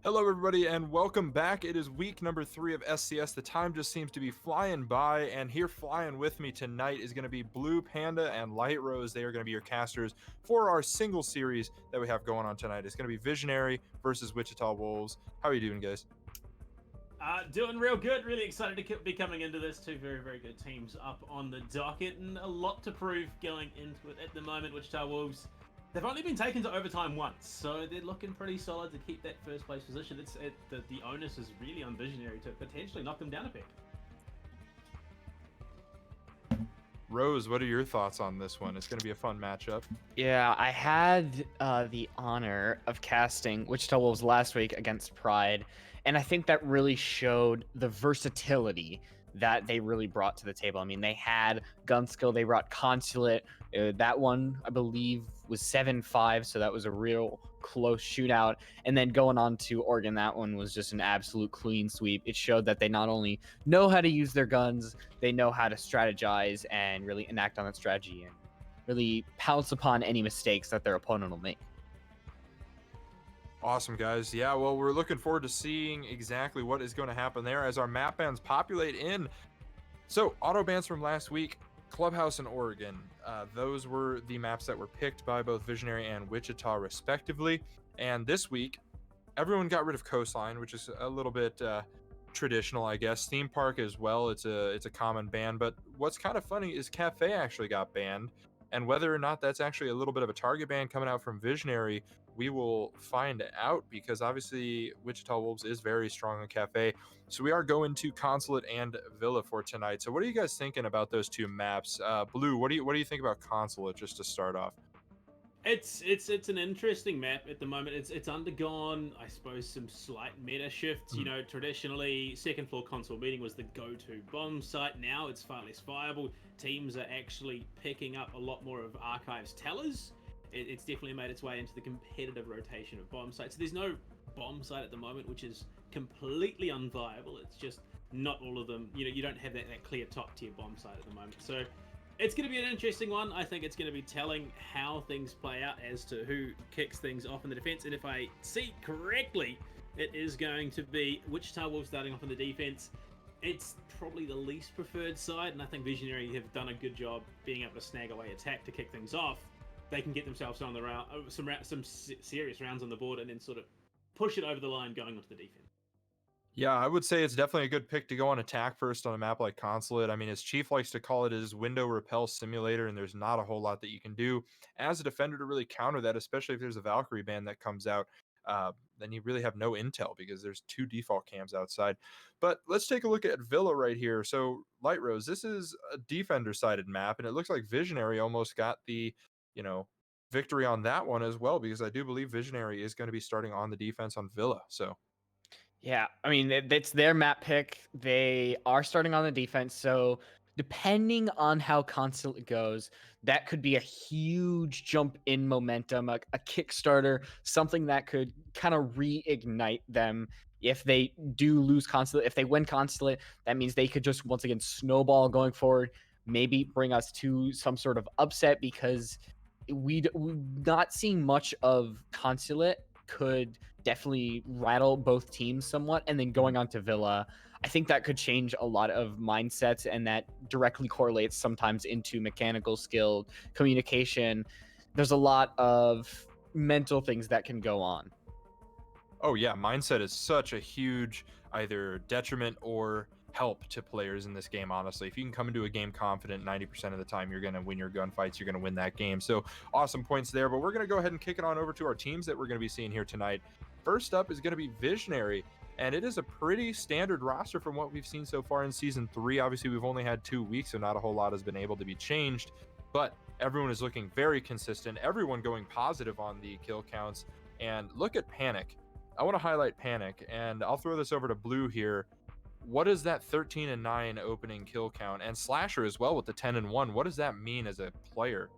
Hello, everybody, and welcome back. It is week number 3 of SCS. The time just seems to be flying by, and here flying with me tonight is going to be Blue Panda and Light Rose. They are going to be your casters for our single series that we have going on tonight. It's going to be Visionary versus Wichita Wolves. How are you doing, guys? Doing real good. Really excited to be coming into this. Two very, very good teams up on the docket, and a lot to prove going into it at the moment. Wichita Wolves, they've only been taken to overtime once, so they're looking pretty solid to keep that first place position. The onus is really on Visionary to potentially knock them down a peg. Rose, what are your thoughts on this one? It's going to be a fun matchup. Yeah, I had the honor of casting Wichita Wolves last week against Pride, and I think that really showed the versatility that they really brought to the table. I mean, they had gun skill, they brought Consulate. That one, I believe, was 7-5, so that was a real close shootout. And then going on to Oregon, that one was just an absolute clean sweep. It showed that they not only know how to use their guns, they know how to strategize and really enact on that strategy and really pounce upon any mistakes that their opponent will make. Awesome, guys. Yeah, well, we're looking forward to seeing exactly what is going to happen there as our map bans populate in. So, auto bans from last week, Clubhouse and Oregon. Those were the maps that were picked by both Visionary and Wichita, respectively. And this week, everyone got rid of Coastline, which is a little bit traditional, I guess. Theme Park as well. It's a common ban. But what's kind of funny is Cafe actually got banned. And whether or not that's actually a little bit of a target ban coming out from Visionary, we will find out, because obviously Wichita Wolves is very strong in Cafe. So we are going to Consulate and Villa for tonight. So what are you guys thinking about those two maps? Blue, what do you think about Consulate, just to start off? It's an interesting map at the moment. It's undergone, I suppose, some slight meta shifts. You know, traditionally, second floor console meeting was the go-to bomb site. Now it's far less viable. Teams are actually picking up a lot more of Archive's tellers. It's definitely made its way into the competitive rotation of bomb sites. There's no bomb site at the moment, which is completely unviable. It's just not all of them. You know, you don't have that clear top tier bomb site at the moment. So it's going to be an interesting one. I think it's going to be telling how things play out as to who kicks things off in the defense. And if I see correctly, it is going to be Wichita Wolves starting off in the defense. It's probably the least preferred side, and I think Visionary have done a good job being able to snag away attack to kick things off. They can get themselves on the round, some serious rounds on the board, and then sort of push it over the line going onto the defense. Yeah, I would say it's definitely a good pick to go on attack first on a map like Consulate. I mean, as Chief likes to call it, is window repel simulator, and there's not a whole lot that you can do as a defender to really counter that, especially if there's a Valkyrie ban that comes out. Then you really have no intel because there's 2 default cams outside. But let's take a look at Villa right here. So, Light Rose, this is a defender-sided map, and it looks like Visionary almost got the, you know, victory on that one as well, because I do believe Visionary is going to be starting on the defense on Villa. So, Yeah, I mean, it's their map pick. They are starting on the defense, so depending on how Consulate goes, that could be a huge jump in momentum, a Kickstarter, something that could kind of reignite them if they do lose Consulate. If they win Consulate, that means they could just once again snowball going forward, maybe bring us to some sort of upset, because we're not seeing much of Consulate could definitely rattle both teams somewhat. And then going on to Villa, I think that could change a lot of mindsets, and that directly correlates sometimes into mechanical skill, communication. There's a lot of mental things that can go on. oh yeah, mindset is such a huge either detriment or help to players in this game, honestly. If you can come into a game confident 90% of the time, you're going to win your gunfights, you're going to win that game. So awesome points there. But we're going to go ahead and kick it on over to our teams that we're going to be seeing here tonight. First up is going to be Visionary, and it is a pretty standard roster from what we've seen so far in season 3. Obviously, we've only had 2 weeks, so not a whole lot has been able to be changed, but everyone is looking very consistent, everyone going positive on the kill counts. And look at Panic. I want to highlight Panic, and I'll throw this over to Blue here. What is that 13 and 9 opening kill count, and Slasher as well with the 10 and 1? What does that mean as a player?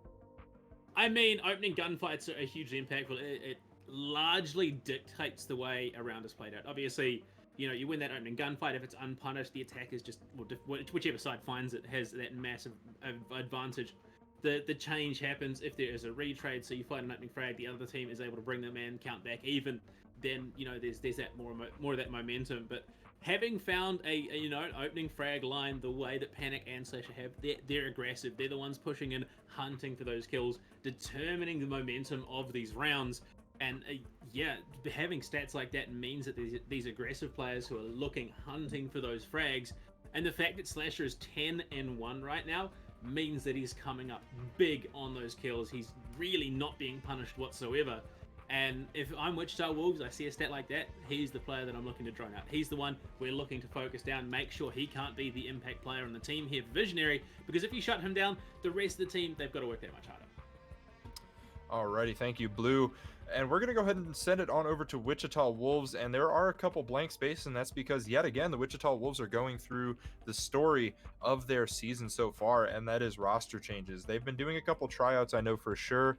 I mean, opening gunfights are hugely impactful. It largely dictates the way a round is played out. Obviously, you know, you win that opening gunfight. If it's unpunished, the attack is just, well, whichever side finds it has that massive advantage. the change happens if there is a retrade. So you find an opening frag, the other team is able to bring them in, count back even. Then there's that more of that momentum. But having found a opening frag line the way that Panic and Slasher have, they're aggressive. They're the ones pushing in, hunting for those kills, determining the momentum of these rounds. And having stats like that means that these aggressive players who are looking, hunting for those frags, and the fact that Slasher is 10-1 right now means that he's coming up big on those kills. He's really not being punished whatsoever. And if I'm Wichita Wolves, I see a stat like that, he's the player that I'm looking to drone out. He's the one we're looking to focus down, make sure he can't be the impact player on the team here for Visionary, because if you shut him down, the rest of the team, they've got to work that much harder. Alrighty, thank you, Blue. And we're going to go ahead and send it on over to Wichita Wolves, and there are a couple blank spaces, and that's because, yet again, the Wichita Wolves are going through the story of their season so far, and that is roster changes. They've been doing a couple tryouts, I know for sure.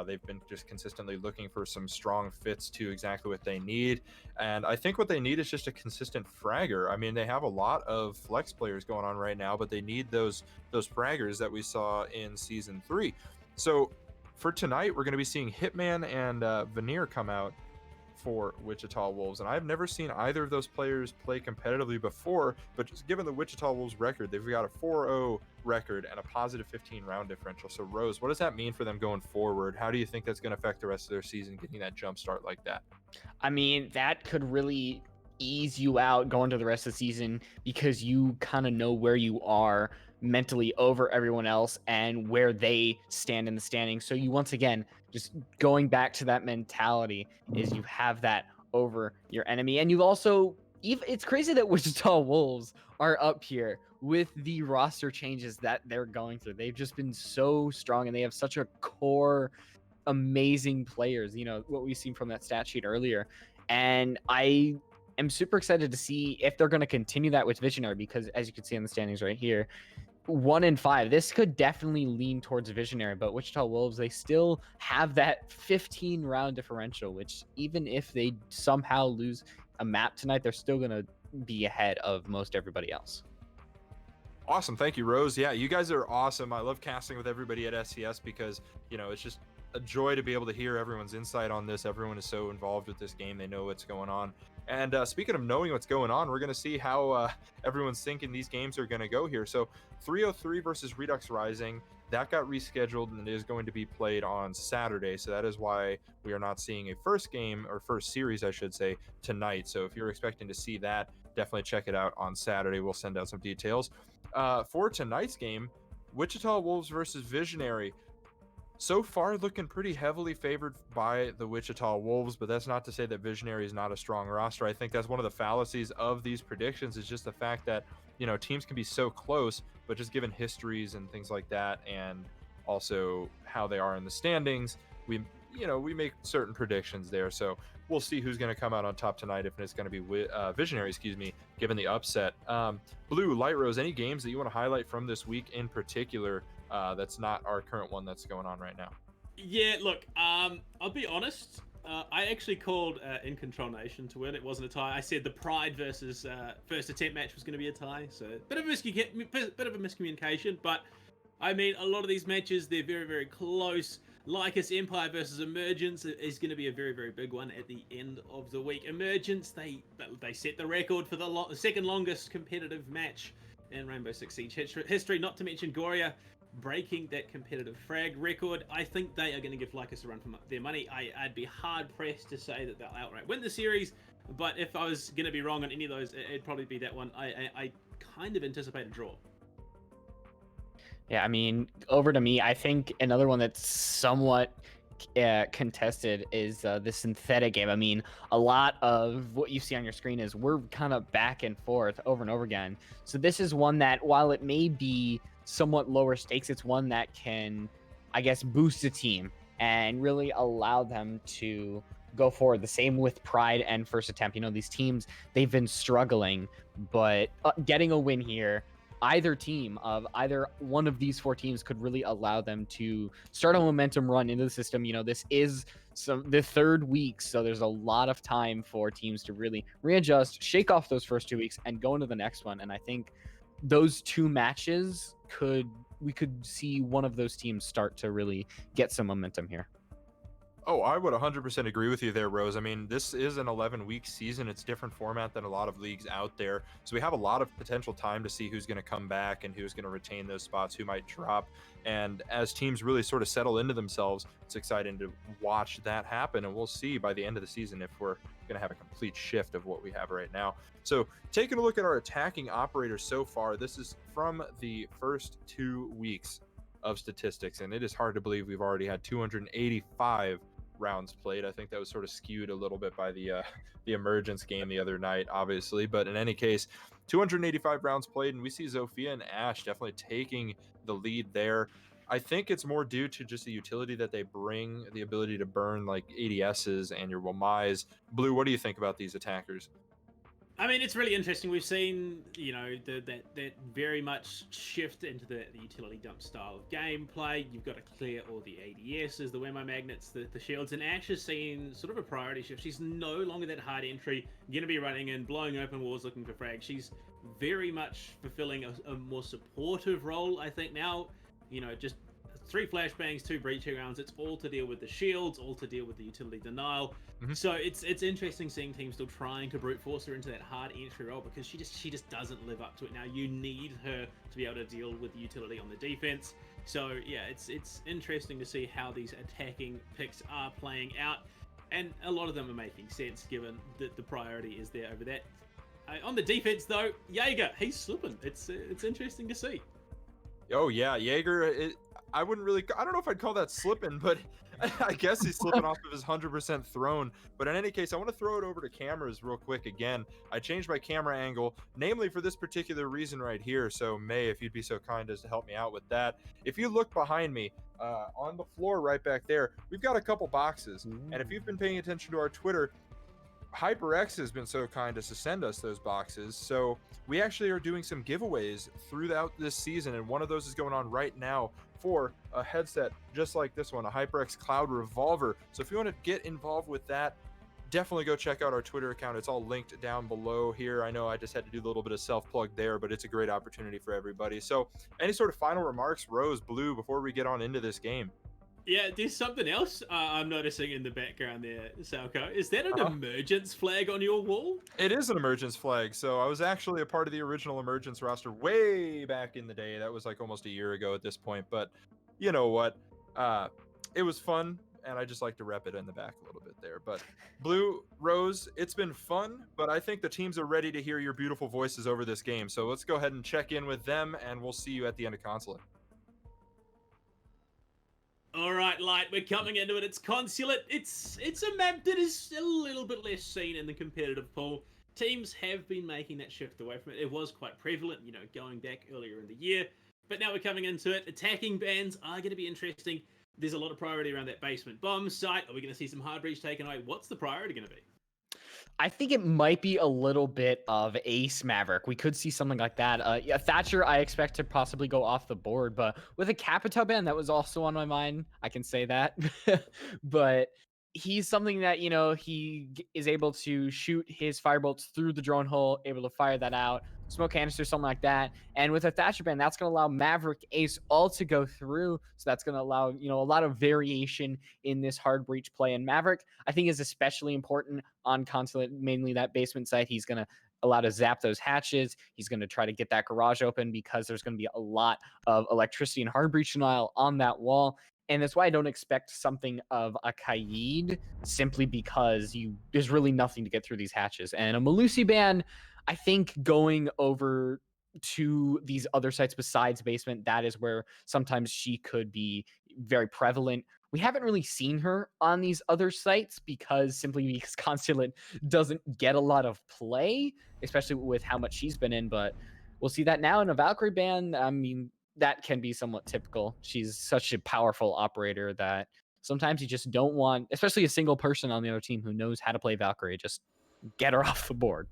They've been just consistently looking for some strong fits to exactly what they need, and I think what they need is just a consistent fragger. I mean, they have a lot of flex players going on right now, but they need those fraggers that we saw in Season 3. So for tonight, we're going to be seeing Hitman and Veneer come out for Wichita Wolves, and I've never seen either of those players play competitively before, but just given the Wichita Wolves record, they've got a 4-0 record and a positive 15 round differential. So Rose, what does that mean for them going forward? How do you think that's going to affect the rest of their season, getting that jump start like that? I mean, that could really ease you out going to the rest of the season, because you kind of know where you are mentally over everyone else and where they stand in the standings. So you, once again, just going back to that mentality, is you have that over your enemy. And you've also, it's crazy that Wichita Wolves are up here with the roster changes that they're going through. They've just been so strong, and they have such a core, amazing players, what we've seen from that stat sheet earlier. And I am super excited to see if they're going to continue that with Visionary, because as you can see on the standings right here, 1-5, this could definitely lean towards Visionary, but Wichita Wolves, they still have that 15 round differential, which even if they somehow lose a map tonight, they're still going to be ahead of most everybody else. Awesome. Thank you, Rose. Yeah, you guys are awesome. I love casting with everybody at SCS because, it's just a joy to be able to hear everyone's insight on this. Everyone is so involved with this game. They know what's going on. And speaking of knowing what's going on, we're going to see how everyone's thinking these games are going to go here. So 303 versus Redux Rising, that got rescheduled and is going to be played on Saturday. So that is why we are not seeing a first game, or first series, I should say, tonight. So if you're expecting to see that, definitely check it out on Saturday. We'll send out some details. For tonight's game, Wichita Wolves versus Visionary. So far, looking pretty heavily favored by the Wichita Wolves, but that's not to say that Visionary is not a strong roster. I think that's one of the fallacies of these predictions, is just the fact that, teams can be so close, but just given histories and things like that, and also how they are in the standings, we make certain predictions there. So we'll see who's going to come out on top tonight, if it's going to be Visionary, given the upset. Blue, Light Rose, any games that you want to highlight from this week in particular? That's not our current one that's going on right now. Yeah, look, I'll be honest. I actually called In Control Nation to win. It wasn't a tie. I said the Pride versus first attempt match was going to be a tie. So bit of a miscommunication. But I mean, a lot of these matches, they're very, very close. Lycus Empire versus Emergence is going to be a very, very big one at the end of the week. Emergence, they set the record for the second longest competitive match in Rainbow Six Siege history. Not to mention Goria breaking that competitive frag record. I think they are going to give Lycus a run for their money. I'd be hard pressed to say that they'll outright win the series, but if I was going to be wrong on any of those, it'd probably be that one. I kind of anticipate a draw. Yeah, I mean, over to me, I think another one that's somewhat contested is the synthetic game. I mean, a lot of what you see on your screen is we're kind of back and forth over and over again. So this is one that, while it may be somewhat lower stakes, it's one that can, I guess, boost a team and really allow them to go forward. The same with Pride and First Attempt. These teams, they've been struggling, but getting a win here, either one of these four teams could really allow them to start a momentum run into the system. This is the third week, so there's a lot of time for teams to really readjust, shake off those first 2 weeks, and go into the next one. And I think those two matches we could see one of those teams start to really get some momentum here. Oh, I would 100% agree with you there, Rose. I mean, this is an 11-week season. It's different format than a lot of leagues out there. So we have a lot of potential time to see who's going to come back and who's going to retain those spots, who might drop. And as teams really sort of settle into themselves, it's exciting to watch that happen. And we'll see by the end of the season if we're going to have a complete shift of what we have right now. So taking a look at our attacking operators so far, this is from the first 2 weeks of statistics. And it is hard to believe we've already had 285 rounds played. I think that was sort of skewed a little bit by the emergence game the other night, obviously, but in any case, 285 rounds played, and we see Zofia and Ash definitely taking the lead there. I think it's more due to just the utility that they bring, the ability to burn like ADSs and your Wamais. Blue, what do you think about these attackers? I mean, it's really interesting. We've seen, you know, that very much shift into the utility dump style of gameplay. You've got to clear all the ADSs, the Wemo magnets, the shields, and Ash has seen sort of a priority shift. She's no longer that hard entry, going to be running in, blowing open walls, looking for frags. She's very much fulfilling a more supportive role, I think, now. You know, just 3 flashbangs, 2 breaching rounds. It's all to deal with the shields, all to deal with the utility denial. So it's interesting seeing teams still trying to brute force her into that hard entry role, because she just doesn't live up to it now. You need her to be able to deal with the utility on the defense. So yeah, it's interesting to see how these attacking picks are playing out, and a lot of them are making sense given that the priority is there over that. On the defense though, Jaeger, he's slipping. It's interesting to see. Oh yeah, Jaeger. I wouldn't really. I don't know if I'd call that slipping, but I guess he's slipping off of his 100% throne. But in any case, I want to throw it over to cameras real quick again. I changed my camera angle, namely for this particular reason right here. So May, if you'd be so kind as to help me out with that. If you look behind me, on the floor right back there, we've got a couple boxes. And if you've been paying attention to our Twitter, HyperX has been so kind as to send us those boxes. So we actually are doing some giveaways throughout this season, and one of those is going on right now for a headset just like this one, a HyperX Cloud Revolver. So if you want to get involved with that, definitely go check out our Twitter account. It's all linked down below here. I know I just had to do a little bit of self-plug there, but it's a great opportunity for everybody. So any sort of final remarks, Rose, Blue, before we get on into this game? Yeah, there's something else I'm noticing in the background there, Salco. Is that an emergence flag on your wall? It is an emergence flag. So I was actually a part of the original emergence roster way back in the day. That was like almost a year ago at this point. But you know what? It was fun, and I just like to rep it in the back a little bit there. But Blue, Rose, it's been fun, but I think the teams are ready to hear your beautiful voices over this game. So let's go ahead and check in with them, and we'll see you at the end of Consulate. All right, Light, we're coming into it. It's Consulate. It's a map that is a little bit less seen in the competitive pool. Teams have been making that shift away from it. It was quite prevalent, you know, going back earlier in the year. But now we're coming into it. Attacking bans are going to be interesting. There's a lot of priority around that basement bomb site. Are we going to see some hard breach taken away? What's the priority going to be? I think it might be a little bit of Ace Maverick. We could see something like that. Yeah, Thatcher, I expect to possibly go off the board, but with a Capita ban, that was also on my mind. I can say that. But he's something that, you know, is able to shoot his firebolts through the drone hole, able to fire that out, smoke canister, something like that. And with a Thatcher ban, that's going to allow Maverick, Ace all to go through. So that's going to allow, you know, a lot of variation in this hard breach play. And Maverick, I think, is especially important on Consulate, mainly that basement site. He's going to allow to zap those hatches. He's going to try to get that garage open because there's going to be a lot of electricity and hard breach denial on that wall. And that's why I don't expect something of a Kaid, simply because there's really nothing to get through these hatches. And a Malusi ban, I think going over to these other sites besides basement, that is where sometimes she could be very prevalent. We haven't really seen her on these other sites because Consulate doesn't get a lot of play, especially with how much she's been in. But we'll see that now in a Valkyrie ban. I mean, that can be somewhat typical. She's such a powerful operator that sometimes you just don't want, especially a single person on the other team who knows how to play Valkyrie, just get her off the board.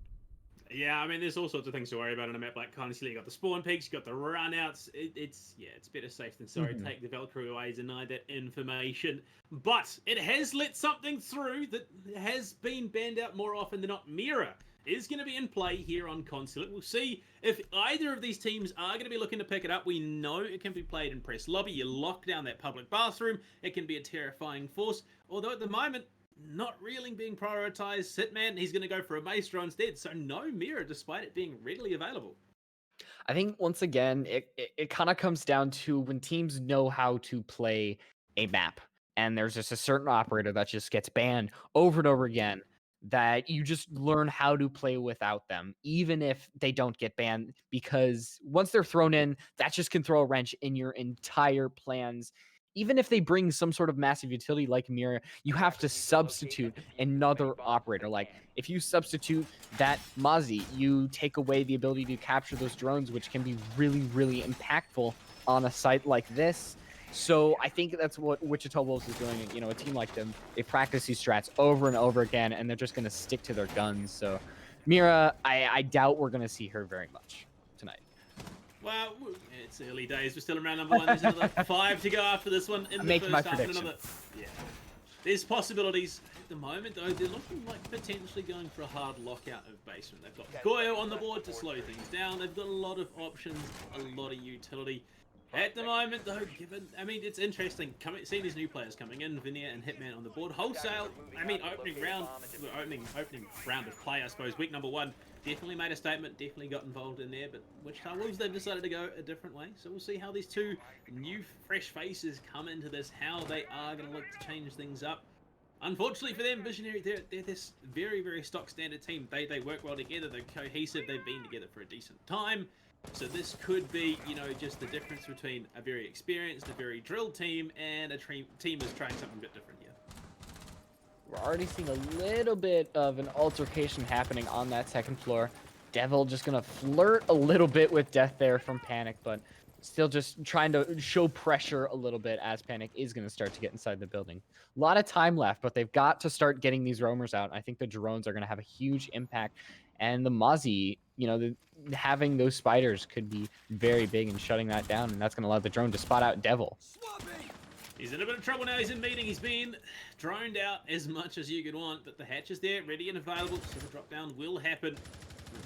Yeah, I mean, there's all sorts of things to worry about in a map like Consulate. You got the spawn peaks, you got the runouts. It's better safe than sorry. Take the Valkyrie away, deny that information. But it has let something through that has been banned out more often than not. Mira is going to be in play here on Consulate. We'll see if either of these teams are going to be looking to pick it up. We know it can be played in press lobby. You lock down that public bathroom. It can be a terrifying force. Although at the moment, not really being prioritized. Hitman, he's going to go for a Maestro instead. So no Mirror, despite it being readily available. I think once again, it kind of comes down to when teams know how to play a map, and there's just a certain operator that just gets banned over and over again, that you just learn how to play without them, even if they don't get banned, because once they're thrown in, that just can throw a wrench in your entire plans. Even if they bring some sort of massive utility like Mira, you have to substitute another operator. Like, if you substitute that Mozzie, you take away the ability to capture those drones, which can be really, really impactful on a site like this. So I think that's what Wichita Wolves is doing. You know, a team like them, they practice these strats over and over again, and they're just going to stick to their guns. So Mira, I doubt we're going to see her very much tonight. Well, it's early days. We're still around number 1. There's another 5 to go after this one. In the first half, another. Yeah. There's possibilities at the moment, though. They're looking like potentially going for a hard lockout of basement. They've got Goyo on the board to slow things down. They've got a lot of options, a lot of utility. At the moment, though, it's interesting. Seeing these new players coming in, Veneer and Hitman on the board. Wholesale, opening round of play, I suppose. Week number 1, definitely made a statement, definitely got involved in there. But Wichita Wolves, they've decided to go a different way. So we'll see how these two new, fresh faces come into this, how they are going to look to change things up. Unfortunately for them, Visionary, they're this very, very stock standard team. They work well together, they're cohesive, they've been together for a decent time. So this could be, just the difference between a very experienced, a very drilled team, and a team is trying something a bit different here. We're already seeing a little bit of an altercation happening on that second floor. Devil just going to flirt a little bit with Death there from Panic, but still just trying to show pressure a little bit as Panic is going to start to get inside the building. A lot of time left, but they've got to start getting these roamers out. I think the drones are going to have a huge impact. And the Mozzie, having those spiders could be very big in shutting that down, and that's going to allow the drone to spot out Devil. He's in a bit of trouble now. He's in meeting. He's been droned out as much as you could want, but the hatch is there, ready and available, so the drop down will happen.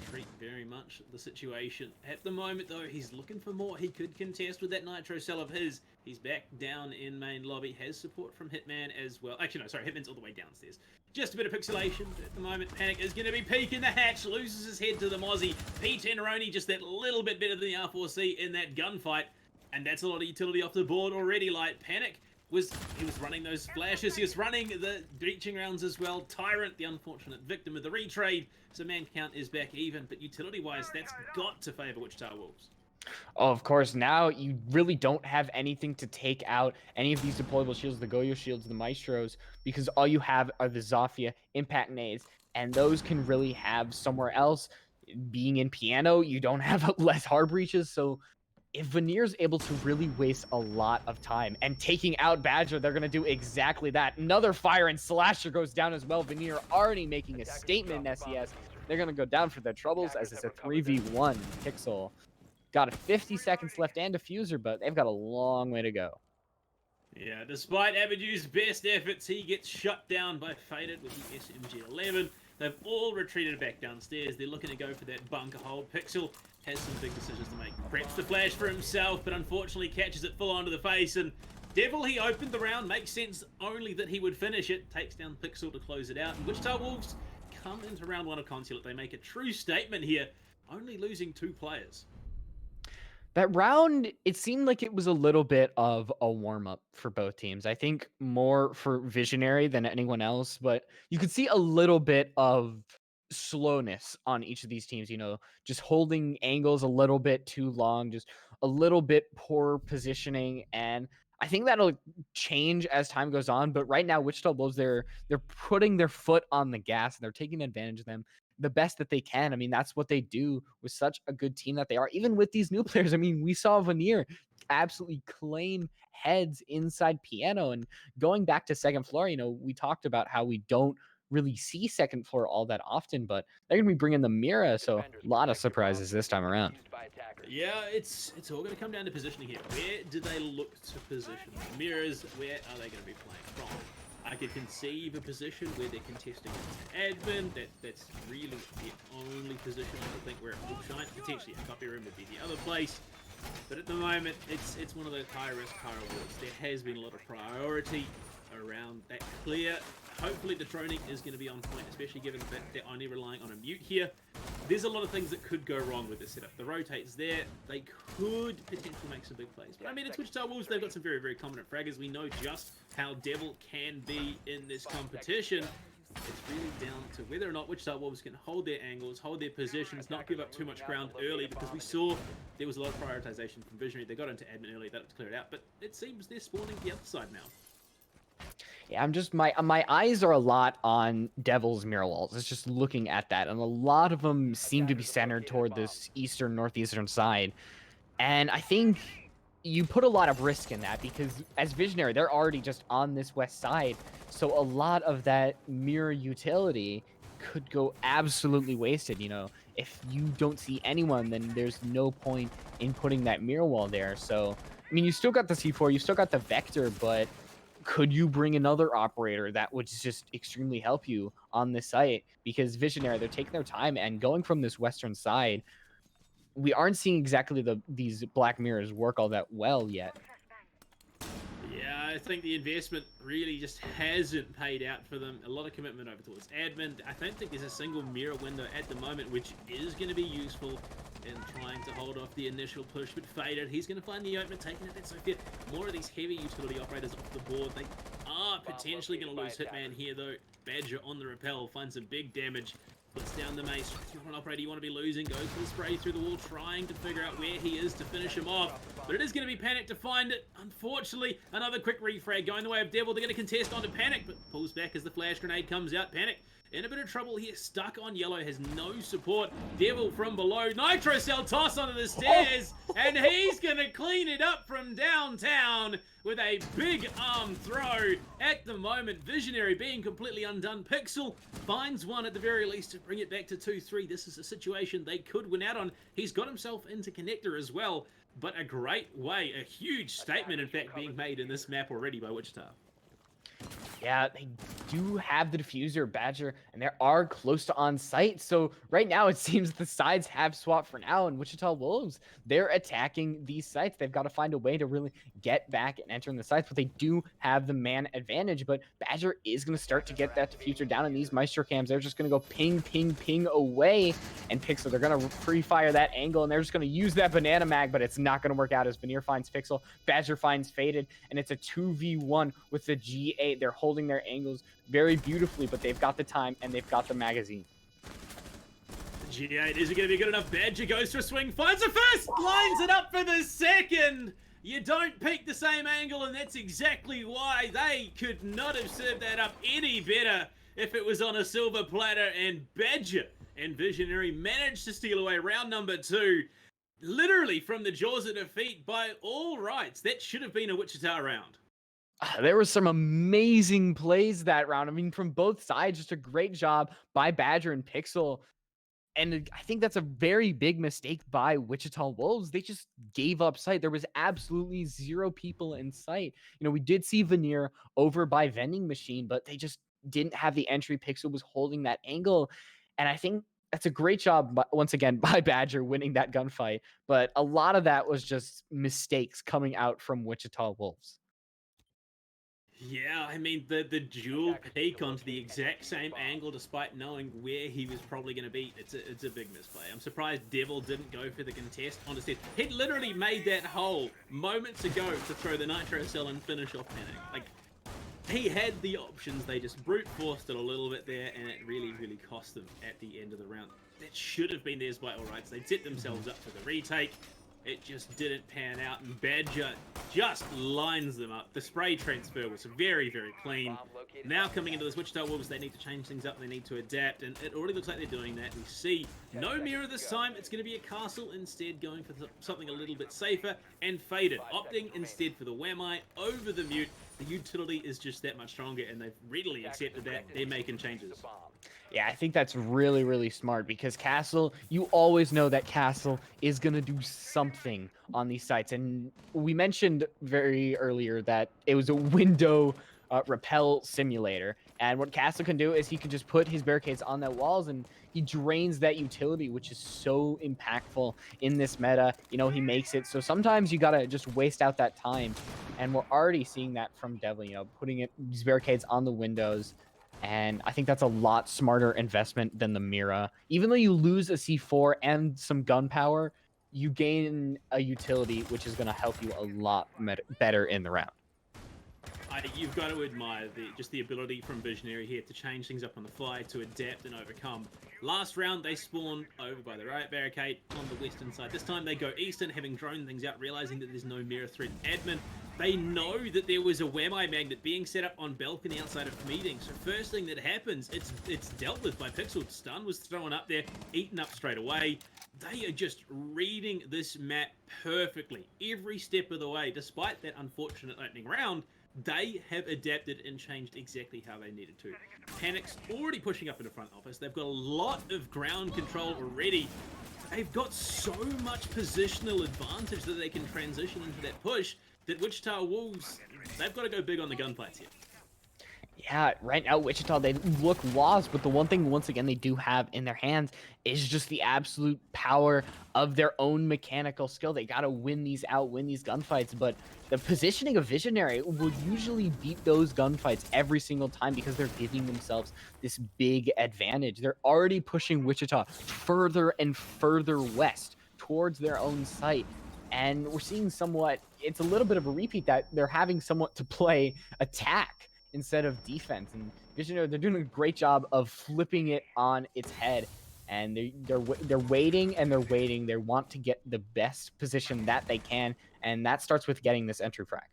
Retreat very much the situation. At the moment, though, he's looking for more. He could contest with that Nitro cell of his. He's back down in main lobby. Has support from Hitman as well. Actually, no, sorry. Hitman's all the way downstairs. Just a bit of pixelation. At the moment, Panic is going to be peeking the hatch. Loses his head to the Mozzie. P10 Roni just that little bit better than the R4C in that gunfight. And that's a lot of utility off the board already. Like, Panic was running those flashes. He was running the breaching rounds as well. Tyrant, the unfortunate victim of the retrade. So man count is back even. But utility-wise, that's got to favor Wichita Wolves. Oh, of course, now you really don't have anything to take out any of these deployable shields, the Goyo shields, the Maestros, because all you have are the Zofia impact nades, and those can really have somewhere else. Being in Piano, you don't have less hard breaches, so if Veneer's able to really waste a lot of time and taking out Badger, they're going to do exactly that. Another fire and Slasher goes down as well. Veneer already making a statement in SCS. They're going to go down for their troubles as it's a 3v1 Pixel. Got 50 seconds left and Diffuser, but they've got a long way to go. Yeah, despite Abadu's best efforts, he gets shut down by Faded with the SMG-11. They've all retreated back downstairs. They're looking to go for that bunker hold. Pixel has some big decisions to make. Preps the flash for himself, but unfortunately catches it full onto the face. And Devil, he opened the round. Makes sense only that he would finish it. Takes down Pixel to close it out. And Wichita Wolves come into round 1 of Consulate. They make a true statement here, only losing 2 players. That round, it seemed like it was a little bit of a warm-up for both teams. I think more for Visionary than anyone else, but you could see a little bit of slowness on each of these teams, just holding angles a little bit too long, just a little bit poor positioning, and I think that'll change as time goes on. But right now, Wichita Wolves, they're putting their foot on the gas, and they're taking advantage of them the best that they can. I mean, that's what they do with such a good team that they are. Even with these new players, I mean, we saw Veneer absolutely claim heads inside Piano. And going back to second floor, we talked about how we don't really see second floor all that often, but they're going to be bringing the Mira, so a lot of surprises this time around. Yeah, it's all going to come down to positioning here. Where do they look to position? The Mirrors, where are they going to be playing from? I could conceive a position where they're contesting against admin. That's really the only position I could think where it will shine. Potentially a copy room would be the other place. But at the moment, it's one of those high-risk, high-rewards. There has been a lot of priority around that clear. Hopefully the droning is going to be on point, especially given that they're only relying on a mute here. There's a lot of things that could go wrong with this setup. The rotate's there. They could potentially make some big plays. But I mean, it's Wichita Wolves. They've got some very, very competent fraggers. We know just how Devil can be in this competition. It's really down to whether or not Wichita Wolves can hold their angles, hold their positions, not give up too much ground early, because we saw there was a lot of prioritization from Visionary. They got into admin early, that was cleared out, but it seems they're spawning the other side now. Yeah, I'm just my eyes are a lot on Devil's mural walls. It's just looking at that, and a lot of them seem to be centered toward this eastern northeastern side. And I think you put a lot of risk in that because as Visionary, they're already just on this west side. So a lot of that mirror utility could go absolutely wasted. You know, if you don't see anyone, then there's no point in putting that mirror wall there. So, I mean, you still got the C4, you still got the Vector, but could you bring another operator that would just extremely help you on this site? Because Visionary, they're taking their time and going from this western side, we aren't seeing exactly these black mirrors work all that well yet. Yeah, I think the investment really just hasn't paid out for them. A lot of commitment over towards admin. I don't think there's a single mirror window at the moment, which is going to be useful in trying to hold off the initial push, but Faded, he's going to find the opener, taking it. That's so good. More of these heavy utility operators off the board. They are potentially going to lose Hitman here, though. Badger on the rappel finds some big damage. Puts down the mace. If you're an operator you want to be losing, goes for the spray through the wall, trying to figure out where he is to finish him off. But it is going to be Panic to find it. Unfortunately, another quick refrag going the way of Devil. They're going to contest onto Panic, but pulls back as the flash grenade comes out. Panic in a bit of trouble here, stuck on yellow, has no support. Devil from below, Nitro Cell toss onto the stairs, and he's gonna clean it up from downtown with a big arm throw. At the moment, Visionary being completely undone. Pixel finds one at the very least to bring it back to 2-3. This is a situation they could win out on. He's got himself into Connector as well, but a great way, a huge statement in fact being made in this map already by Wichita. Yeah, they do have the diffuser, Badger, and they are close to on site. So right now it seems the sides have swapped for now, and Wichita Wolves, they're attacking these sites. They've got to find a way to really get back and enter in the sites, but they do have the man advantage. But Badger is going to start to get that diffuser down, and these Maestro cams, they're just going to go ping, ping, ping away. And Pixel, they're going to pre-fire that angle, and they're just going to use that banana mag, but it's not going to work out as Veneer finds Pixel, Badger finds Faded, and it's a 2v1 with the G8. They're holding their angles very beautifully, but they've got the time and they've got the magazine. G8, is it going to be good enough? Badger goes for a swing, finds a first, lines it up for the second. You don't peak the same angle, and that's exactly why they could not have served that up any better if it was on a silver platter. And Badger and Visionary managed to steal away round number 2, literally from the jaws of defeat by all rights. That should have been a Wichita round. There were some amazing plays that round. I mean, from both sides, just a great job by Badger and Pixel. And I think that's a very big mistake by Wichita Wolves. They just gave up sight. There was absolutely 0 people in sight. You know, we did see Veneer over by Vending Machine, but they just didn't have the entry. Pixel was holding that angle. And I think that's a great job, once again, by Badger winning that gunfight. But a lot of that was just mistakes coming out from Wichita Wolves. Yeah, I mean, the dual peak onto the exact same angle despite knowing where he was probably going to be, it's a big misplay. I'm surprised Devil didn't go for the contest on the stairs. He'd literally made that hole moments ago to throw the Nitro Cell and finish off Panic. Like, he had the options, they just brute forced it a little bit there, and it really, really cost them at the end of the round. That should have been theirs by all rights. They'd set themselves up for the retake. It just didn't pan out, and Badger just lines them up. The spray transfer was very, very clean. Now coming into this Wichita Wolves, they need to change things up, they need to adapt, and it already looks like they're doing that. We see no mirror this time, it's going to be a castle instead, going for something a little bit safer, and Faded, opting instead for the Whammy over the mute. The utility is just that much stronger, and they've readily accepted that. They're making changes. Yeah, I think that's really, really smart because Castle, you always know that Castle is going to do something on these sites. And we mentioned very earlier that it was a window repel simulator. And what Castle can do is he can just put his barricades on that walls, and he drains that utility, which is so impactful in this meta. You know, he makes it so sometimes you gotta just waste out that time, and we're already seeing that from Devil. You know, putting these barricades on the windows, and I think that's a lot smarter investment than the Mira. Even though you lose a C4 and some gun power, you gain a utility, which is going to help you a lot better in the round. You've got to admire just the ability from Visionary here to change things up on the fly, to adapt and overcome. Last round, they spawned over by the right barricade on the western side. This time, they go eastern, having droned things out, realizing that there's no mirror threat admin. They know that there was a Whammy magnet being set up on balcony outside of meeting. So first thing that happens, it's dealt with by Pixel. Stun was thrown up there, eaten up straight away. They are just reading this map perfectly every step of the way. Despite that unfortunate opening round, they have adapted and changed exactly how they needed to. Panic's already pushing up in the front office. They've got a lot of ground control already. They've got so much positional advantage that they can transition into that push that Wichita Wolves, they've got to go big on the gunfights here. Yeah, right now, Wichita, they look lost, but the one thing, once again, they do have in their hands is just the absolute power of their own mechanical skill. They got to win these out, win these gunfights, but the positioning of Visionary will usually beat those gunfights every single time because they're giving themselves this big advantage. They're already pushing Wichita further and further west towards their own site. And we're seeing somewhat, it's a little bit of a repeat that they're having somewhat to play attack instead of defense. And Visionary, they're doing a great job of flipping it on its head. And they're waiting and they're waiting. They want to get the best position that they can, and that starts with getting this entry frag.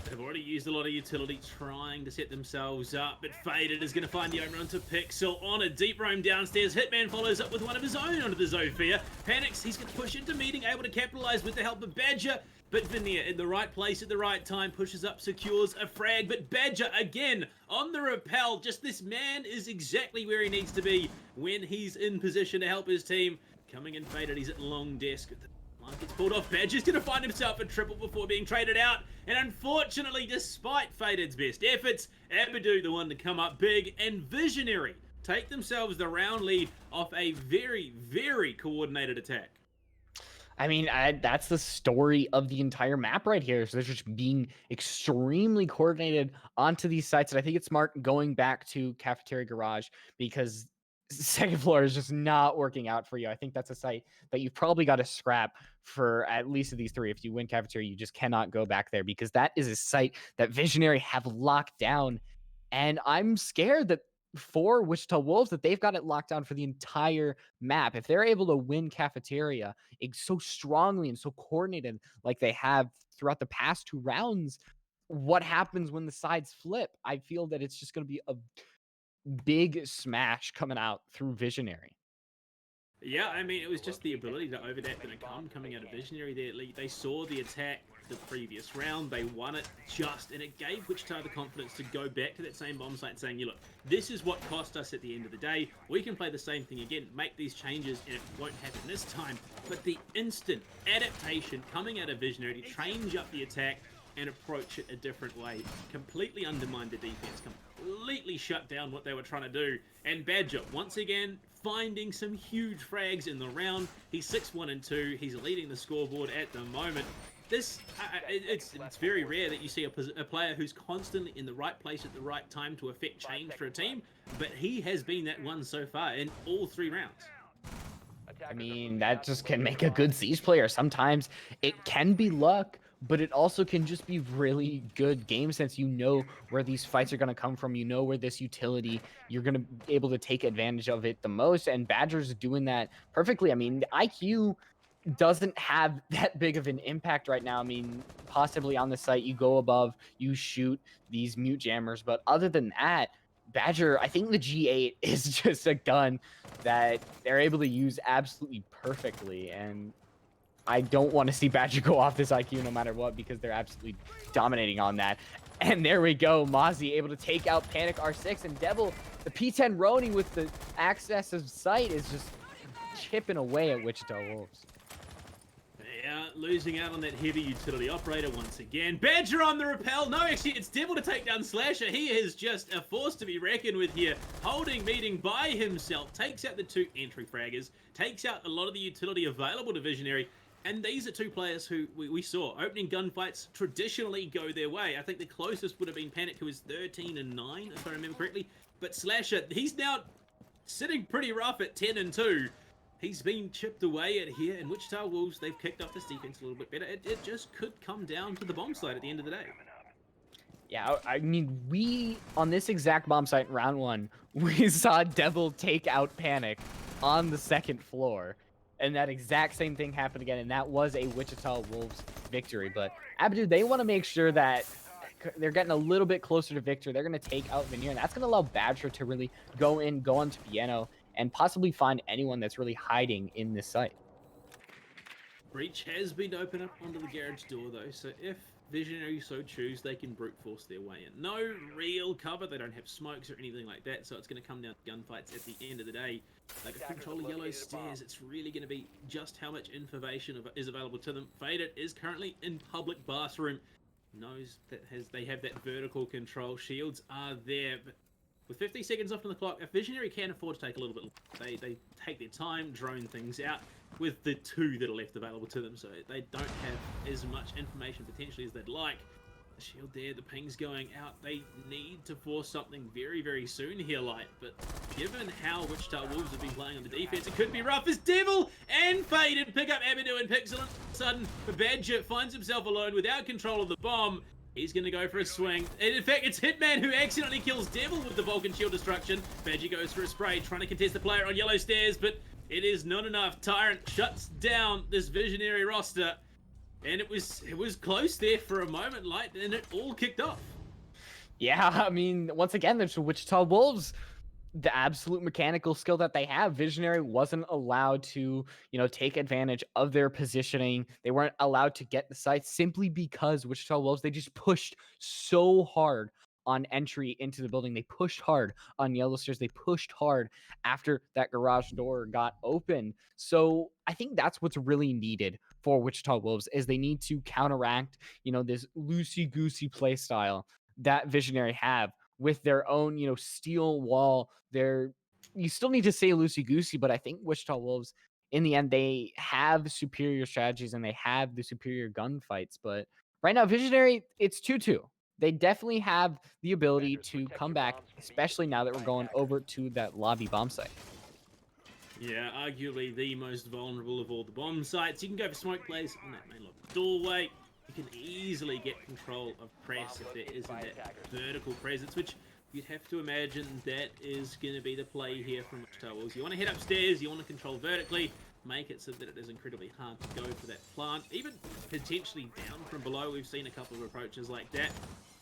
They've already used a lot of utility trying to set themselves up, but Faded is going to find the overrun to Pixel on a deep roam downstairs. Hitman follows up with one of his own onto the Zofia. Panics, he's going to push into meeting, able to capitalize with the help of Badger. But Veneer in the right place at the right time, pushes up, secures a frag. But Badger again on the repel. Just this man is exactly where he needs to be when he's in position to help his team. Coming in Faded, he's at long desk. Line gets pulled off. Badger's going to find himself a triple before being traded out. And unfortunately, despite Faded's best efforts, Abadu the one to come up big, and Visionary take themselves the round lead off a very, very coordinated attack. I mean, that's the story of the entire map right here. So they're just being extremely coordinated onto these sites. And I think it's smart going back to Cafeteria Garage because second floor is just not working out for you. I think that's a site that you've probably got to scrap for at least of these three. If you win Cafeteria, you just cannot go back there because that is a site that Visionary have locked down. And I'm scared that for Wichita Wolves that they've got it locked down for the entire map. If they're able to win Cafeteria so strongly and so coordinated like they have throughout the past two rounds, what happens when the sides flip? I feel that it's just going to be a big smash coming out through Visionary. Yeah, I mean, it was just the ability to overlap and coming out of Visionary there. They saw the attack the previous round, they won it just, and it gave Wichita the confidence to go back to that same bomb site saying, look, this is what cost us at the end of the day. We can play the same thing again, make these changes, and it won't happen this time. But the instant adaptation coming out of Visionary to change up the attack and approach it a different way completely undermined the defense, completely shut down what they were trying to do. And Badger, once again, finding some huge frags in the round. He's 6-1-2. He's leading the scoreboard at the moment. This, it's very rare that you see a player who's constantly in the right place at the right time to affect change for a team, but he has been that one so far in all three rounds. I mean, that just can make a good Siege player. Sometimes it can be luck, but it also can just be really good game sense. You know where these fights are going to come from. You know where this utility, you're going to be able to take advantage of it the most. And Badger's doing that perfectly. I mean, the IQ doesn't have that big of an impact right now. I mean, possibly on the site, you go above, you shoot these mute jammers. But other than that, Badger, I think the G8 is just a gun that they're able to use absolutely perfectly. And I don't want to see Badger go off this IQ no matter what because they're absolutely dominating on that. And there we go. Mozzie able to take out Panic R6, and Devil, the P10 Roni with the access of sight is just chipping away at Wichita Wolves. Yeah, losing out on that heavy utility operator once again. Badger on the rappel. No, actually, it's Devil to take down Slasher. He is just a force to be reckoned with here. Holding meeting by himself. Takes out the 2 entry fraggers. Takes out a lot of the utility available to Visionary. And these are 2 players who we saw. Opening gunfights traditionally go their way. I think the closest would have been Panic, who was 13-9, if I remember correctly. But Slasher, he's now sitting pretty rough at 10-2. He's been chipped away at here, and Wichita Wolves, they've kicked off this defense a little bit better. It just could come down to the bomb site at the end of the day. Yeah, I mean, we, on this exact bomb site in round 1, we saw Devil take out Panic on the 2nd floor. And that exact same thing happened again, and that was a Wichita Wolves victory. But Abadu, they want to make sure that they're getting a little bit closer to victory. They're going to take out Veneer, and that's going to allow Badger to really go onto Piano, and possibly find anyone that's really hiding in this site. Breach has been opened up onto the garage door, though, so if Visionary so choose, they can brute force their way in. No real cover, they don't have smokes or anything like that, so it's going to come down to gunfights at the end of the day. They can control yellow stairs, it's really going to be just how much information is available to them. Faded is currently in public bathroom, knows that they have that vertical control, shields are there, but with 50 seconds left on the clock, if Visionary can afford to take a little bit longer, they take their time, drone things out with the 2 that are left available to them, so they don't have as much information potentially as they'd like. The shield there, the ping's going out. They need to force something very, very soon here, Light, but given how Wichita Wolves have been playing on the defense, it could be rough as Devil and Faded pick up Abadu and Pixel. All of a sudden, the Badger finds himself alone without control of the bomb. He's going to go for a swing. And in fact, it's Hitman who accidentally kills Devil with the Vulcan shield destruction. Badger goes for a spray, trying to contest the player on yellow stairs, but it is not enough. Tyrant shuts down this Visionary roster. And it was close there for a moment, Light, and it all kicked off. Yeah, I mean, once again, there's Wichita Wolves. The absolute mechanical skill that they have. Visionary wasn't allowed to, take advantage of their positioning. They weren't allowed to get the site simply because Wichita Wolves, they just pushed so hard on entry into the building. They pushed hard on yellow stairs. They pushed hard after that garage door got open. So I think that's what's really needed for Wichita Wolves, is they need to counteract, this loosey-goosey play style that Visionary have with their own, steel wall. You still need to say loosey-goosey, but I think Wichita Wolves, in the end, they have superior strategies and they have the superior gunfights. But right now, Visionary, it's 2-2. They definitely have the ability to come back, especially now that we're going over to that lobby bomb site. Yeah, arguably the most vulnerable of all the bomb sites. You can go for smoke plays on that main lobby doorway. You can easily get control of press if there isn't that vertical presence, which you'd have to imagine that is going to be the play here from Wichita Wolves. You want to head upstairs, you want to control vertically, make it so that it is incredibly hard to go for that plant. Even potentially down from below, we've seen a couple of approaches like that.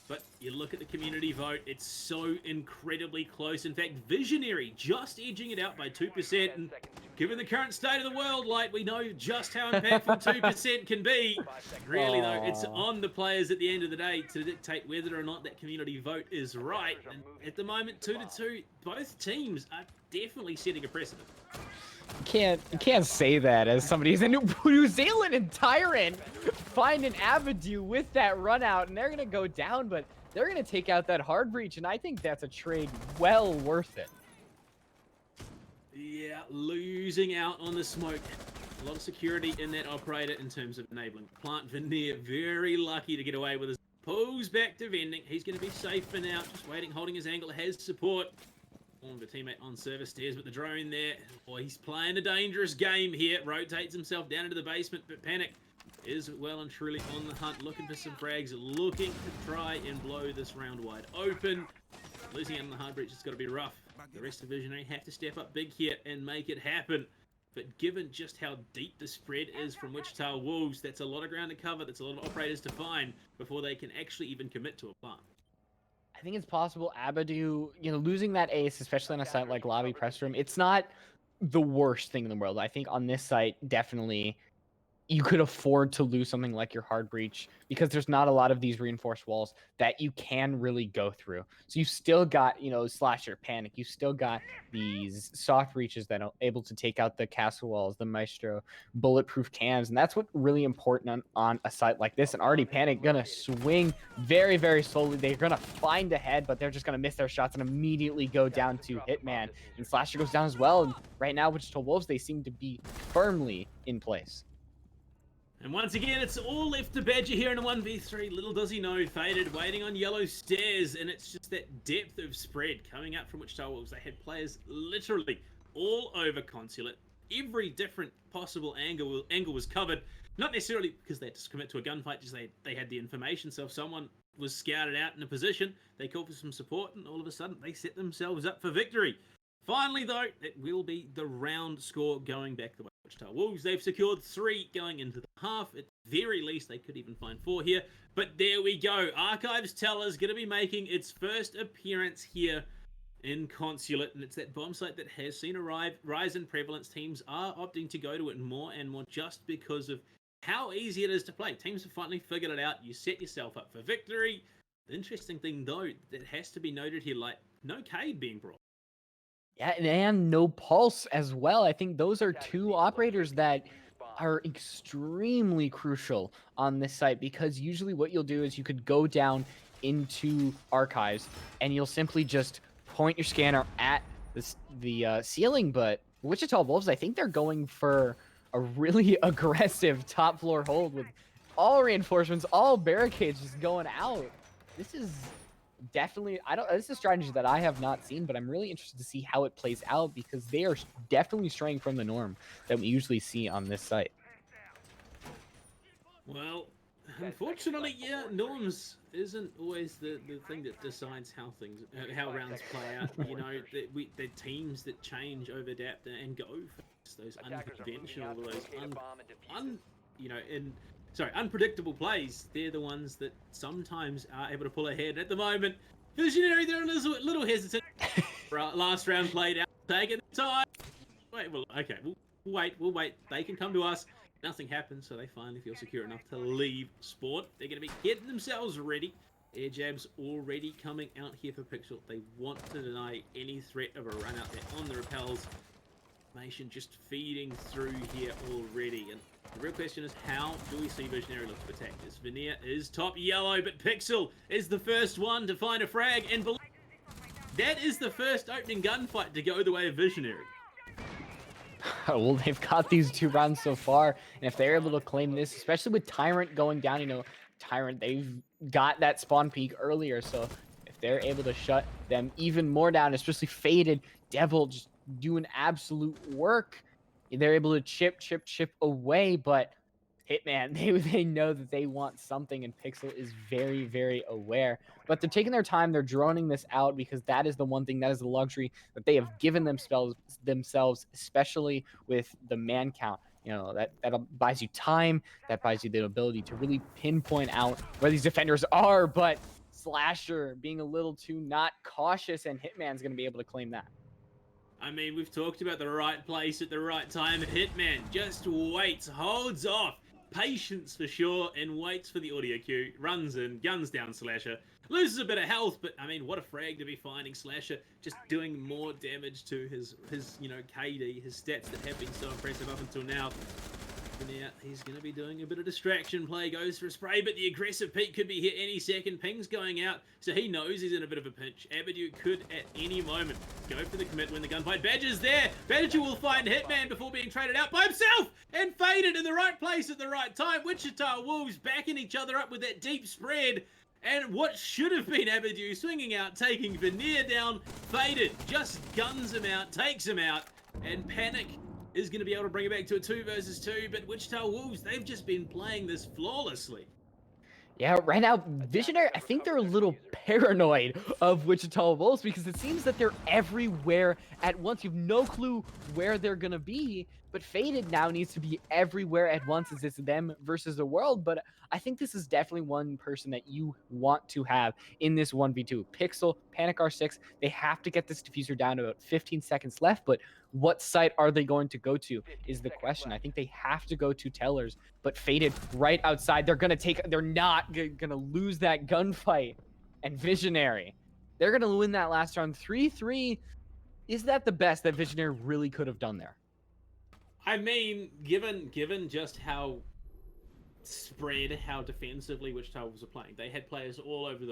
But you look at the community vote, it's so incredibly close. In fact, Visionary just edging it out by 2%. And given the current state of the world, Light, we know just how impactful 2% can be. Really, though, it's on the players at the end of the day to dictate whether or not that community vote is right. And at the moment, 2-2, both teams are definitely setting a precedent. You can't say that as somebody who's in New Zealand and Tyrant find an avenue with that run out, and they're gonna go down, but they're gonna take out that hard breach, and I think that's a trade well worth it. Yeah, losing out on the smoke. A lot of security in that operator in terms of enabling plant. Veneer very lucky to get away with his pulls back to vending. He's gonna be safe for now, just waiting, holding his angle, has support. On the teammate on service stairs, but the drone there, boy, he's playing a dangerous game here. Rotates himself down into the basement, but Panic is well and truly on the hunt, looking for some frags, looking to try and blow this round wide open. Losing out on the hard breach, it's got to be rough. The rest of Visionary have to step up big here and make it happen. But given just how deep the spread is from Wichita Wolves, that's a lot of ground to cover, that's a lot of operators to find before they can actually even commit to a plant. I think it's possible Abadu, losing that ace, especially on a site like Lobby Press Room, it's not the worst thing in the world. I think on this site, definitely you could afford to lose something like your hard breach because there's not a lot of these reinforced walls that you can really go through. So you still got, Slasher, Panic. You still got these soft breaches that are able to take out the castle walls, the Maestro, bulletproof cams. And that's what really important on a site like this. And already Panic going to swing very, very slowly. They're going to find a head, but they're just going to miss their shots and immediately go down to Hitman. And Slasher goes down as well. And right now, Wichita Wolves, they seem to be firmly in place. And once again, it's all left to Badger here in a 1v3. Little does he know, Faded waiting on yellow stairs, and it's just that depth of spread coming out from Wichita Wolves. They had players literally all over Consulate. Every different possible angle was covered. Not necessarily because they had to commit to a gunfight, just they had the information. So if someone was scouted out in a position, they called for some support, and all of a sudden they set themselves up for victory. Finally, though, it will be the round score going back the way of Wichita Wolves. They've secured 3 going into the half. At the very least, they could even find 4 here. But there we go. Archives tell us going to be making its first appearance here in Consulate. And it's that bomb site that has seen a rise in prevalence. Teams are opting to go to it more and more just because of how easy it is to play. Teams have finally figured it out. You set yourself up for victory. The interesting thing, though, that has to be noted here, like, no Cade being brought. Yeah, and no Pulse as well. I think those are 2 operators that are extremely crucial on this site, because usually what you'll do is you could go down into Archives and you'll simply just point your scanner at the ceiling. But Wichita Wolves, I think they're going for a really aggressive top floor hold with all reinforcements, all barricades just going out. This is definitely, this is a strategy that I have not seen, but I'm really interested to see how it plays out, because they are definitely straying from the norm that we usually see on this site. Well, unfortunately, yeah, norms isn't always the thing that decides how how rounds play out. The teams that change, overadapt, and go for those unconventional, unpredictable plays. They're the ones that sometimes are able to pull ahead. At the moment, Visionary, they're a little hesitant. Last round played out, taking time. We'll wait. They can come to us. Nothing happens, so they finally feel secure enough to leave Sport. They're going to be getting themselves ready. Air jabs already coming out here for Pixel. They want to deny any threat of a run out there on the repels. Information just feeding through here already. And the real question is, how do we see Visionary look to attack this? Veneer is top yellow, but Pixel is the first one to find a frag. And that is the first opening gunfight to go the way of Visionary. Well, they've got these 2 rounds so far, and if they're able to claim this, especially with Tyrant going down, Tyrant, they've got that spawn peak earlier, so if they're able to shut them even more down, especially Faded, Devil just doing absolute work, they're able to chip away. But Hitman, they know that they want something, and Pixel is very, very aware. But they're taking their time. They're droning this out, because that is the one thing, that is the luxury that they have given themselves, especially with the man count. That buys you time. That buys you the ability to really pinpoint out where these defenders are. But Slasher being a little too not cautious, and Hitman's going to be able to claim that. I mean, we've talked about the right place at the right time. Hitman just waits, holds off. Patience for sure, and waits for the audio cue. Runs in, guns down Slasher. Loses a bit of health, but I mean, what a frag to be finding. Slasher just doing more damage to his KD, his stats that have been so impressive up until now. Now he's going to be doing a bit of distraction play, goes for a spray, but the aggressive peak could be hit any second. Ping's going out, so he knows he's in a bit of a pinch. Abadu could at any moment go for the commit, win the gunfight. Badger's there. Badger will find Hitman before being traded out by himself, and Faded in the right place at the right time. Wichita Wolves backing each other up with that deep spread. And what should have been Abadu swinging out, taking Veneer down. Faded just guns him out, takes him out, and Panic is going to be able to bring it back to a 2 versus 2, but Wichita Wolves, they've just been playing this flawlessly. Yeah, right now, Visionary, I think they're a little paranoid of Wichita Wolves, because it seems that they're everywhere at once. You have no clue where they're going to be, but Faded now needs to be everywhere at once, as it's them versus the world. But I think this is definitely one person that you want to have in this 1v2. Pixel, Panic R6. They have to get this diffuser down to about 15 seconds left, but what site are they going to go to is the question. I think they have to go to Tellers, but Faded right outside. They're not gonna lose that gunfight. And Visionary, they're gonna win that last round 3-3. Is that the best that Visionary really could have done there? I mean, given just how spread, how defensively Wichita Wolves are playing, they had players all over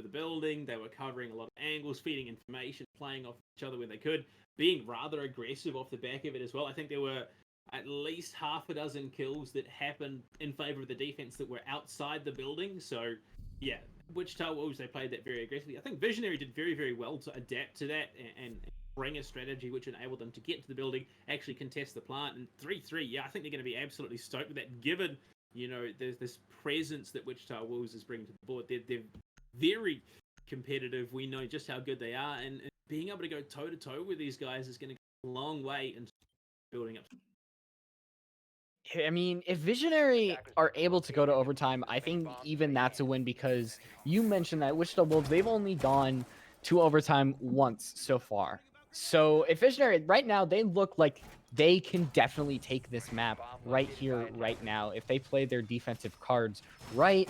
the building. They were covering a lot of angles, feeding information, playing off each other when they could, being rather aggressive off the back of it as well. I think there were at least half a dozen kills that happened in favor of the defense that were outside the building. So yeah, Wichita Wolves, they played that very aggressively. I think Visionary did very, very well to adapt to that and bring a strategy which enabled them to get to the building, actually contest the plant. And 3-3, yeah, I think they're going to be absolutely stoked with that, given, you know, there's this presence that Wichita Wolves is bringing to the board. They're very competitive. We know just how good they are, and being able to go toe-to-toe with these guys is going to go a long way in building up. I mean, if Visionary are able to go to overtime, I think even that's a win, because you mentioned that Wichita Wolves, they've only gone to overtime once so far. So if Visionary, right now, they look like they can definitely take this map right here, right now, if they play their defensive cards right.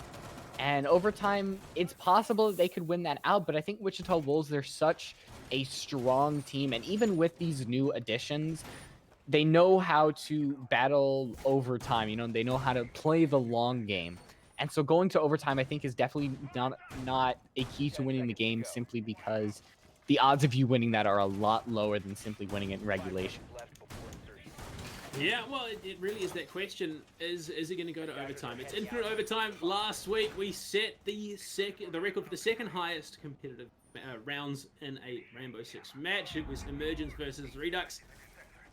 And overtime, it's possible that they could win that out, but I think Wichita Wolves, they're such a strong team, and even with these new additions, they know how to battle overtime. You know, they know how to play the long game. And so going to overtime, I think, is definitely not a key to winning the game, simply because the odds of you winning that are a lot lower than simply winning it in regulation. Yeah, well, it really is that question. Is it going to go to overtime? It's infinite overtime. Last week, we set the record for the second highest competitive rounds in a Rainbow Six match. It was Emergence versus Redux.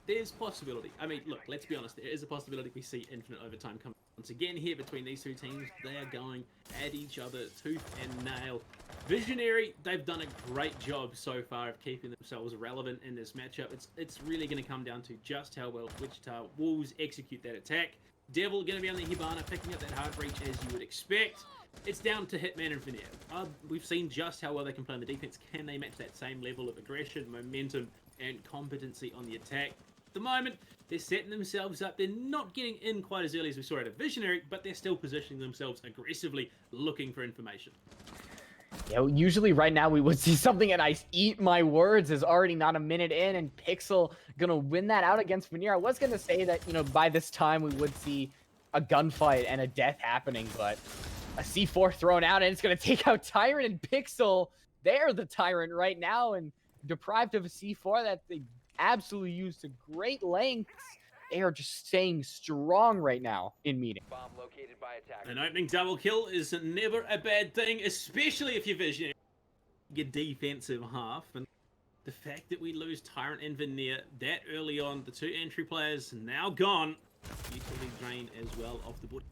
There's possibility. I mean, look, let's be honest. There is a possibility we see infinite overtime come once again here between these two teams. They are going at each other tooth and nail. Visionary, they've done a great job so far of keeping themselves relevant in this matchup. It's really going to come down to just how well Wichita Wolves execute that attack. Devil going to be on the Hibana, picking up that hard breach as you would expect. It's down to Hitman and Veneer. We've seen just how well they can play on the defense. Can they match that same level of aggression, momentum, and competency on the attack? At the moment, they're setting themselves up. They're not getting in quite as early as we saw at a Visionary, but they're still positioning themselves aggressively, looking for information. Yeah, usually right now we would see something, and I eat my words, is already not a minute in, and Pixel gonna win that out against Veneer. I was gonna say that, you know, by this time we would see a gunfight and a death happening, but a C4 thrown out, and it's gonna take out Tyrant and Pixel. They're the Tyrant right now, and deprived of a C4 that they absolutely used to great lengths. They are just staying strong right now in meeting. An opening double kill is never a bad thing, especially if you're Visionary. Your defensive half, and the fact that we lose Tyrant and Veneer that early on, the two entry players now gone, utility drain as well off the board.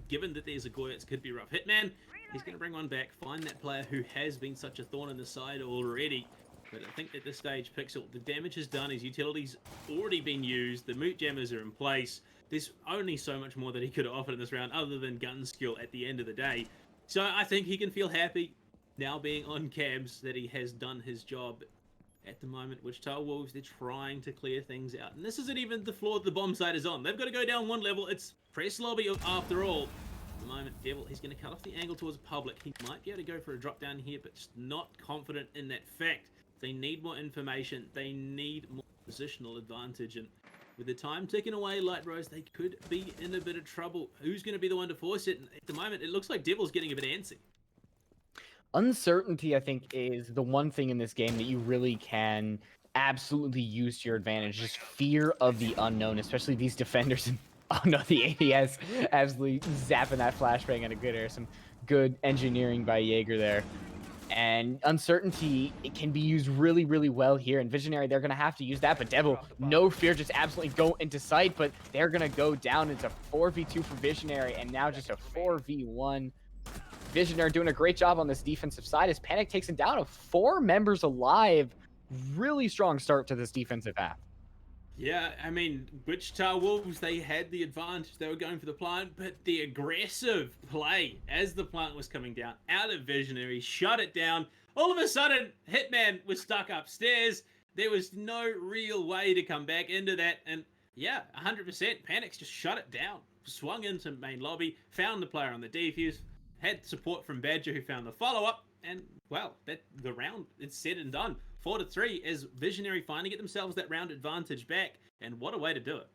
Given that there's a Goya, it could be rough. Hitman, he's going to bring one back, find that player who has been such a thorn in the side already. But I think at this stage, Pixel, the damage is done. His utility's already been used. The moot jammers are in place. There's only so much more that he could have offered in this round other than gun skill at the end of the day. So I think he can feel happy now being on cabs that he has done his job. At the moment, Wichita Wolves, they're trying to clear things out. And this isn't even the floor the bomb site is on. They've got to go down one level. It's press lobby after all. At the moment, Devil, he's going to cut off the angle towards public. He might be able to go for a drop down here, but just not confident in that fact. They need more information. They need more positional advantage. And with the time ticking away, Light Rose, they could be in a bit of trouble. Who's going to be the one to force it? And at the moment, it looks like Devil's getting a bit antsy. Uncertainty, I think, is the one thing in this game that you really can absolutely use to your advantage. Just fear of the unknown, especially these defenders. Oh no, the ADS absolutely zapping that flashbang at a good air. Some good engineering by Jaeger there. And uncertainty, it can be used really, really well here. And Visionary, they're going to have to use that. But Devil, no fear, just absolutely go into sight. But they're going to go down. It's a 4v2 for Visionary, and now just a 4v1. Visionary doing a great job on this defensive side as Panic takes him down to 4 members alive. Really strong start to this defensive half. Yeah, I mean, Wichita Wolves, they had the advantage. They were going for the plant, but the aggressive play as the plant was coming down out of Visionary, shut it down. All of a sudden, Hitman was stuck upstairs. There was no real way to come back into that. And yeah, 100%. Panics just shut it down. Swung into main lobby, found the player on the defuse, had support from Badger who found the follow-up. And, well, the round is said and done. 4-3 as Visionary finally get themselves that round advantage back. And what a way to do it.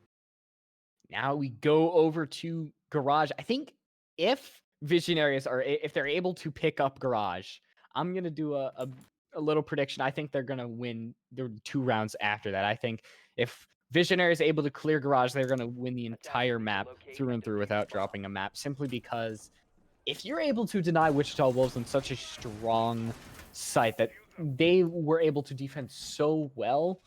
Now we go over to Garage. I think if Visionaries if they're able to pick up Garage, I'm gonna do a little prediction. I think they're gonna win the 2 rounds after that. I think if Visionary is able to clear Garage, they're gonna win the entire map through and through without dropping a map. Simply because if you're able to deny Wichita Wolves on such a strong site that they were able to defend so well,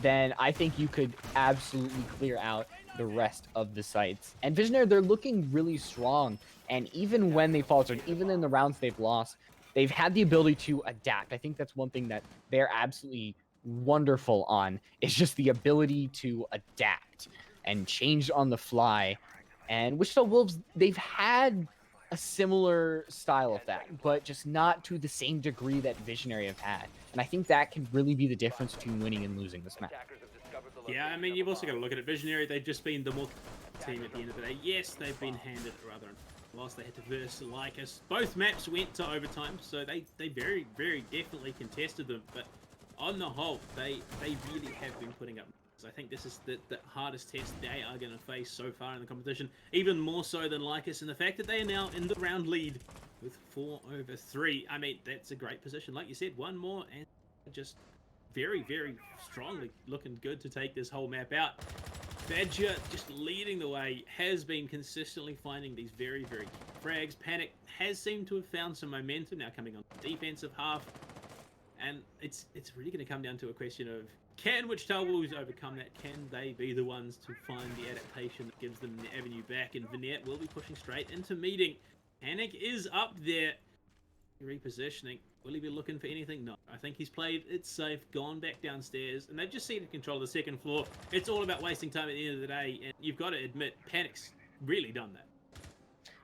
then I think you could absolutely clear out the rest of the sites. And Visionary, they're looking really strong. And even when they faltered, even in the rounds they've lost, they've had the ability to adapt. I think that's one thing that they're absolutely wonderful on, is just the ability to adapt and change on the fly. And Wichita Wolves, they've had a similar style of that, but just not to the same degree that Visionary have had. And I think that can really be the difference between winning and losing this match. Yeah, I mean, you've also got to look at it. Visionary, they've just been the more team at the end of the day. Yes, they've been handed rather whilst they had to verse Lycus. Both maps went to overtime, so they very, very definitely contested them. But on the whole, they really have been putting up. I think this is the hardest test they are going to face so far in the competition, even more so than Lycus, and the fact that they are now in the round lead with 4-3. I mean, that's a great position. Like you said, one more and just very, very strongly looking good to take this whole map out. Badger just leading the way, has been consistently finding these very, very frags. Panic has seemed to have found some momentum now coming on the defensive half, and it's really going to come down to a question of, can Wichita Wolves overcome that? Can they be the ones to find the adaptation that gives them the avenue back? And Vignette will be pushing straight into meeting. Panic is up there. Repositioning. Will he be looking for anything? No. I think he's played it safe, gone back downstairs, and they've just ceded control of the second floor. It's all about wasting time at the end of the day, and you've got to admit, Panic's really done that.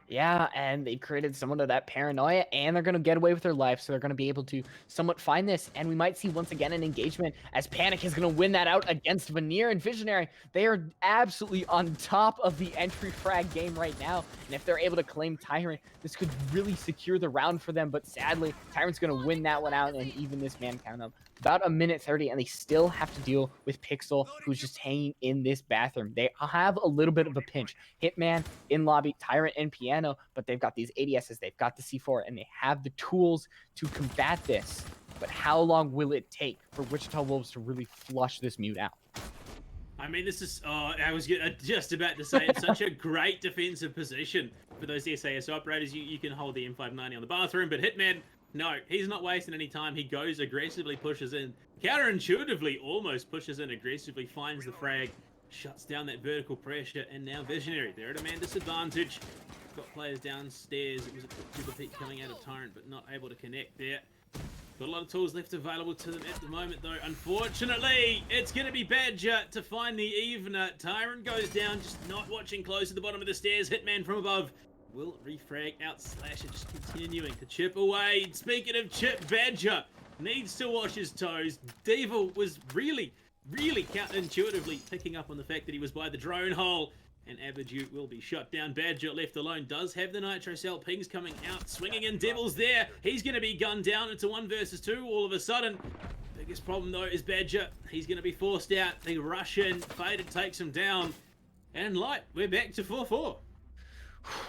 Yeah, and they've created somewhat of that paranoia, and they're going to get away with their life, so they're going to be able to somewhat find this, and we might see once again an engagement as Panic is going to win that out against Veneer and Visionary. They are absolutely on top of the entry frag game right now, and if they're able to claim Tyrant, this could really secure the round for them, but sadly, Tyrant's going to win that one out and even this man count up. About 1:30, and they still have to deal with Pixel, who's just hanging in this bathroom. They have a little bit of a pinch. Hitman in lobby, Tyrant and Piano, but they've got these ADSs, they've got the C4, and they have the tools to combat this. But how long will it take for Wichita Wolves to really flush this mute out? I mean, this is, I was just about to say, it's such a great defensive position for those SAS operators. You can hold the M590 on the bathroom, but Hitman, no, he's not wasting any time. He goes aggressively, pushes in, counterintuitively almost pushes in aggressively, finds the frag, shuts down that vertical pressure, and now Visionary, they're at a man disadvantage. Got players downstairs. It was a super peak coming out of Tyrant, but not able to connect there. Got a lot of tools left available to them at the moment, though. Unfortunately, it's going to be Badger to find the evener. Tyrant goes down, just not watching close at the bottom of the stairs. Hitman from above will refrag out. Slasher just continuing to chip away. Speaking of chip, Badger needs to wash his toes. Devil was really counterintuitively picking up on the fact that he was by the drone hole. And Abadute will be shut down. Badger left alone does have the Nitro Cell. Pings coming out, swinging in. Devil's there. He's going to be gunned down into 1 versus 2 all of a sudden. Biggest problem, though, is Badger. He's going to be forced out. They rush in. Faded takes him down. And Light, we're back to 4-4.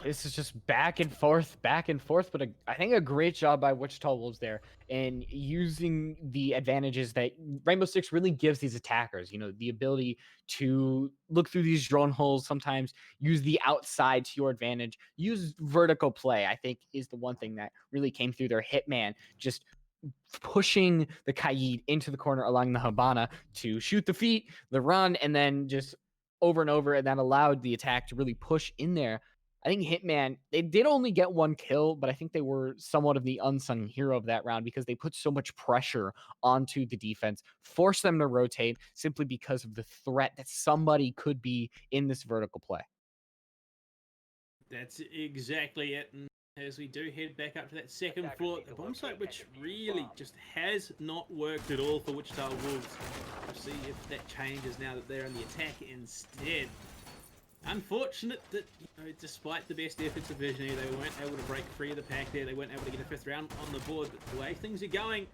This is just back and forth, but I think a great job by Wichita Wolves there in using the advantages that Rainbow Six really gives these attackers. You know, the ability to look through these drone holes, sometimes use the outside to your advantage, use vertical play, I think is the one thing that really came through their. Hitman just pushing the Kaid into the corner along the Habana to shoot the feet, the run, and then just over and over, and that allowed the attack to really push in there. I think Hitman, they did only get 1 kill, but I think they were somewhat of the unsung hero of that round because they put so much pressure onto the defense, forced them to rotate simply because of the threat that somebody could be in this vertical play. That's exactly it. And as we do head back up to that second floor, the bomb site, which really just has not worked at all for Wichita Wolves. We'll see if that changes now that they're on the attack instead. Unfortunate that, despite the best efforts of Visionary, they weren't able to break free of the pack there. They weren't able to get a 5th round on the board. But the way things are going,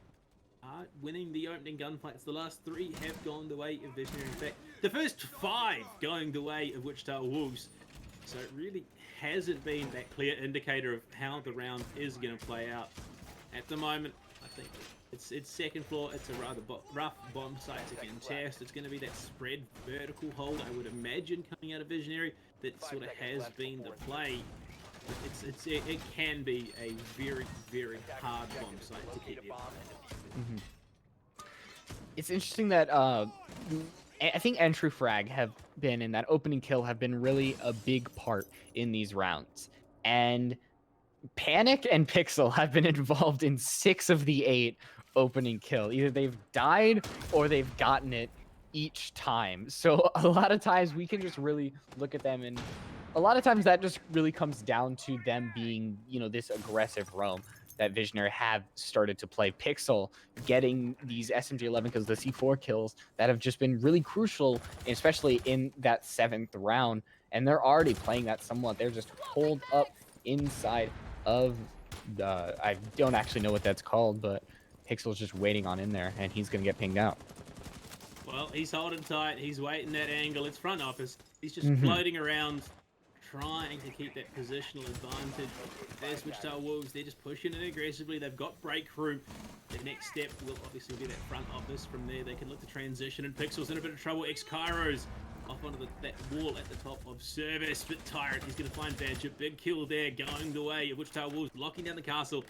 winning the opening gunfights, the last 3 have gone the way of Visionary. In fact, the first 5 going the way of Wichita Wolves. So it really hasn't been that clear indicator of how the round is going to play out. At the moment, I think it's second floor. It's a rather rough bomb site to contest. It's going to be that spread vertical hold, I would imagine, coming out of Visionary. That sort of has been the play. It can be a very, very hard bomb site to keep there. It's interesting that I think entry frag have been, and that opening kill have been really a big part in these rounds. And Panic and Pixel have been involved in 6 of the 8 opening kill. Either they've died or they've gotten it each time. So a lot of times we can just really look at them, and a lot of times that just really comes down to them being, this aggressive roam that Visionary have started to play. Pixel getting these SMG-11 kills, the C4 kills that have just been really crucial, especially in that 7th round. And they're already playing that somewhat. They're just holed up inside of the, I don't actually know what that's called, but Pixel's just waiting on in there, and he's gonna get pinged out. Well, he's holding tight. He's waiting that angle. It's front office. He's just floating around, trying to keep that positional advantage. There's Wichita Wolves. They're just pushing it aggressively. They've got breakthrough. The next step will obviously be that front office. From there, they can look to transition, and Pixel's in a bit of trouble. X-Kairos off onto that wall at the top of service. But Tyrant, he's going to find Badger. Big kill there, going the way of Wichita Wolves, locking down the castle.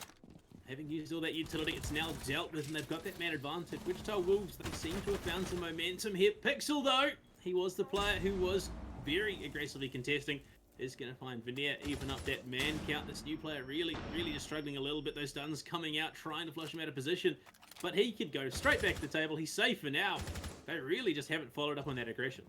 Having used all that utility, it's now dealt with, and they've got that man advantage. Wichita Wolves, they seem to have found some momentum here. Pixel, though, he was the player who was very aggressively contesting, is going to find Veneer, even up that man count. This new player really just struggling a little bit. Those stuns coming out, trying to flush him out of position. But he could go straight back to the table. He's safe for now. They really just haven't followed up on that aggression.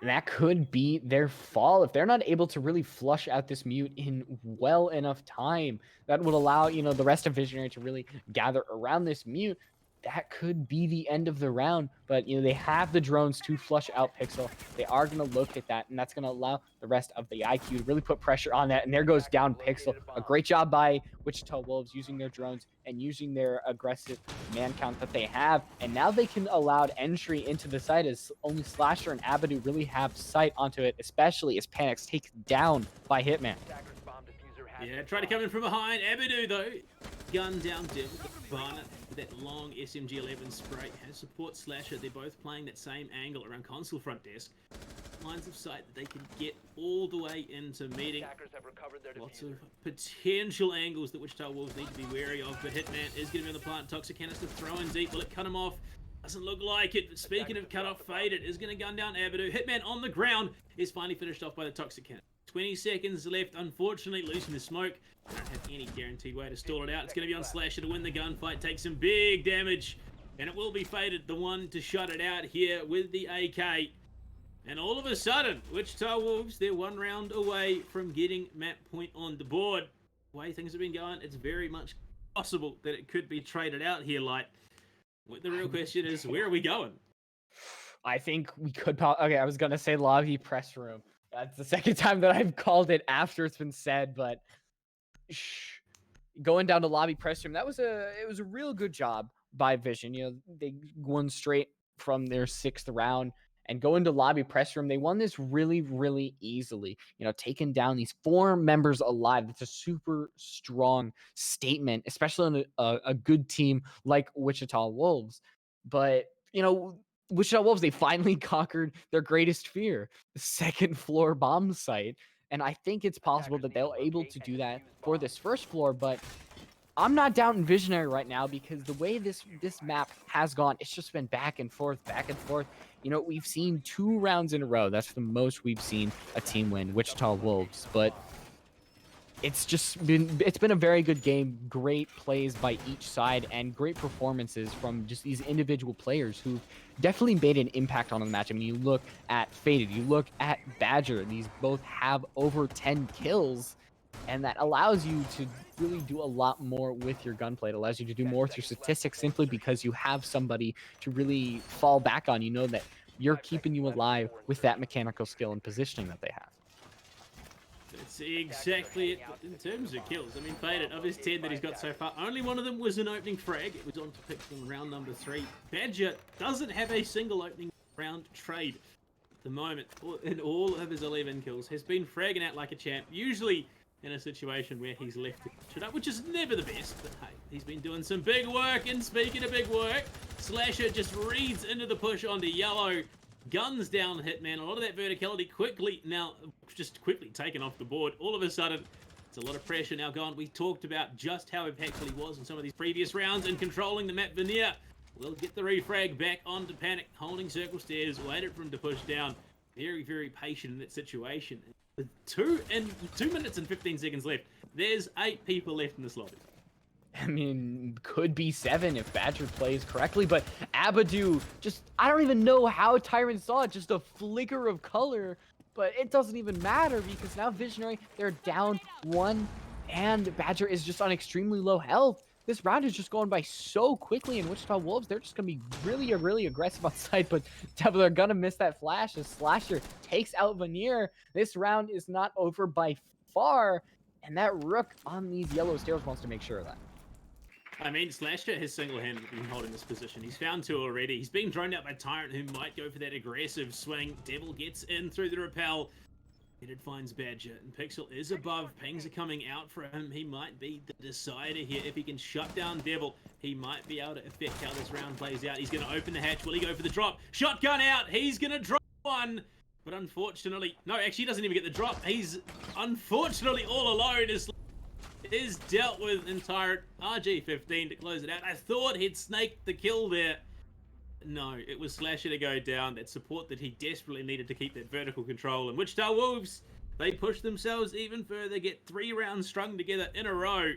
That could be their fall if they're not able to really flush out this mute in well enough time. That would allow, the rest of Visionary to really gather around this mute. That could be the end of the round, but they have the drones to flush out Pixel. They are going to locate that, and that's going to allow the rest of the IQ to really put pressure on that. And there goes down Pixel. A great job by Wichita Wolves using their drones and using their aggressive man count that they have. And now they can allow entry into the site, as only Slasher and Abadu really have sight onto it, especially as Panic's taken down by Hitman. Yeah, try to come in from behind. Abadu, though, gun down Devil. Barnett, that long SMG-11 spray, has support Slasher. They're both playing that same angle around console front desk. Lines of sight that they can get all the way into meeting. Lots of potential angles that Wichita Wolves need to be wary of, but Hitman is going to be on the plant. Toxic canister throwing deep. Will it cut him off? Doesn't look like it. But speaking of cut off, Faded is going to gun down Abadu. Hitman on the ground is finally finished off by the Toxic canister. 20 seconds left, unfortunately, losing the smoke. Don't have any guaranteed way to stall it out. It's going to be on Slasher to win the gunfight, take some big damage, and it will be Faded, the one to shut it out here with the AK. And all of a sudden, Wichita Wolves, they're 1 round away from getting map point on the board. The way things have been going, it's very much possible that it could be traded out here, Light. The real question is, where are we going? I think we could okay, I was going to say lobby press room. That's the second time that I've called it after it's been said, but going down to lobby press room, it was a real good job by Vision. They won straight from their 6th round, and going to lobby press room, they won this really easily. Taking down these 4 members alive. That's a super strong statement, especially on a good team like Wichita Wolves. But Wichita Wolves, they finally conquered their greatest fear, the 2nd floor bomb site. And I think it's possible that they'll able to do that for this 1st floor, but I'm not doubting Visionary right now, because the way this map has gone, it's just been back and forth. We've seen 2 rounds in a row. That's the most we've seen a team win, Wichita Wolves. But it's been a very good game. Great plays by each side and great performances from just these individual players who definitely made an impact on the match. I mean, you look at Faded, you look at Badger. These both have over 10 kills. And that allows you to really do a lot more with your gunplay. It allows you to do more with your statistics simply because you have somebody to really fall back on. You know that you're keeping you alive with that mechanical skill and positioning that they have. That's exactly it in terms of kills. I mean, Faded, of his 10 that he's got so far, only one of them was an opening frag. It was on to Pixel in round number 3. Badger doesn't have a single opening round trade at the moment. In all of his 11 kills, has been fragging out like a champ. Usually in a situation where he's left to catch it up, which is never the best, but hey, he's been doing some big work. And speaking of big work, Slasher just reads into the push onto yellow, guns down Hitman. A lot of that verticality quickly now just quickly taken off the board. All of a sudden, it's a lot of pressure now gone. We talked about just how impactful he was in some of these previous rounds and controlling the map veneer. We'll get the refrag back onto Panic, holding circle stairs, waited for him to push down. Very, very patient in that situation. With 2 minutes and 15 seconds left, there's 8 people left in this lobby. I mean, could be 7 if Badger plays correctly, but Abadu just, I don't even know how Tyrant saw it, just a flicker of color, but it doesn't even matter because now Visionary, they're down 1, and Badger is just on extremely low health. This round is just going by so quickly, and Wichita Wolves, they're just going to be really, really aggressive on site, but Devil are going to miss that flash as Slasher takes out Veneer. This round is not over by far, and that Rook on these yellow stairs wants to make sure of that. I mean, Slasher has single-handedly been holding this position. He's found 2 already. He's being droned out by Tyrant, who might go for that aggressive swing. Devil gets in through the rappel. It finds Badger, and Pixel is above. Pings are coming out for him. He might be the decider here. If he can shut down Devil, he might be able to affect how this round plays out. He's going to open the hatch. Will he go for the drop? Shotgun out. He's going to drop one. But unfortunately, no, actually, he doesn't even get the drop. He's unfortunately all alone. Is dealt with in Tyrant. RG15 to close it out. I thought he'd snaked the kill there. No, it was Slasher to go down. That support that he desperately needed to keep that vertical control. And Wichita Wolves, they push themselves even further, get 3 rounds strung together in a row.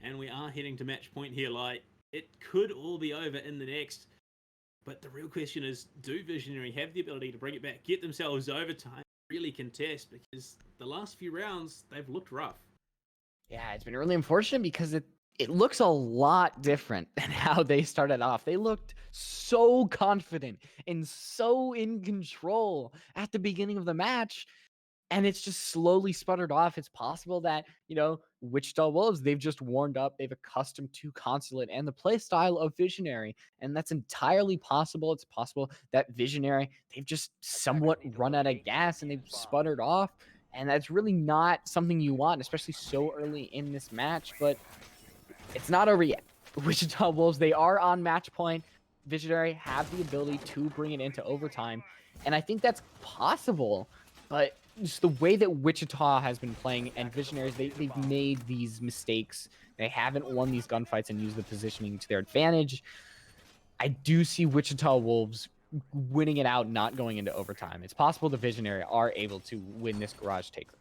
And we are heading to match point here, Light. It could all be over in the next. But the real question is, do Visionary have the ability to bring it back, get themselves overtime, really contest? Because the last few rounds, they've looked rough. Yeah, it's been really unfortunate because it looks a lot different than how they started off. They looked so confident and so in control at the beginning of the match, and it's just slowly sputtered off. It's possible that, Wichita Wolves, they've just warmed up. They've accustomed to Consulate and the play style of Visionary, and that's entirely possible. It's possible that Visionary, they've just somewhat run out of gas and they've sputtered off, and that's really not something you want, especially so early in this match, but it's not over yet. Wichita Wolves, they are on match point. Visionary have the ability to bring it into overtime, and I think that's possible, but just the way that Wichita has been playing and Visionaries, they've made these mistakes. They haven't won these gunfights and used the positioning to their advantage. I do see Wichita Wolves winning it out, not going into overtime. It's possible the Visionary are able to win this garage takeover.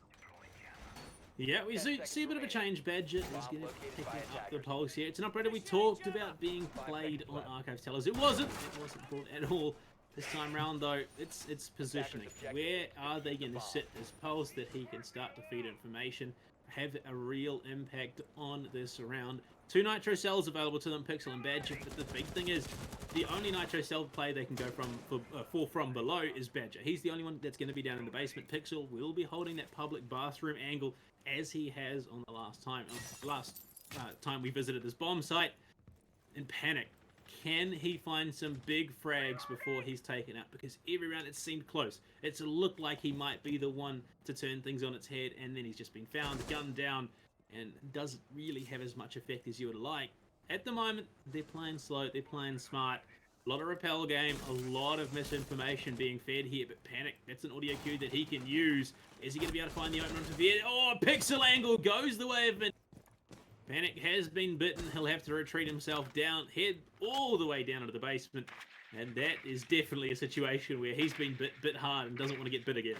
Yeah, we see a bit of a change. Badger is going to pick up the pulse here. It's an operator we talked about being played on Archives Tellers. It wasn't brought at all this time round, though. It's positioning. Where are they going to sit this pulse that he can start to feed information, have a real impact on this round? 2 Nitro cells available to them, Pixel and Badger, but the big thing is the only Nitro cell play they can go for from below is Badger. He's the only one that's going to be down in the basement. Pixel will be holding that public bathroom angle as he has on the last time we visited this bomb site. In Panic, can he find some big frags before he's taken out? Because every round it seemed close. It's looked like he might be the one to turn things on its head, and then he's just been found, gunned down, and doesn't really have as much effect as you would like. At the moment, they're playing slow, they're playing smart. A lot of rappel game, a lot of misinformation being fed here, but Panic, that's an audio cue that he can use. Is he going to be able to find the opener onto Viet? Oh, Pixel angle goes the way of it. Panic has been bitten. He'll have to retreat himself down, head all the way down into the basement. And that is definitely a situation where he's been bit hard and doesn't want to get bit again.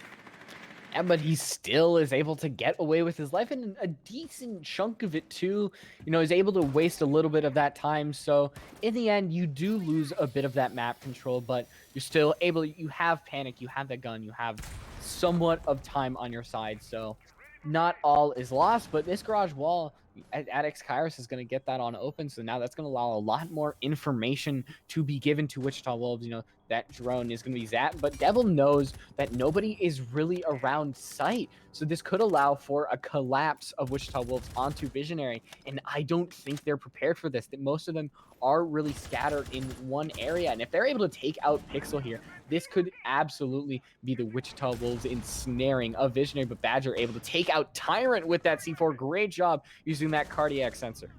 Yeah, but he still is able to get away with his life, and a decent chunk of it too. He's able to waste a little bit of that time. So in the end, you do lose a bit of that map control, but you're still able. You have Panic, you have that gun, you have somewhat of time on your side. So not all is lost, but this garage wall at X Kairos is going to get that on open. So now that's going to allow a lot more information to be given to Wichita Wolves. You know, that drone is going to be zapped, but Devil knows that nobody is really around sight. So this could allow for a collapse of Wichita Wolves onto Visionary. And I don't think they're prepared for this. That most of them are really scattered in one area. And if they're able to take out Pixel here, this could absolutely be the Wichita Wolves ensnaring of Visionary, but Badger able to take out Tyrant with that C4. Great job using that cardiac sensor.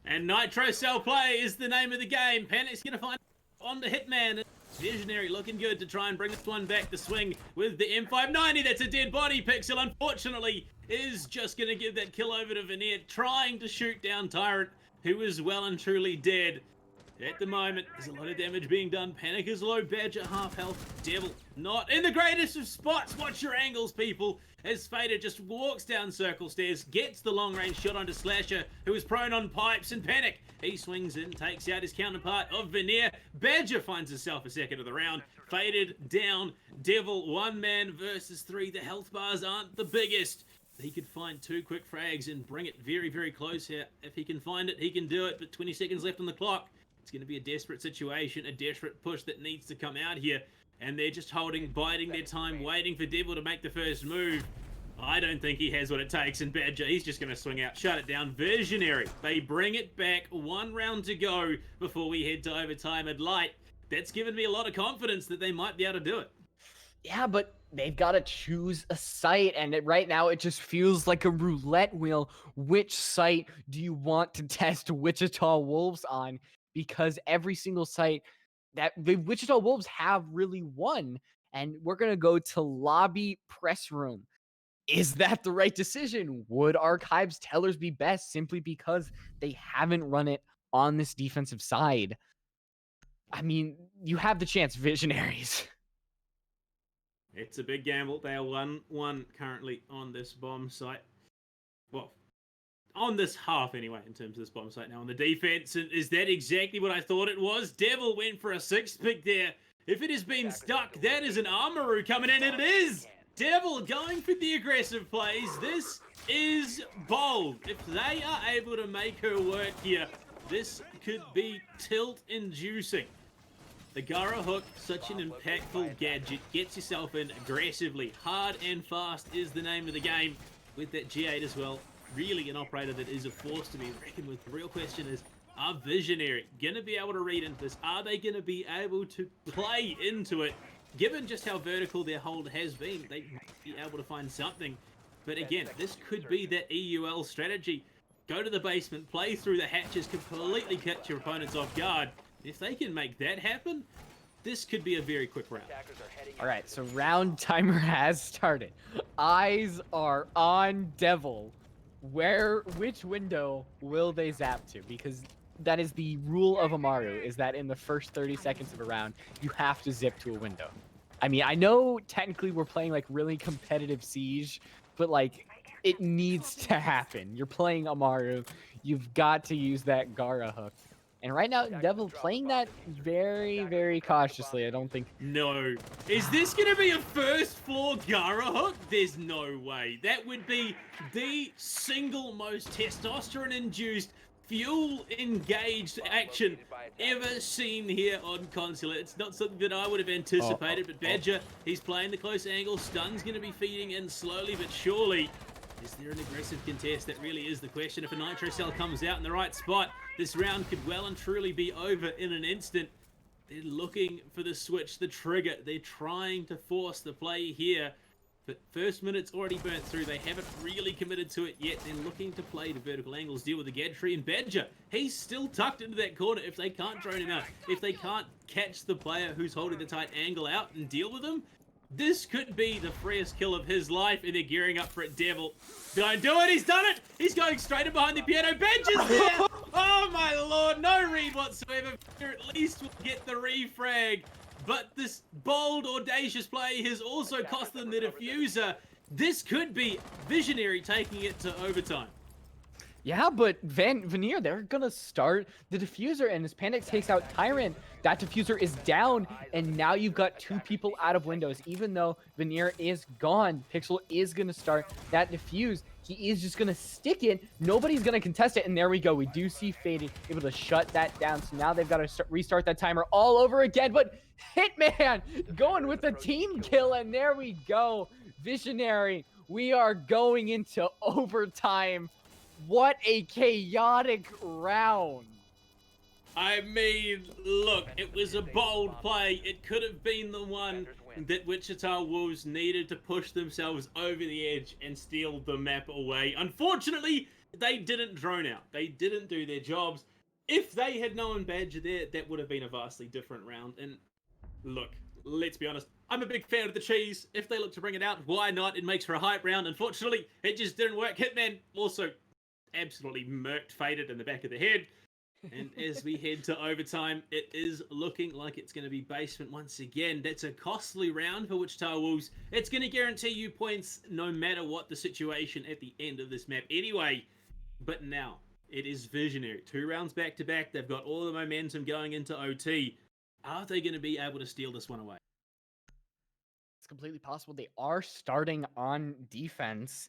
And Nitro Cell play is the name of the game. Panic's going to find on the Hitman. Visionary looking good to try and bring this one back to swing with the M590. That's a dead body. Pixel, unfortunately, is just going to give that kill over to Veneer, trying to shoot down Tyrant, who is well and truly dead. At the moment, there's a lot of damage being done. Panic is low, Badger half health. Devil not in the greatest of spots. Watch your angles, people. As Fader just walks down circle stairs, gets the long range shot onto Slasher, who is prone on pipes, and Panic. He swings in, takes out his counterpart of Veneer. Badger finds himself a second of the round. Faded down. Devil, 1 man versus 3. The health bars aren't the biggest. He could find 2 quick frags and bring it very, very close here. If he can find it, he can do it, but 20 seconds left on the clock. It's going to be a desperate situation, a desperate push that needs to come out here. And they're just holding, biding their time, waiting for Devil to make the first move. I don't think he has what it takes, and Badger, he's just going to swing out, shut it down. Visionary, they bring it back. 1 round to go before we head to overtime at Light. That's given me a lot of confidence that they might be able to do it. Yeah, but they've got to choose a site, and right now it just feels like a roulette wheel. Which site do you want to test Wichita Wolves on? Because every single site that the Wichita Wolves have really won, and we're going to go to lobby press room. Is that the right decision? Would Archives Tellers be best simply because they haven't run it on this defensive side? I mean, you have the chance, Visionaries. It's a big gamble. They are 1-1 currently on this bomb site. Well, on this half anyway, in terms of this bomb site. Now on the defense, is that exactly what I thought it was? Devil went for a 6 pick there. If it has been stuck, that is an Armoru coming in, and it is! Devil going for the aggressive plays. This is bold. If they are able to make her work here, this could be tilt-inducing. The Gara hook, such an impactful gadget. Gets yourself in aggressively. Hard and fast is the name of the game. With that G8 as well. Really an operator that is a force to be reckoned with. The real question is, are Visionary going to be able to read into this? Are they going to be able to play into it? Given just how vertical their hold has been, they might be able to find something. But again, this could be that EUL strategy. Go to the basement, play through the hatches, completely catch your opponents off guard. If they can make that happen, this could be a very quick round. All right, so round timer has started. Eyes are on Devil. Which window will they zap to? Because that is the rule of Amaru, is that in the first 30 seconds of a round, you have to zip to a window. I mean, I know technically we're playing like really competitive Siege, but like it needs to happen. You're playing Amaru. You've got to use that Gara hook. And right now, Devil playing that very, very cautiously. I don't think... No. Is this going to be a first floor Gara hook? There's no way. That would be the single most testosterone-induced, fuel-engaged action ever seen here on Consulate. It's not something that I would have anticipated, but Badger, he's playing the close angle. Stun's going to be feeding in slowly but surely. Is there an aggressive contest? That really is the question. If a Nitro Cell comes out in the right spot, this round could well and truly be over in an instant. They're looking for the switch, the trigger. They're trying to force the play here. But first minute's already burnt through. They haven't really committed to it yet. They're looking to play the vertical angles, deal with the Gadtree, and Badger. He's still tucked into that corner. If they can't drone him out, if they can't catch the player who's holding the tight angle out and deal with him, this could be the freest kill of his life, and they're gearing up for it. Devil. Don't do it. He's done it. He's going straight in behind the piano. Badger's there. Oh, my Lord. No read whatsoever. At least we'll get the refrag. But this bold, audacious play has also cost them the diffuser. This could be Visionary taking it to overtime. Yeah, but Veneer, they're going to start the diffuser, and as Panic takes out Tyrant, That diffuser is down, and now you've got 2 people out of windows. Even though Veneer is gone, Pixel is going to start that diffuse. He is just going to stick it. Nobody's going to contest it, and there we go. We do see Faded able to shut that down. So now they've got to restart that timer all over again. But Hitman going with the team kill, and there we go. Visionary, we are going into overtime. What a chaotic round. I mean, look, it was a bold play. It could have been the one that Wichita Wolves needed to push themselves over the edge and steal the map away. Unfortunately, they didn't drone out. They didn't do their jobs. If they had known Badger there, that would have been a vastly different round. And look, let's be honest, I'm a big fan of the cheese. If they look to bring it out, why not? It makes for a hype round. Unfortunately, it just didn't work. Hitman also absolutely murked Faded in the back of the head. And as we head to overtime, it is looking like it's going to be basement once again. That's a costly round for Wichita Wolves. It's going to guarantee you points no matter what the situation at the end of this map anyway. But now, it is Visionary. 2 rounds back to back. They've got all the momentum going into OT. Are they going to be able to steal this one away? It's completely possible. They are starting on defense.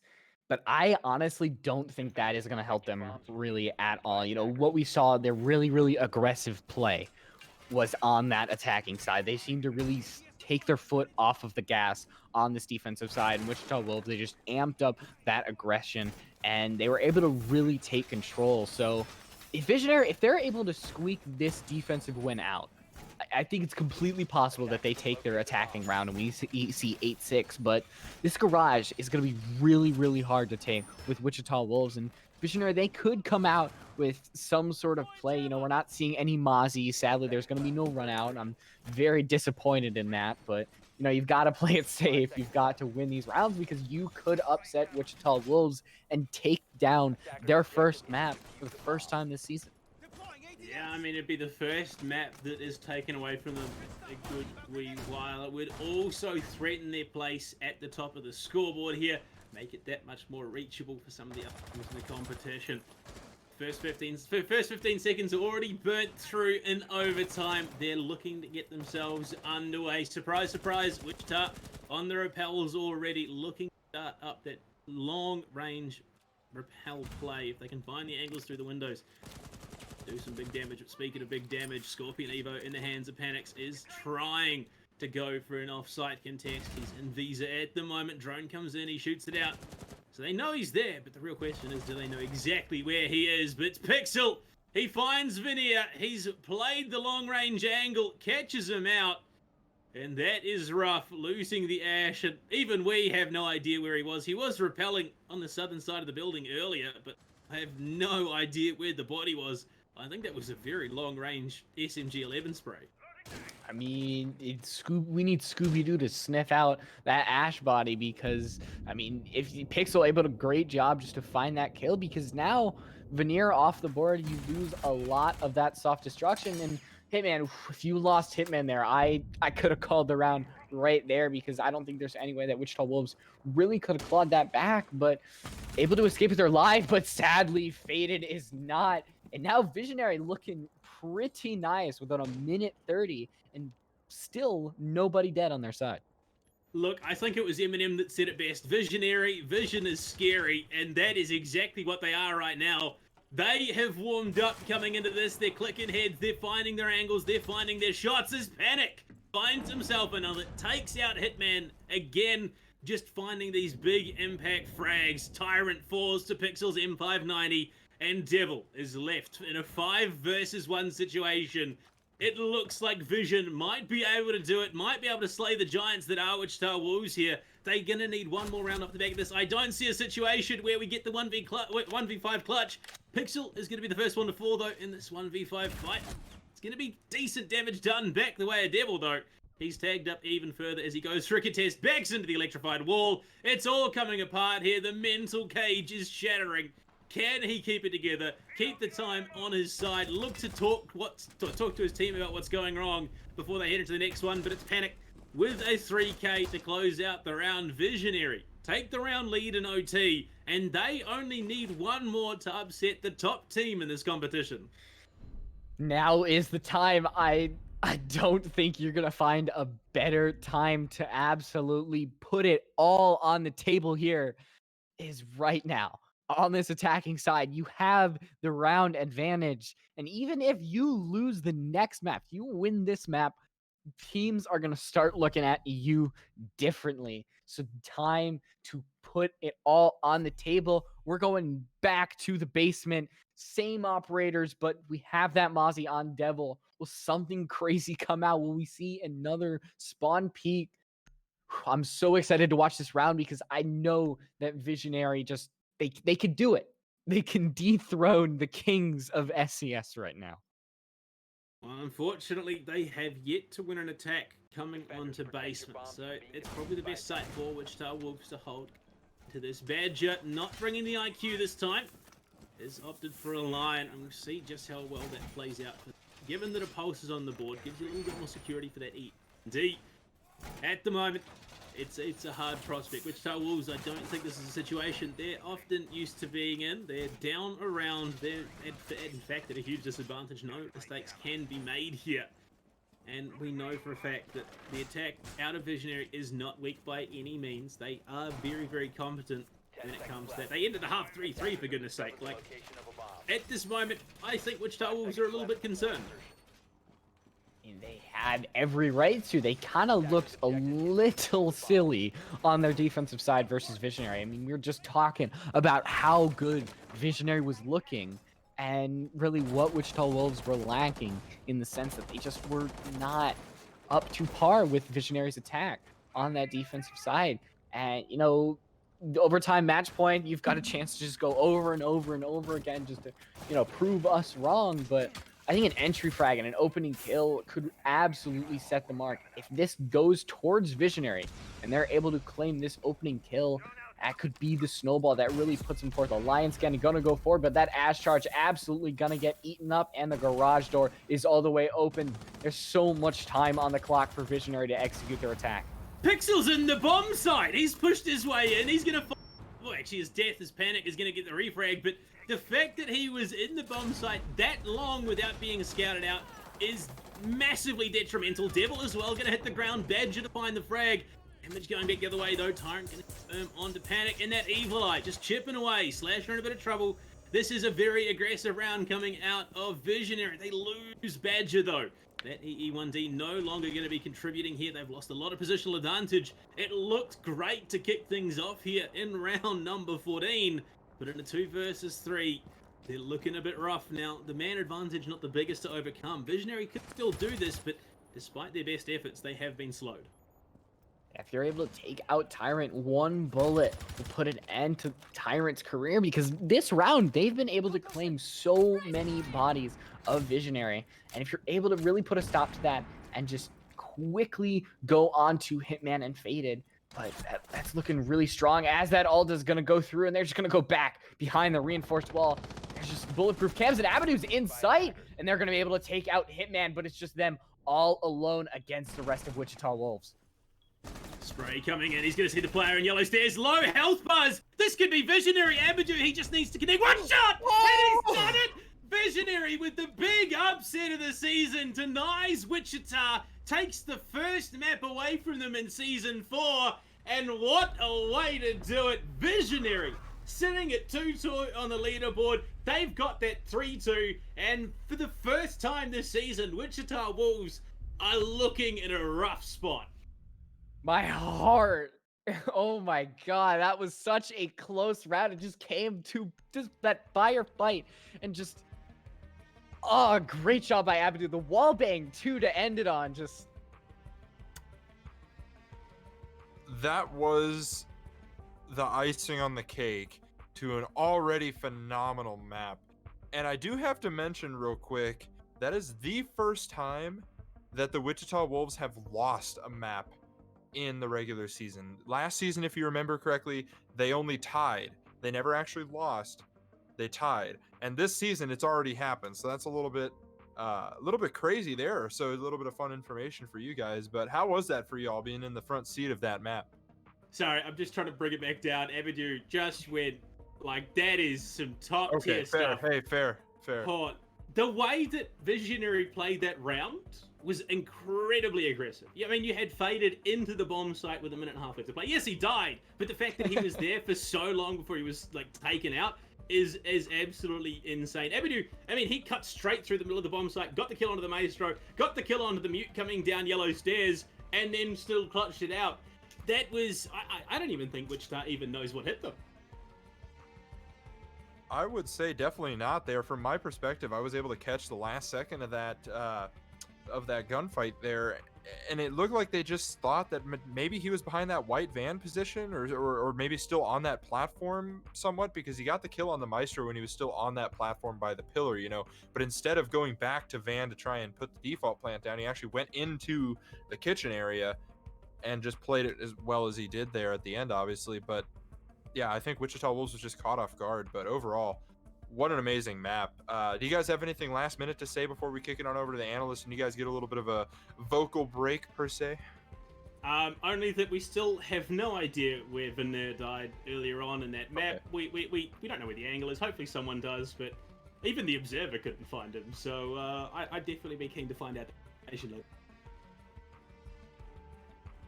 But I honestly don't think that is going to help them really at all. You know, what we saw, their really, really aggressive play was on that attacking side. They seem to really take their foot off of the gas on this defensive side. And Wichita Wolves, they just amped up that aggression, and they were able to really take control. So if Visionary, if they're able to squeak this defensive win out, I think it's completely possible that they take their attacking round and we see 8-6, but this garage is going to be really, really hard to take with Wichita Wolves. And Visionary, they could come out with some sort of play. You know, we're not seeing any Mozzie. Sadly, there's going to be no run out. I'm very disappointed in that, but you know, you've got to play it safe. You've got to win these rounds because you could upset Wichita Wolves and take down their first map for the first time this season. Yeah, I mean, it'd be the first map that is taken away from them a good wee while. It would also threaten their place at the top of the scoreboard here, make it that much more reachable for some of the other teams in the competition. First 15 seconds are already burnt through in overtime. They're looking to get themselves underway. Surprise, surprise, Wichita on the rappels already, looking to start up that long-range rappel play. If they can find the angles through the windows, do some big damage. But speaking of big damage, Scorpion Evo in the hands of Panics is trying to go for an off-site contest. He's in Visa at the moment. Drone comes in, he shoots it out. So they know he's there, but the real question is, do they know exactly where he is? But it's Pixel. He finds Veneer. He's played the long-range angle, catches him out. And that is rough, losing the Ash. And even we have no idea where he was. He was rappelling on the southern side of the building earlier, but I have no idea where the body was. I think that was a very long-range SMG-11 spray. I mean, we need Scooby-Doo to sniff out that Ash body because, I mean, if Pixel able to great job just to find that kill, because now Veneer off the board, you lose a lot of that soft destruction. And Hitman, if you lost Hitman there, I could have called the round right there because I don't think there's any way that Wichita Wolves really could have clawed that back, but able to escape with their life, but sadly Faded is not. And now Visionary looking pretty nice with about a minute 30 and still nobody dead on their side. Look, I think it was Eminem that said it best. Visionary, vision is scary, and that is exactly what they are right now. They have warmed up coming into this. They're clicking heads, they're finding their angles, they're finding their shots. As Panic finds himself another, takes out Hitman again, just finding these big impact frags. Tyrant falls to Pixel's M590. And Devil is left in a 5 versus 1 situation. It looks like Vision might be able to do it, might be able to slay the giants that are Wichita Wolves here. They're going to need one more round off the back of this. I don't see a situation where we get the 1v5 clutch. Pixel is going to be the first one to fall, though, in this 1v5 fight. It's going to be decent damage done back the way of Devil, though. He's tagged up even further as he goes for a contest, backs into the electrified wall. It's all coming apart here. The mental cage is shattering. Can he keep it together, keep the time on his side, look to talk to his team about what's going wrong before they head into the next one? But it's Panic with a 3K to close out the round. Visionary take the round lead in OT, and they only need one more to upset the top team in this competition. Now is the time. I don't think you're going to find a better time to absolutely put it all on the table here is right now. On this attacking side, you have the round advantage. And even if you lose the next map, you win this map, teams are going to start looking at you differently. So time to put it all on the table. We're going back to the basement. Same operators, but we have that Mozzie on Devil. Will something crazy come out? Will we see another spawn peak? I'm so excited to watch this round because I know that Visionary just they could do it. They can dethrone the kings of SCS right now. Well, unfortunately, they have yet to win an attack coming onto basement, so it's probably the best site for Wichita Wolves to hold to this. Badger not bringing the IQ this time, has opted for a Lion, and we'll see just how well that plays out. Given that a Pulse is on the board, gives you a little bit more security for that E&D. At the moment, it's a hard prospect. Wichita Wolves, I don't think this is a situation they're often used to being in. They're down around. They're, in fact, at a huge disadvantage. No mistakes can be made here. And we know for a fact that the attack out of Visionary is not weak by any means. They are very, very competent when it comes to that. They ended the half 3-3, for goodness sake. Like, at this moment, I think Wichita Wolves are a little bit concerned. And they had every right to. They kind of looked a little silly on their defensive side versus Visionary. I mean, we were just talking about how good Visionary was looking and really what Wichita Wolves were lacking in the sense that they just were not up to par with Visionary's attack on that defensive side. And, you know, the overtime match point, you've got a chance to just go over and over and over again just to, you know, prove us wrong. But I think an entry frag and an opening kill could absolutely set the mark. If this goes towards Visionary and they're able to claim this opening kill, that could be the snowball that really puts them forth. The Lion Scan gonna go forward, but that Ash Charge absolutely gonna get eaten up, and the garage door is all the way open. There's so much time on the clock for Visionary to execute their attack. Pixel's in the bomb site. He's pushed his way in. He's gonna. Well, actually, his death, his panic is gonna get the refrag, but the fact that he was in the bomb site that long without being scouted out is massively detrimental. Devil as well gonna hit the ground. Badger to find the frag. Damage going back the other way though. Tyrant gonna confirm onto Panic, and that Evil Eye just chipping away. Slash are in a bit of trouble. This is a very aggressive round coming out of Visionary. They lose Badger though. That EE1D no longer going to be contributing here. They've lost a lot of positional advantage. It looked great to kick things off here in round number 14. But in a 2 versus 3, they're looking a bit rough now. The man advantage not the biggest to overcome. Visionary could still do this, but despite their best efforts, they have been slowed. If you're able to take out Tyrant, one bullet will put an end to Tyrant's career, because this round, they've been able to claim so many bodies of Visionary. And if you're able to really put a stop to that and just quickly go on to Hitman and Faded, but that's looking really strong as that ult is going to go through, and they're just going to go back behind the reinforced wall. There's just bulletproof cams, and Abadu's in sight, and they're going to be able to take out Hitman, but it's just them all alone against the rest of Wichita Wolves. Spray coming in. He's going to see the player in yellow stairs. Low health bars. This could be Visionary. Abadu, he just needs to connect. One shot! And he's done it! Visionary with the big upset of the season denies Wichita, takes the first map away from them in Season 4. And what a way to do it. Visionary sitting at 2-2 on the leaderboard. They've got that 3-2. And for the first time this season, Wichita Wolves are looking in a rough spot. My heart. Oh my god, that was such a close round. It just came to just that firefight and just, oh, great job by Abadu. The wall bang too to end it on. Just, that was the icing on the cake to an already phenomenal map. And I do have to mention real quick, that is the first time that the Wichita Wolves have lost a map in the regular season. Last season, if you remember correctly, they only tied. They never actually lost. They tied. And this season, it's already happened. So that's a little bit crazy there. So a little bit of fun information for you guys. But how was that for y'all being in the front seat of that map? Sorry, I'm just trying to bring it back down. Abadu just went, like, that is some top tier fair. stuff. Hey, fair. Oh, the way that Visionary played that round was incredibly aggressive. Yeah, I mean, you had faded into the bomb site with a minute and a half left to play. Yes, he died, but the fact that he was there for so long before he was like taken out is absolutely insane. Abadu, I mean, he cut straight through the middle of the bomb site, got the kill onto the Maestro, got the kill onto the Mute coming down yellow stairs, and then still clutched it out. That was, I don't even think Wichita even knows what hit them. I would say definitely not there. From my perspective, I was able to catch the last second of that gunfight there, and it looked like they just thought that maybe he was behind that white van position, or maybe still on that platform somewhat, because he got the kill on the Maestro when he was still on that platform by the pillar, you know. But instead of going back to van to try and put the default plant down, he actually went into the kitchen area and just played it as well as he did there at the end, obviously. But yeah, I think Wichita Wolves was just caught off guard. But overall, what an amazing map. Do you guys have anything last minute to say before we kick it on over to the analysts and you guys get a little bit of a vocal break per se? Only that we still have no idea where Veneer died earlier on in that map. Okay. We don't know where the angle is. Hopefully someone does, but even the observer couldn't find him. So I'd definitely be keen to find out.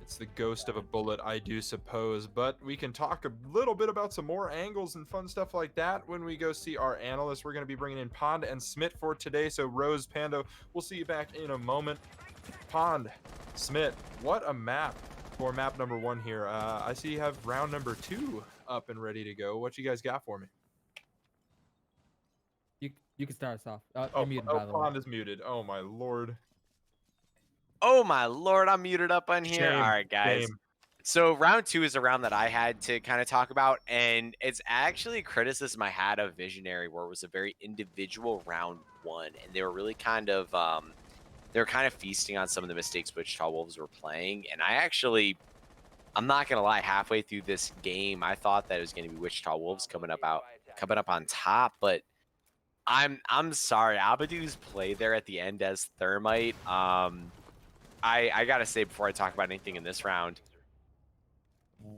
It's the ghost of a bullet, I do suppose, but we can talk a little bit about some more angles and fun stuff like that when we go see our analysts. We're going to be bringing in Pond and Smith for today, so Rose, Pando, we'll see you back in a moment. Pond, Smith, what a map for map number 1 here. I see you have round number 2 up and ready to go. What you guys got for me? You can start us off. You're muted, by the way. Pond is muted. Oh, my Lord. Oh my Lord, I'm muted up on here. Shame, All right, guys. shame. So round 2 is a round that I had to kind of talk about, and it's actually a criticism I had of Visionary, where it was a very individual round 1, and they were really kind of feasting on some of the mistakes Wichita Wolves were playing. And I'm not gonna lie, halfway through this game, I thought that it was gonna be Wichita Wolves coming up on top, but I'm sorry, Abadu's play there at the end as Thermite. I gotta say, before I talk about anything in this round,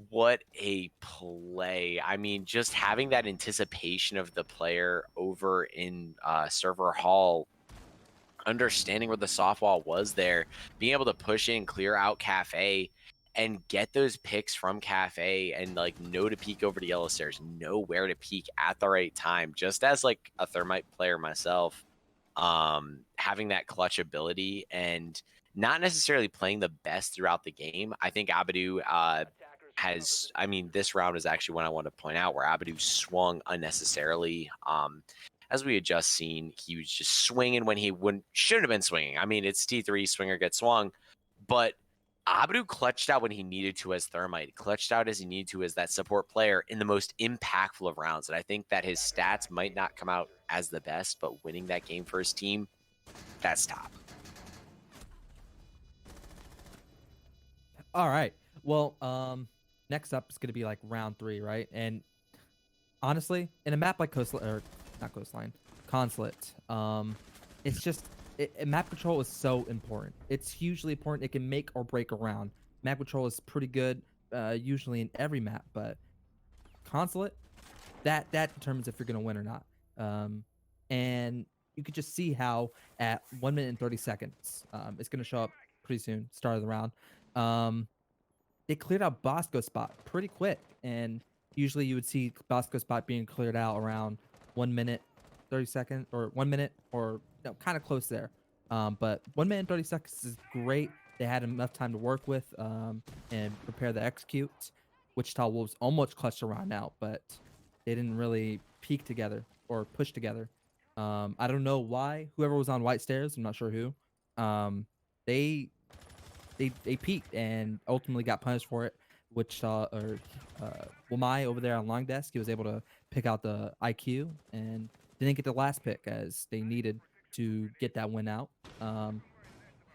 what a play. I mean, just having that anticipation of the player over in server hall, understanding where the soft wall was there, being able to push in, clear out Cafe, and get those picks from Cafe, and like know to peek over to yellow stairs, know where to peek at the right time. Just as like a Thermite player myself, having that clutch ability and not necessarily playing the best throughout the game. I think Abadu this round is actually one I want to point out where Abadu swung unnecessarily. As we had just seen, he was just swinging when he shouldn't have been swinging. I mean, it's T3, swinger gets swung, but Abadu clutched out when he needed to as Thermite, clutched out as he needed to as that support player in the most impactful of rounds. And I think that his stats might not come out as the best, but winning that game for his team, that's top. All right. Well, next up is going to be like round 3, right? And honestly, in a map like Consulate, it's just map control is so important. It's hugely important. It can make or break a round. Map control is pretty good, usually in every map, but Consulate, that determines if you're going to win or not. And you could just see how at 1 minute and 30 seconds, it's going to show up pretty soon, start of the round. They cleared out Bosco spot pretty quick, and usually you would see Bosco spot being cleared out around 1 minute, 30 seconds, or 1 minute, or kind of close there. But 1 minute and 30 seconds is great. They had enough time to work with and prepare the execute. Wichita Wolves almost clutched a round out, but they didn't really peak together or push together. I don't know why. Whoever was on white stairs, I'm not sure who. They peaked and ultimately got punished for it. Wamai over there on long desk, he was able to pick out the IQ and didn't get the last pick as they needed to get that win out.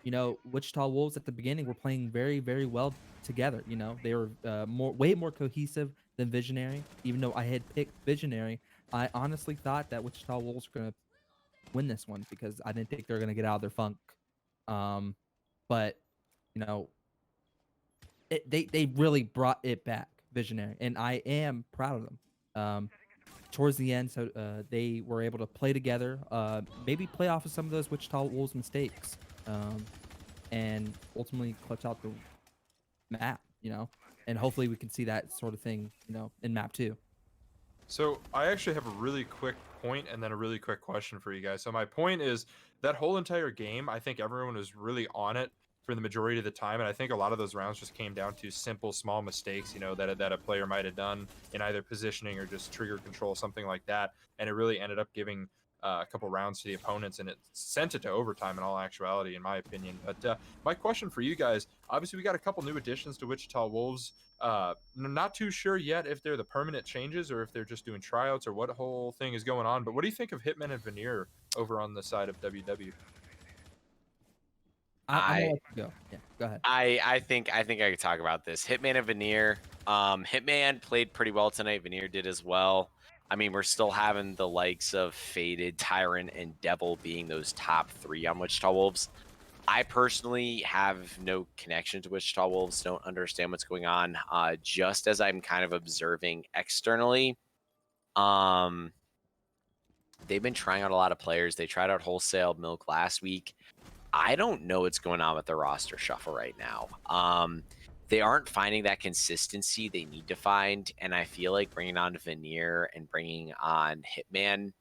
Wichita Wolves at the beginning were playing very, very well together. They were way more cohesive than Visionary. Even though I had picked Visionary, I honestly thought that Wichita Wolves were gonna win this one because I didn't think they were gonna get out of their funk. But they really brought it back, Visionary, and I am proud of them. Towards the end, so they were able to play together, maybe play off of some of those Wichita Wolves mistakes. and ultimately clutch out the map, and hopefully we can see that sort of thing, in map 2. So I actually have a really quick point and then a really quick question for you guys. So my point is that whole entire game, I think everyone was really on it for the majority of the time, and I think a lot of those rounds just came down to simple, small mistakes, that a player might have done in either positioning or just trigger control, something like that, and it really ended up giving a couple rounds to the opponents, and it sent it to overtime in all actuality, in my opinion. But my question for you guys, obviously we got a couple new additions to Wichita Wolves. Not too sure yet if they're the permanent changes or if they're just doing tryouts or what whole thing is going on. But what do you think of Hitman and Veneer over on the side of WW? I'm gonna let you go. Yeah, go ahead. I think I could talk about this. Hitman and Veneer. Hitman played pretty well tonight. Veneer did as well. I mean, we're still having the likes of Faded, Tyrant, and Devil being those top 3 on Wichita Wolves. I personally have no connection to Wichita Wolves, don't understand what's going on. Just as I'm kind of observing externally, they've been trying out a lot of players. They tried out Wholesale Milk last week. I don't know what's going on with the roster shuffle right now. They aren't finding that consistency they need to find, and I feel like bringing on Veneer and bringing on Hitman,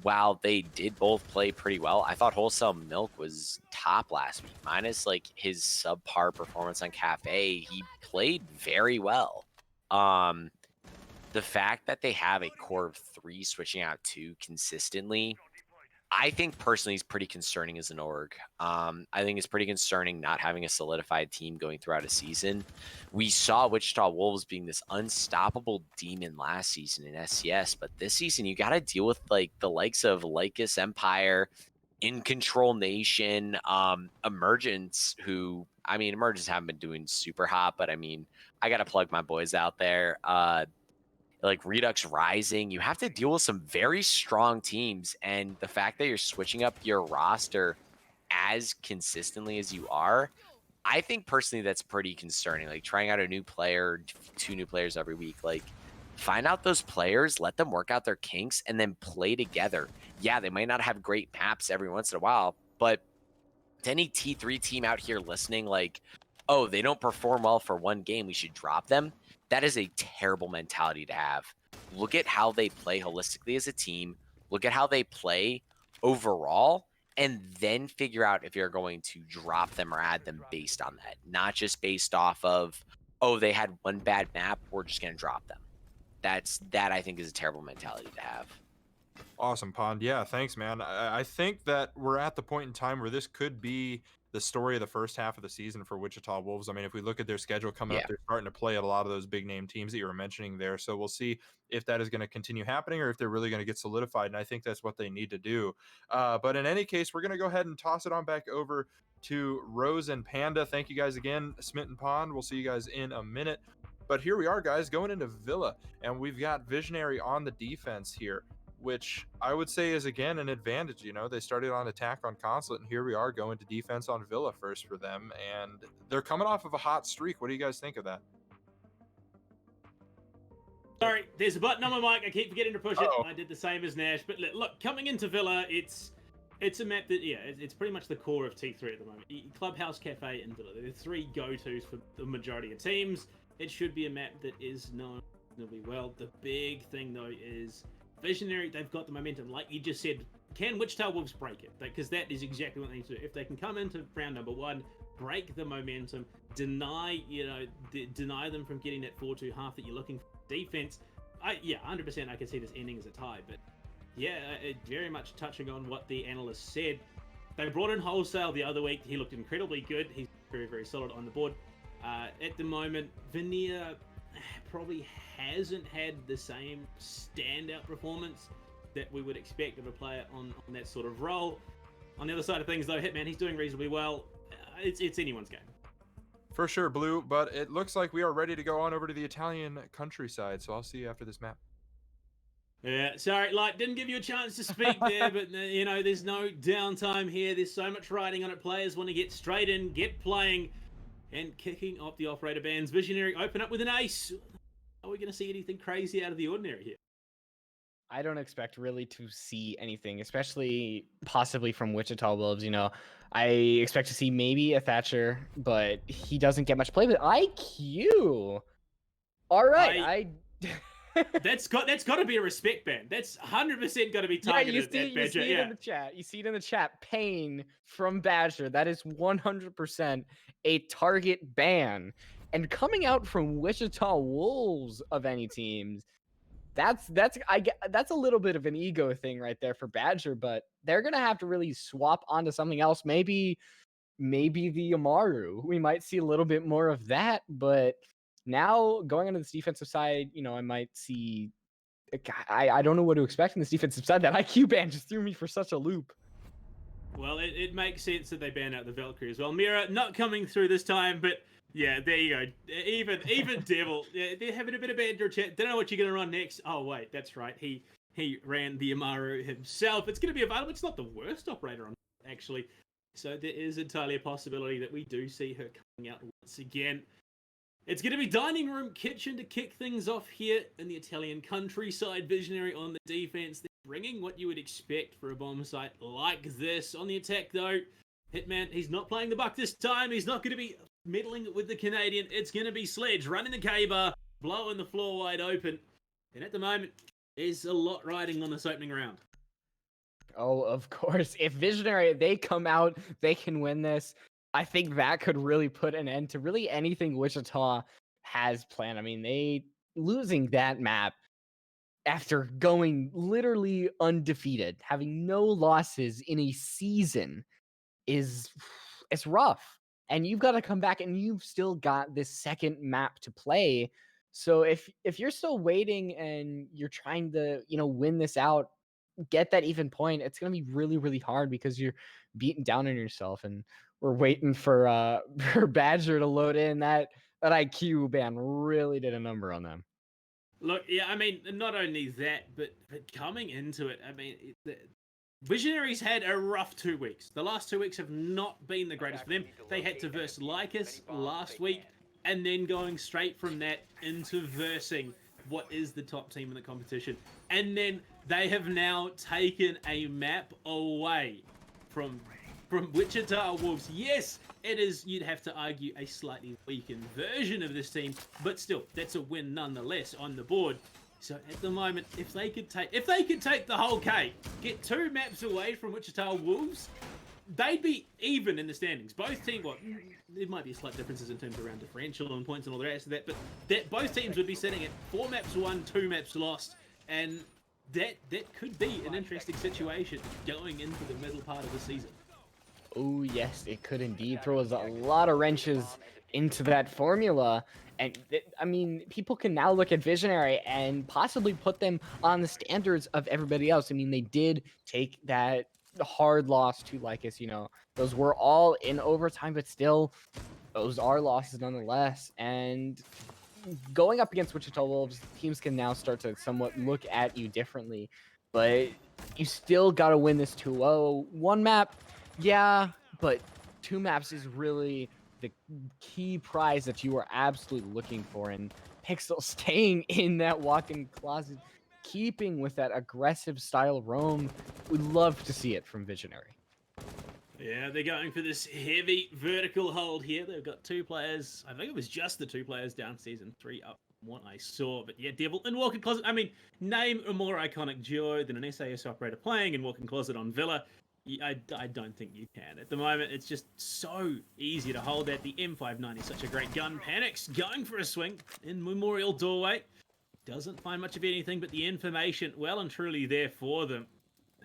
while they did both play pretty well, I thought Wholesale Milk was top last week, minus like his subpar performance on Cafe. He played very well. The fact that they have a core of 3 switching out 2 consistently, I think personally is pretty concerning as an org. I think it's pretty concerning not having a solidified team going throughout a season. We saw Wichita Wolves being this unstoppable demon last season in SCS, but this season you got to deal with like the likes of Lycus Empire, In Control Nation, Emergence, who, I mean, Emergence haven't been doing super hot, but I mean, I got to plug my boys out there. Like Redux Rising, you have to deal with some very strong teams, and the fact that you're switching up your roster as consistently as you are, I think personally that's pretty concerning. Like trying out a new player, 2 new players every week, like find out those players, let them work out their kinks, and then play together. Yeah, they might not have great maps every once in a while, but to any T3 team out here listening, like, oh, they don't perform well for one game, we should drop them. That is a terrible mentality to have. Look at how they play holistically as a team. Look at how they play overall, and then figure out if you're going to drop them or add them based on that. Not just based off of, oh, they had one bad map, we're just going to drop them. That I think is a terrible mentality to have. Awesome, Pond. Yeah, thanks, man. I think that we're at the point in time where this could be the story of the first half of the season for Wichita Wolves. I mean, if we look at their schedule coming up, they're starting to play at a lot of those big name teams that you were mentioning there. So we'll see if that is going to continue happening or if they're really going to get solidified. And I think that's what they need to do. But in any case, we're going to go ahead and toss it on back over to Rose and Panda. Thank you guys again, Smitten Pond. We'll see you guys in a minute. But here we are, guys, going into Villa, and we've got Visionary on the defense here, which I would say is, again, an advantage. They started on attack on Consulate, and here we are going to defense on Villa first for them, and they're coming off of a hot streak. What do you guys think of that? Sorry, there's a button on my mic. I keep forgetting to push it. I did the same as Nash. But look, coming into Villa, it's a map that, it's pretty much the core of T3 at the moment. Clubhouse, Cafe, and Villa. They're 3 go-tos for the majority of teams. It should be a map that is known reasonably well. The big thing, though, is Visionary, they've got the momentum. Like you just said, can Wichita Wolves break it? Because that is exactly what they need to do. If they can come into round number 1, break the momentum, deny them from getting that 4-2 half that you're looking for defense. 100% I can see this ending as a tie. But yeah, very much touching on what the analyst said. They brought in Wholesale the other week. He looked incredibly good. He's very, very solid on the board. At the moment, Veneer probably hasn't had the same standout performance that we would expect of a player on that sort of role. On the other side of things, though, Hitman, he's doing reasonably well. It's anyone's game. For sure, Blue, but it looks like we are ready to go on over to the Italian countryside, so I'll see you after this map. Yeah, sorry, didn't give you a chance to speak there, but, there's no downtime here. There's so much riding on it. Players want to get straight in, get playing, and kicking off the operator bands. Visionary open up with an ace. Are we going to see anything crazy out of the ordinary here? I don't expect really to see anything, especially possibly from Wichita Wolves. You know, I expect to see maybe a Thatcher, but he doesn't get much play. But IQ, all right, That's got to be a respect ban. That's 100% got to be yeah, targeted you see, at you Badger. see it in the chat. You see it in the chat. Pain from Badger. That is 100% a target ban, and coming out from Wichita Wolves of any teams. That's that's a little bit of an ego thing right there for Badger, but they're gonna have to really swap onto something else. Maybe the Amaru. We might see a little bit more of that, but now going onto this defensive side, you know, I might see. I don't know what to expect in this defensive side. That IQ ban just threw me for such a loop. Well, it makes sense that they ban out the Valkyrie as well. Mira not coming through this time, but yeah, there you go. Even Devil, yeah, they're having a bit of banter chat. Don't know what you're gonna run next. Oh wait, that's right. He ran the Amaru himself. It's gonna be available. It's not the worst operator on actually. So there is entirely a possibility that we do see her coming out once again. It's going to be dining room kitchen to kick things off here in the Italian countryside. Visionary on the defense. They're bringing what you would expect for a bomb site like this. On the attack, though, Hitman, he's not playing the buck this time. He's not going to be meddling with the Canadian. It's going to be Sledge running the K-bar, blowing the floor wide open. And at the moment, there's a lot riding on this opening round. Oh, of course. If Visionary, they come out, they can win this. I think that could really put an end to really anything Wichita has planned. I mean, they losing that map after going literally undefeated, having no losses in a season it's rough. And you've got to come back and you've still got this second map to play. So if you're still waiting and you're trying to, you know, win this out, get that even point, it's going to be really, really hard because you're beaten down on yourself. And we're waiting for Badger to load in. That IQ ban really did a number on them. Look, yeah, I mean, not only that, but coming into it, I mean, Visionaries had a rough 2 weeks. The last 2 weeks have not been the greatest for them. They had to verse Lycus last week, and then going straight from that into versing what is the top team in the competition. And then they have now taken a map away from Wichita Wolves. Yes, it is, you'd have to argue, a slightly weakened version of this team, but still, that's a win nonetheless on the board. So at the moment, if they could take the whole cake, get 2 maps away from Wichita Wolves, they'd be even in the standings. Both teams, well, there might be slight differences in terms of round differential and points and all the rest of that, but both teams would be sitting at 4 maps won, 2 maps lost, and that could be an interesting situation going into the middle part of the season. Oh, yes, it could indeed throw us a lot of wrenches into that formula. And, I mean, people can now look at Visionary and possibly put them on the standards of everybody else. I mean, they did take that hard loss to Lycus, you know. Those were all in overtime, but still, those are losses nonetheless. And going up against Wichita Wolves, teams can now start to somewhat look at you differently. But you still got to win this 2-0. 1 map, yeah, but 2 maps is really the key prize that you are absolutely looking for. And Pixel staying in that walk-in closet, keeping with that aggressive style roam. We'd love to see it from Visionary. Yeah, they're going for this heavy vertical hold here. They've got 2 players. I think it was just the 2 players downstairs and 3 up from what I saw. But yeah, Devil and Walk-in Closet. I mean, name a more iconic duo than an SAS operator playing in Walk-in Closet on Villa. I don't think you can. At the moment, it's just so easy to hold that. The M590 is such a great gun. Panics going for a swing in Memorial Doorway. Doesn't find much of anything, but the information well and truly there for them.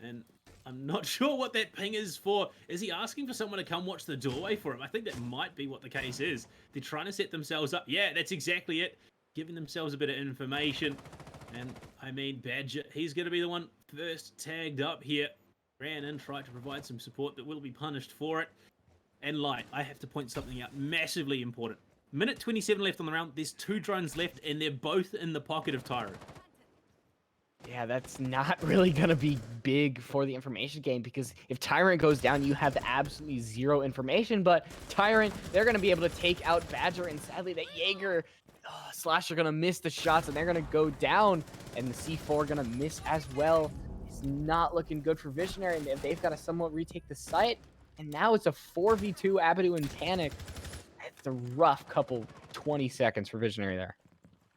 And I'm not sure what that ping is for. Is he asking for someone to come watch the doorway for him? I think that might be what the case is. They're trying to set themselves up. Yeah, that's exactly it. Giving themselves a bit of information. And, I mean, Badger, he's going to be the one first tagged up here. Ran in, tried to provide some support, but will be punished for it. And Light, I have to point something out massively important. Minute 27 left on the round. There's 2 drones left, and they're both in the pocket of Tyrant. Yeah, that's not really going to be big for the information game, because if Tyrant goes down, you have absolutely 0 information. But Tyrant, they're going to be able to take out Badger, and sadly that Jaeger Slash are gonna miss the shots and they're gonna go down, and the C4 gonna miss as well. It's not looking good for Visionary, and they've got to somewhat retake the site. And now it's a 4v2 Abadu and Panic. It's a rough couple 20 seconds for Visionary there.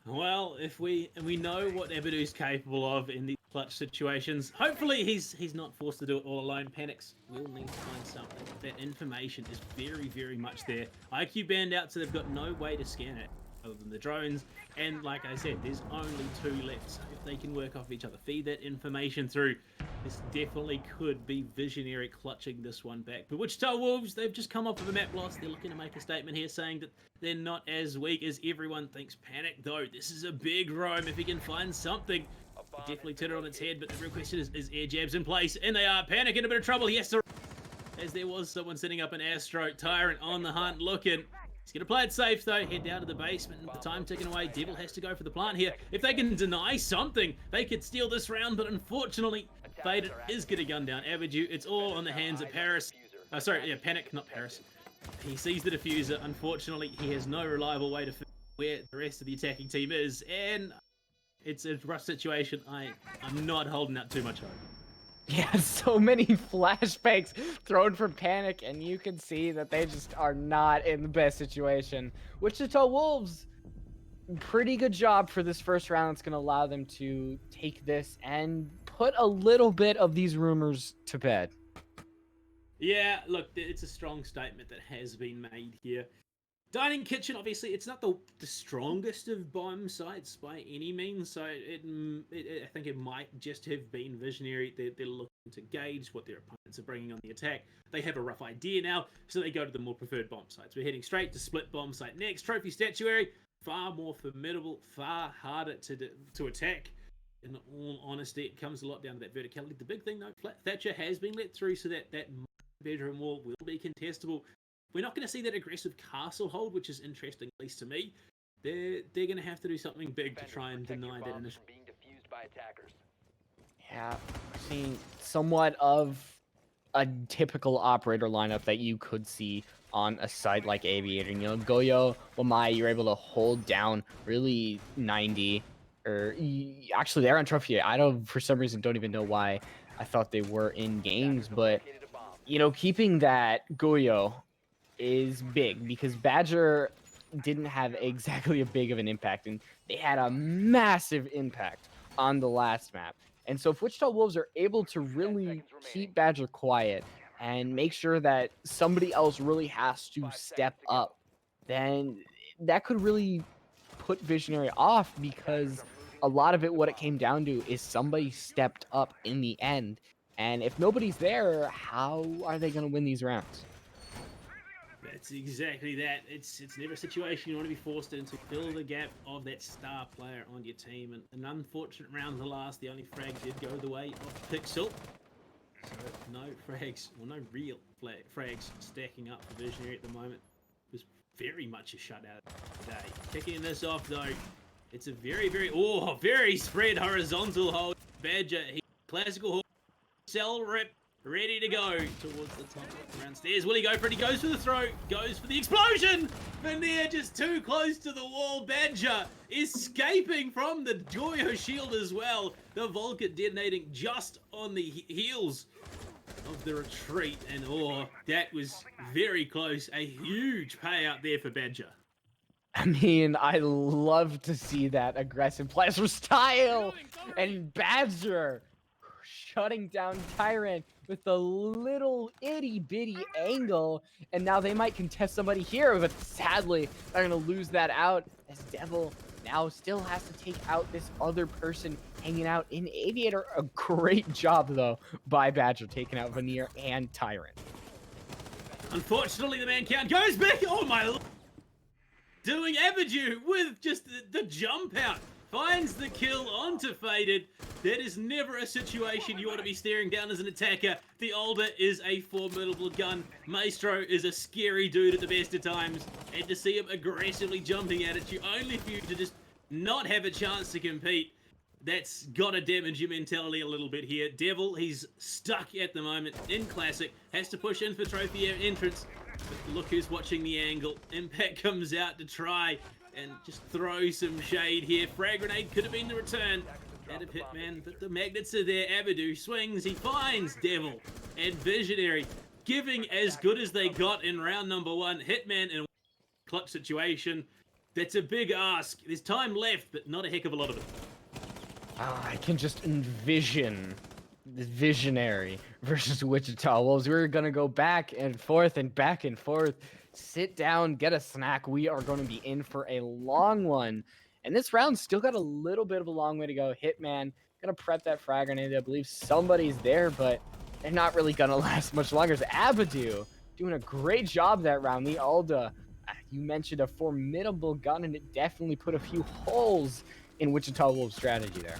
Well, if we know what Abadu's capable of in these clutch situations, hopefully he's not forced to do it all alone. Panics will need to find something. That information is very, very much there. IQ banned out, so they've got no way to scan it other than the drones. And like I said, there's only 2 left. So if they can work off each other, feed that information through, this definitely could be Visionary clutching this one back. But Wichita Wolves, they've just come off of a map loss. They're looking to make a statement here saying that they're not as weak as everyone thinks. Panic, though, this is a big roam. If he can find something, definitely turn it on its head. But the real question is air jabs in place? And they are. Panic in a bit of trouble. He has to... As there was someone setting up an airstrike. Tyrant on the hunt looking. He's going to play it safe, though. Head down to the basement. The time ticking away. Devil has to go for the plant here. If they can deny something, they could steal this round. But unfortunately, Faded is going to gun down Abadu. It's all on the hands of Paris. Panic, not Paris. He sees the diffuser. Unfortunately, he has no reliable way to figure where the rest of the attacking team is. And it's a rough situation. I'm not holding out too much hope. Yeah, so many flashbacks thrown for Panic, and you can see that they just are not in the best situation. Wichita Wolves, pretty good job for this first round. It's going to allow them to take this and put a little bit of these rumors to bed. Yeah, look, it's a strong statement that has been made here. Dining Kitchen, obviously, it's not the strongest of bomb sites by any means, so I think it might just have been Visionary. They're looking to gauge what their opponents are bringing on the attack. They have a rough idea now, so they go to the more preferred bomb sites. We're heading straight to Split Bomb Site next. Trophy Statuary, far more formidable, far harder to attack. In all honesty, it comes a lot down to that verticality. The big thing, though, Thatcher has been let through, so that bedroom wall will be contestable. We're not going to see that aggressive castle hold, which is interesting, at least to me. They're going to have to do something big to try and deny that initial. Yeah, seeing somewhat of a typical operator lineup that you could see on a site like Aviator. You know, Goyo, Wamai, you're able to hold down really 90. Actually, they're on Trophy. For some reason, don't even know why I thought they were in games. But, you know, keeping that Goyo is big because Badger didn't have exactly a big of an impact, and they had a massive impact on the last map. And so if Wichita Wolves are able to really keep Badger quiet and make sure that somebody else really has to step up, then that could really put Visionary off, because a lot of it, what it came down to, is somebody stepped up in the end. And if nobody's there, how are they going to win these rounds? That's exactly that. It's never a situation you want to be forced into. Fill the gap of that star player on your team. And an unfortunate round to last. The only frag did go the way of Pixel. So no frags, well, no real frags stacking up for Visionary at the moment. It was very much a shutout today. Kicking this off though, it's a very spread horizontal hold. Badger, classical hold, cell rip. Ready to go towards the top around stairs. Will he go for it? He goes for the throw. Goes for the explosion. Veneer just too close to the wall. Badger escaping from the Goyo shield as well. The Volkit detonating just on the heels of the retreat. And that was very close. A huge payout there for Badger. I mean, I love to see that aggressive plasma style. And Badger shutting down Tyrant with a little itty bitty angle, and now they might contest somebody here, but sadly they're gonna lose that out as Devil now still has to take out this other person hanging out in Aviator. A great job though by Badger taking out Veneer and Tyrant. Unfortunately, the man count goes back. Oh my lord! Doing Abadu with just the jump out. Finds the kill onto Faded. That is never a situation you want to be staring down as an attacker. The Older is a formidable gun. Maestro is a scary dude at the best of times. And to see him aggressively jumping at you, only for you to just not have a chance to compete, that's got to damage your mentality a little bit here. Devil, he's stuck at the moment in Classic. Has to push in for Trophy entrance. But look who's watching the angle. Impact comes out to try and just throw some shade here. Frag grenade could have been the return. And a Hitman, but the magnets are there. Abadu swings, he finds Devil and Visionary, giving as good as they got in round number 1. Hitman in a clutch situation. That's a big ask. There's time left, but not a heck of a lot of it. I can just envision the Visionary versus Wichita Wolves. We're going to go back and forth and back and forth. Sit down, get a snack. We are going to be in for a long one. And this round still got a little bit of a long way to go. Hitman, gonna prep that frag grenade. I believe somebody's there, but they're not really gonna last much longer. It's Abadu doing a great job that round. The Alda, you mentioned a formidable gun, and it definitely put a few holes in Wichita Wolves' strategy there.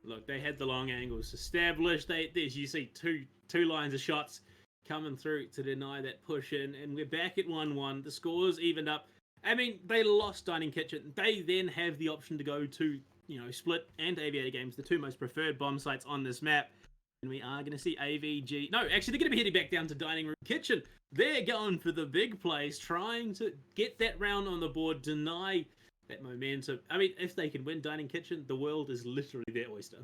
Look, they had the long angles established. There's you see two lines of shots coming through to deny that push in, and we're back at 1-1. The scores evened up. I mean, they lost Dining Kitchen. They then have the option to go to, Split and Aviator Games, the two most preferred bomb sites on this map. And we are going to see AVG... No, actually, they're going to be heading back down to Dining Room Kitchen. They're going for the big plays, trying to get that round on the board, deny that momentum. I mean, if they can win Dining Kitchen, the world is literally their oyster.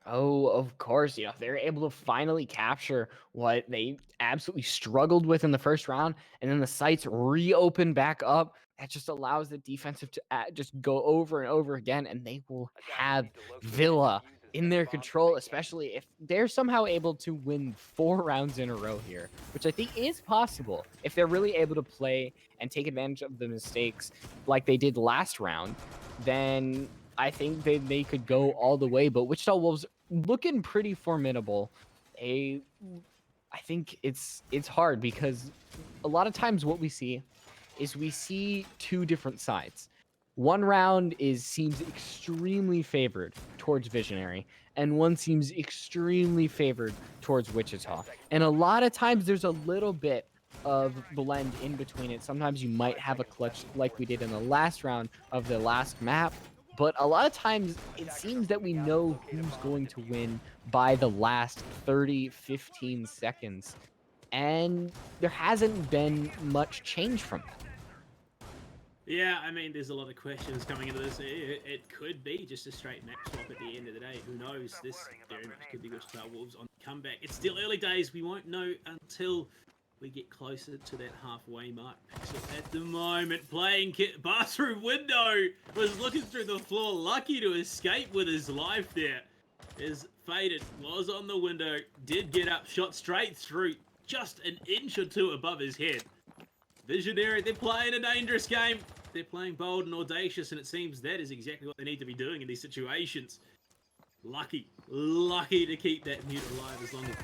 Oh, of course. They're able to finally capture what they absolutely struggled with in the first round, and then the sites reopen back up. That just allows the defensive to just go over and over again, and they will have Villa in their control, especially if they're somehow able to win 4 rounds in a row here, which I think is possible if they're really able to play and take advantage of the mistakes like they did last round. Then I think they could go all the way, but Wichita Wolves looking pretty formidable. I think it's hard because a lot of times what we see is we see 2 different sides. One round seems extremely favored towards Visionary, and one seems extremely favored towards Wichita. And a lot of times there's a little bit of blend in between it. Sometimes you might have a clutch like we did in the last round of the last map, but a lot of times it seems that we know who's going to win by the last 15 seconds. And there hasn't been much change from that. Yeah, I mean, there's a lot of questions coming into this. It could be just a straight map swap at the end of the day. Who knows? This very much could be Wichita Wolves on the comeback. It's still early days. We won't know until we get closer to that halfway mark. So at the moment, playing bathroom window was looking through the floor, lucky to escape with his life there. Is Faded, was on the window, did get up, shot straight through, just an inch or 2 above his head. Visionary, they're playing a dangerous game. They're playing bold and audacious, and it seems that is exactly what they need to be doing in these situations. Lucky to keep that mute alive as long as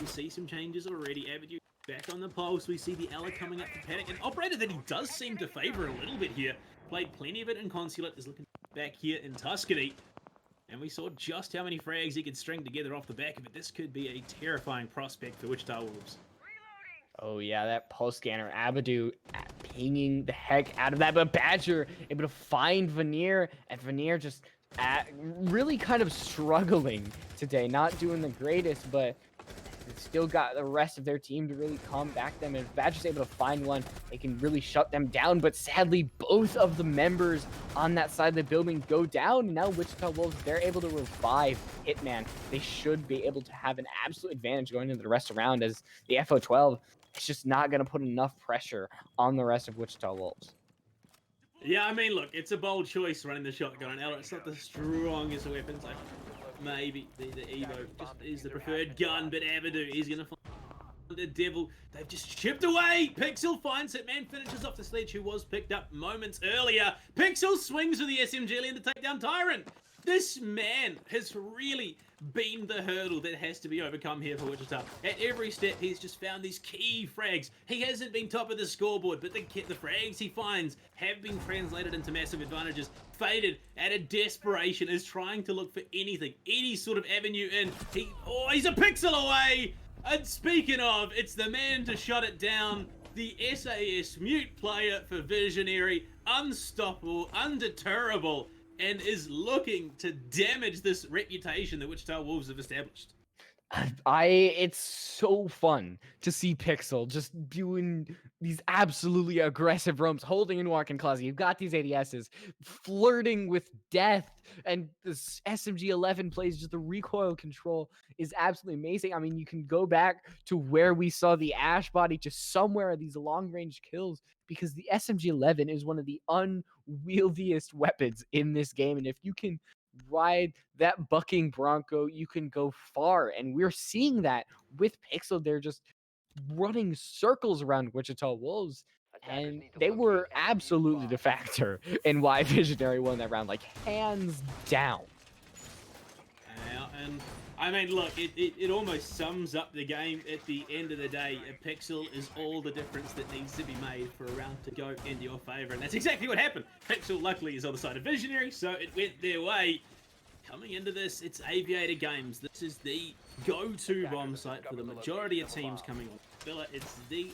we see some changes already. Avenue back on the pulse. We see the Ella coming up for Panic. An operator that he does seem to favor a little bit here. Played plenty of it in Consulate, is looking back here in Tuscany. And we saw just how many frags he could string together off the back of it. This could be a terrifying prospect for Wichita Wolves. Oh yeah, that pulse scanner, Abadu pinging the heck out of that, but Badger able to find Veneer, and Veneer just really kind of struggling today, not doing the greatest, but still got the rest of their team to really combat them, and if Badger's able to find one, they can really shut them down, but sadly, both of the members on that side of the building go down, and now Wichita Wolves, they're able to revive Hitman. They should be able to have an absolute advantage going into the rest of the round, as the FO12 it's just not going to put enough pressure on the rest of Wichita Wolves. Yeah, I mean, look, it's a bold choice running the shotgun. It's not the strongest of weapons. Like, maybe the Evo just is the preferred gun, but Abadu is going to find the Devil. They've just chipped away. Pixel finds it. Man finishes off the Sledge, who was picked up moments earlier. Pixel swings with the SMG lane to take down Tyrant. This man has really been the hurdle that has to be overcome here for Wichita. At every step, he's just found these key frags. He hasn't been top of the scoreboard, but the frags he finds have been translated into massive advantages. Faded, out of desperation, is trying to look for anything, any sort of avenue in. He's a pixel away! And speaking of, it's the man to shut it down. The SAS mute player for Visionary, unstoppable, undeterrable, and is looking to damage this reputation that Wichita Wolves have established. It's so fun to see Pixel just doing these absolutely aggressive roams, holding in walk and closet. You've got these ADSs flirting with death, and this SMG-11 plays just the recoil control is absolutely amazing. I mean, you can go back to where we saw the Ash body just somewhere of these long-range kills, because the SMG-11 is one of the unwieldiest weapons in this game, and if you can ride that bucking Bronco, you can go far. And we're seeing that with Pixel. They're just running circles around Wichita Wolves, and they were absolutely the factor in why Visionary won that round, like hands down. And I mean, look, it almost sums up the game at the end of the day. A Pixel is all the difference that needs to be made for a round to go in your favor, and that's exactly what happened. Pixel, luckily, is on the side of Visionary, so it went their way. Coming into this, it's Aviator Games. This is the go-to bomb site for the majority of teams coming on. Villa, it's the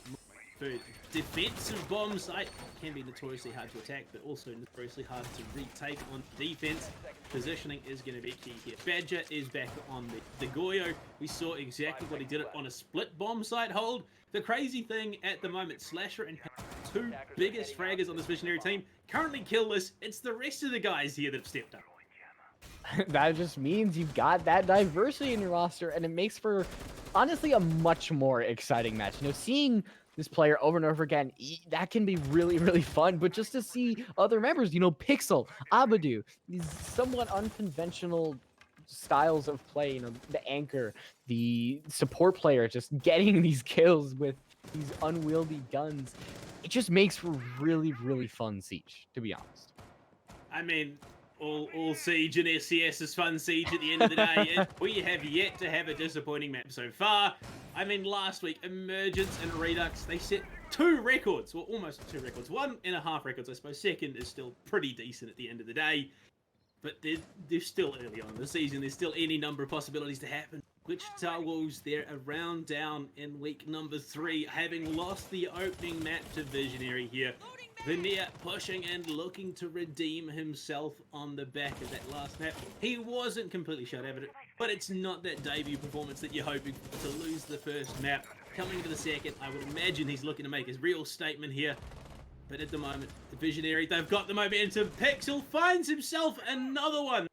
preferred defensive bomb site. Can be notoriously hard to attack, but also notoriously hard to retake on defense. Positioning is going to be key here. Badger is back on the Goyo. We saw exactly what he did on a split bomb site hold. The crazy thing at the moment, Slasher and two biggest fraggers on this Visionary team currently killless. It's the rest of the guys here that have stepped up. That just means you've got that diversity in your roster, and it makes for honestly a much more exciting match. You know, seeing this player over and over again, that can be really, really fun. But just to see other members, you know, Pixel, Abadu, these somewhat unconventional styles of play, you know, the anchor, the support player, just getting these kills with these unwieldy guns, it just makes for really, really fun Siege, to be honest. I mean, all Siege and SCS is fun Siege at the end of the day. We have yet to have a disappointing map so far. I mean, last week, Emergence and Redux, they set 2 records. Well, almost 2 records. 1.5 records, I suppose. Second is still pretty decent at the end of the day. But they're still early on in the season. There's still any number of possibilities to happen. Wichita Wolves, they're a round down in week number 3, having lost the opening map to Visionary here. Veneer pushing and looking to redeem himself on the back of that last map. He wasn't completely shut out of it, but it's not that debut performance that you're hoping for, to lose the first map. Coming into the second, I would imagine he's looking to make his real statement here. But at the moment, the Visionary, they've got the momentum. Pixel finds himself another one.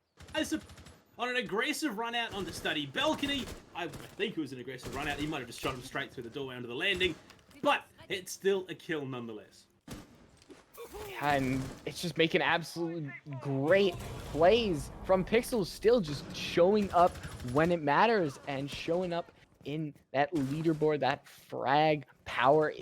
On an aggressive run out onto Study Balcony. I think it was an aggressive run out. He might have just shot him straight through the doorway onto the landing. But it's still a kill nonetheless. And it's just making absolute great plays from Pixel, still just showing up when it matters and showing up in that leaderboard. That frag power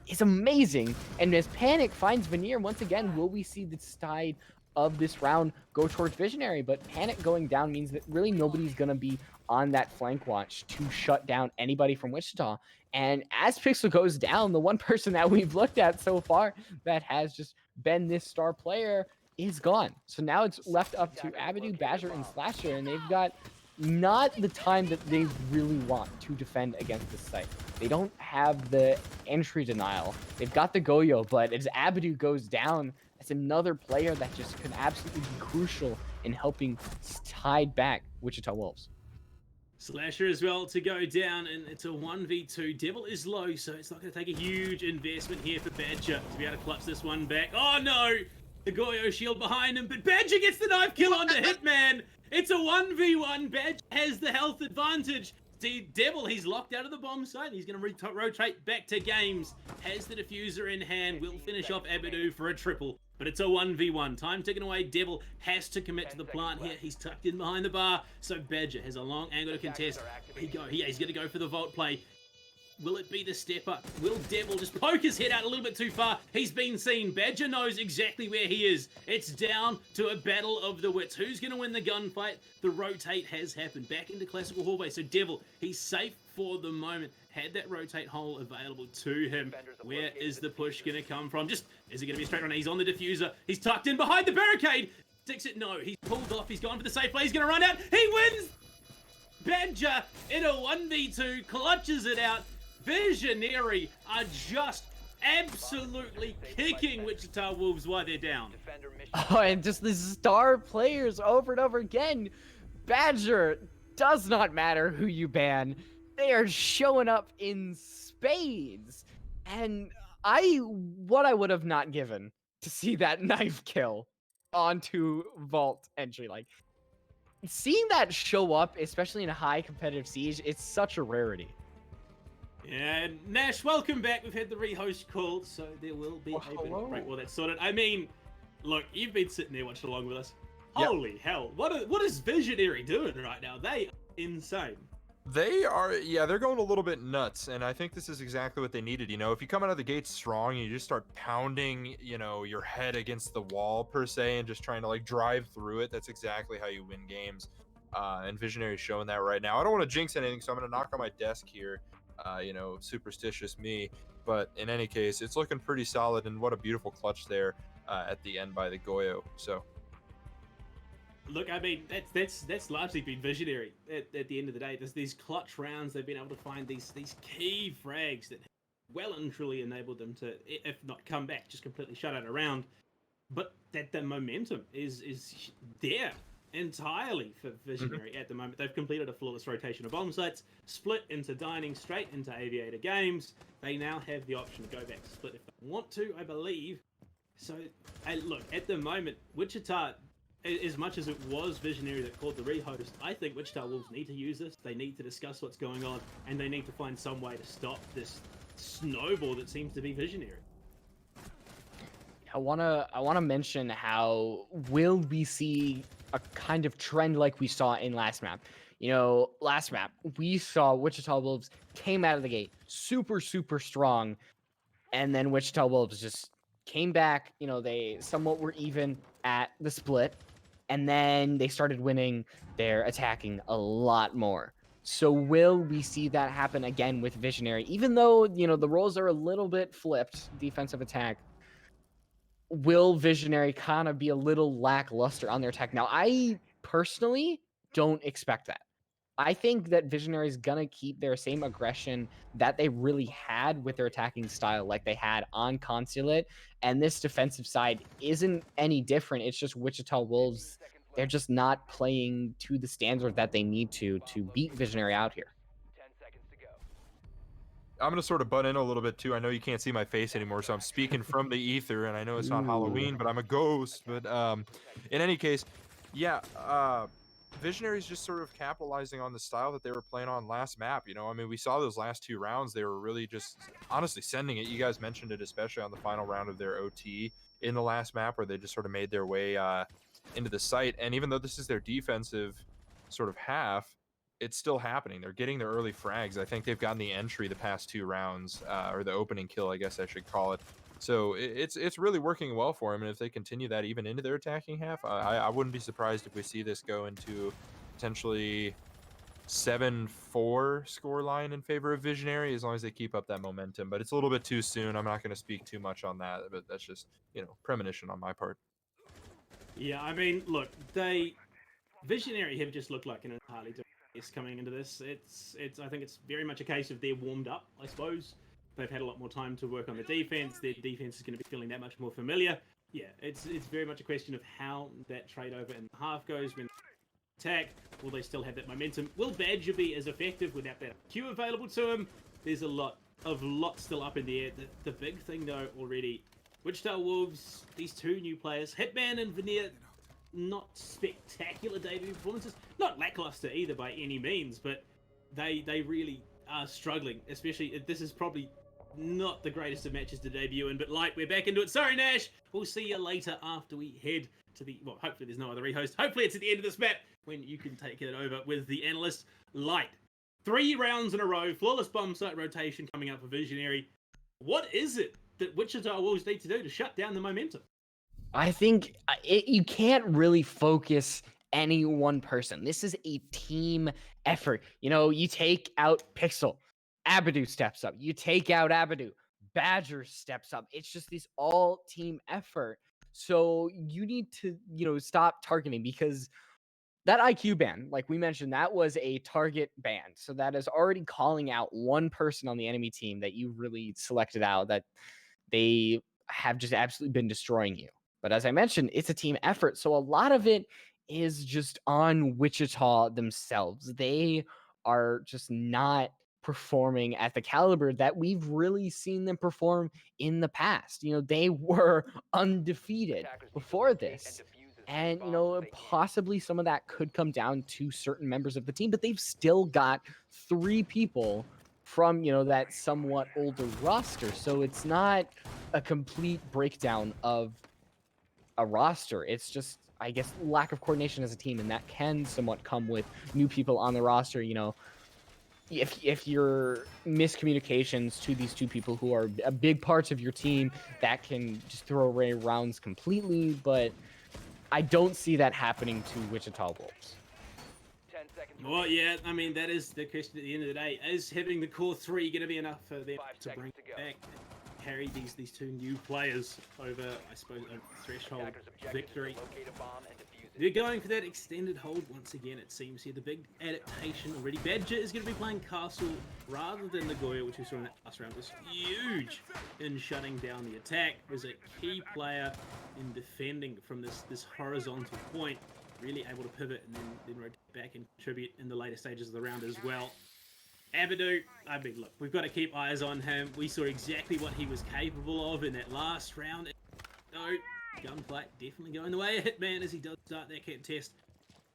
is amazing. And as Panic finds Veneer once again, will we see the tide of this round go towards Visionary? But Panic going down means that really nobody's gonna be on that flank watch to shut down anybody from Wichita. And as Pixel goes down, the one person that we've looked at so far that has just been this star player is gone. So now it's left up to Abadu, Badger, and Slasher, and they've got not the time that they really want to defend against this site. They don't have the entry denial. They've got the Goyo, but as Abadu goes down, that's another player that just can absolutely be crucial in helping tide back Wichita Wolves. Slasher as well to go down, and it's a 1v2. Devil is low, so it's not going to take a huge investment here for Badger to be able to clutch this one back. Oh no! The Goyo shield behind him, but Badger gets the knife kill onto Hitman! It's a 1v1. Badger has the health advantage. See, Devil, he's locked out of the bomb site. He's going to rotate back to Games. Has the diffuser in hand. Will finish off Abadu for a triple. But it's a 1v1. Time ticking away. Devil has to commit to the plant here. He's tucked in behind the bar. So Badger has a long angle to contest. He's going to go for the vault play. Will it be the step up? Will Devil just poke his head out a little bit too far? He's been seen. Badger knows exactly where he is. It's down to a battle of the wits. Who's going to win the gunfight? The rotate has happened. Back into classical hallway. So Devil, he's safe for the moment. Had that rotate hole available to him. Where is the push going to come from? Is it going to be a straight run? He's on the diffuser. He's tucked in behind the barricade. Sticks it. No, he's pulled off. He's gone for the safe play. He's going to run out. He wins. Badger in a 1v2 clutches it out. Visionary are just absolutely kicking Wichita Wolves while they're down. Oh, and just the star players over and over again. Badger does not matter who you ban. They are showing up in spades. And what I would have not given to see that knife kill onto vault entry. Like, seeing that show up, especially in a high competitive siege, it's such a rarity. Yeah, Nash, welcome back. We've had the rehost call, so there will be a bit of a break while that's sorted. I mean, look, you've been sitting there watching along with us. Yep. Holy hell, what is Visionary doing right now? They are insane. They are, yeah, they're going a little bit nuts, and I think this is exactly what they needed. You know, if you come out of the gate strong and you just start pounding, you know, your head against the wall per se, and just trying to like drive through it, that's exactly how you win games. And Visionary is showing that right now. I don't want to jinx anything, so I'm going to knock on my desk here. You know, superstitious me. But in any case, it's looking pretty solid, and what a beautiful clutch there at the end by the Goyo. So. Look, I mean, that's largely been Visionary at the end of the day. There's these clutch rounds. They've been able to find these key frags that well and truly enabled them to, if not come back, just completely shut out a round. But that the momentum is there entirely for Visionary at the moment. They've completed a flawless rotation of bomb sites, split into dining, straight into aviator games. They now have the option to go back to split if they want to, I believe. So, look, at the moment, Wichita, as much as it was Visionary that called the rehost, I think Wichita Wolves need to use this. They need to discuss what's going on, and they need to find some way to stop this snowball that seems to be Visionary. I wanna mention how will we see a kind of trend like we saw in last map. You know, last map we saw Wichita Wolves came out of the gate super strong, and then Wichita Wolves just came back. You know, they somewhat were even at the split, and then they started winning. They're attacking a lot more. So will we see that happen again with Visionary? Even though, you know, the roles are a little bit flipped, defensive attack, will Visionary kind of be a little lackluster on their attack? Now, I personally don't expect that. I think that Visionary is going to keep their same aggression that they really had with their attacking style, like they had on Consulate. And this defensive side isn't any different. It's just Wichita Wolves. They're just not playing to the standard that they need to beat Visionary out here. I'm going to sort of butt in a little bit too. I know you can't see my face anymore, so I'm speaking from the ether, and I know it's not Halloween, but I'm a ghost. But in any case, yeah, Visionary's just sort of capitalizing on the style that they were playing on last map. You know, I mean, we saw those last two rounds. They were really just honestly sending it. You guys mentioned it, especially on the final round of their OT in the last map, where they just sort of made their way into the site. And even though this is their defensive sort of half, it's still happening. They're getting their early frags. I think they've gotten the entry the past two rounds, or the opening kill, I guess I should call it. So it's really working well for them, and if they continue that even into their attacking half, I wouldn't be surprised if we see this go into potentially 7-4 scoreline in favor of Visionary, as long as they keep up that momentum. But it's a little bit too soon. I'm not going to speak too much on that, but that's just, you know, premonition on my part. Yeah, I mean, look, Visionary have just looked like an entirely different case coming into this. I think it's very much a case of they're warmed up, I suppose. They've had a lot more time to work on the defense. Their defense is going to be feeling that much more familiar. Yeah, it's very much a question of how that trade over in the half goes when they attack. Will they still have that momentum? Will Badger be as effective without that Q available to him? There's a lot still up in the air. The big thing though already, Wichita Wolves, these two new players, Hitman and Veneer, not spectacular debut performances, not lackluster either by any means, but they really are struggling. Especially, this is probably not the greatest of matches to debut in, but Light, we're back into it. Sorry, Nash. We'll see you later after we head to the, well, hopefully there's no other rehost. Hopefully it's at the end of this map when you can take it over with the analyst. Light, 3 rounds in a row, flawless bomb site rotation coming up for Visionary. What is it that Wichita Wolves need to do to shut down the momentum? I think you can't really focus any one person. This is a team effort. You know, you take out Pixel, Abadu steps up. You take out Abadu, Badger steps up. It's just this all team effort. So you need to, you know, stop targeting, because that IQ ban, like we mentioned, that was a target ban. So that is already calling out one person on the enemy team that you really selected out, that they have just absolutely been destroying you. But as I mentioned, it's a team effort. So a lot of it is just on Wichita themselves. They are just not performing at the caliber that we've really seen them perform in the past. They were undefeated before this. And, possibly some of that could come down to certain members of the team, but they've still got 3 people from, that somewhat older roster. So it's not a complete breakdown of a roster. It's just, I guess, lack of coordination as a team, and that can somewhat come with new people on the roster. If your miscommunications to these 2 people who are a big parts of your team, that can just throw away rounds completely. But I don't see that happening to Wichita Wolves. Well, yeah, I mean, that is the question at the end of the day. Is having the core 3 going to be enough for them to bring back, carry these 2 new players over, I suppose, a threshold victory? They're going for that extended hold once again, it seems here. The big adaptation already. Badger is going to be playing Castle rather than Nagoya, which we saw in that last round. Was huge in shutting down the attack. Was a key player in defending from this horizontal point. Really able to pivot and then rotate back and contribute in the later stages of the round as well. Abadu, I mean, look, we've got to keep eyes on him. We saw exactly what he was capable of in that last round. No, gunfight definitely going the way of Hitman as he does start that contest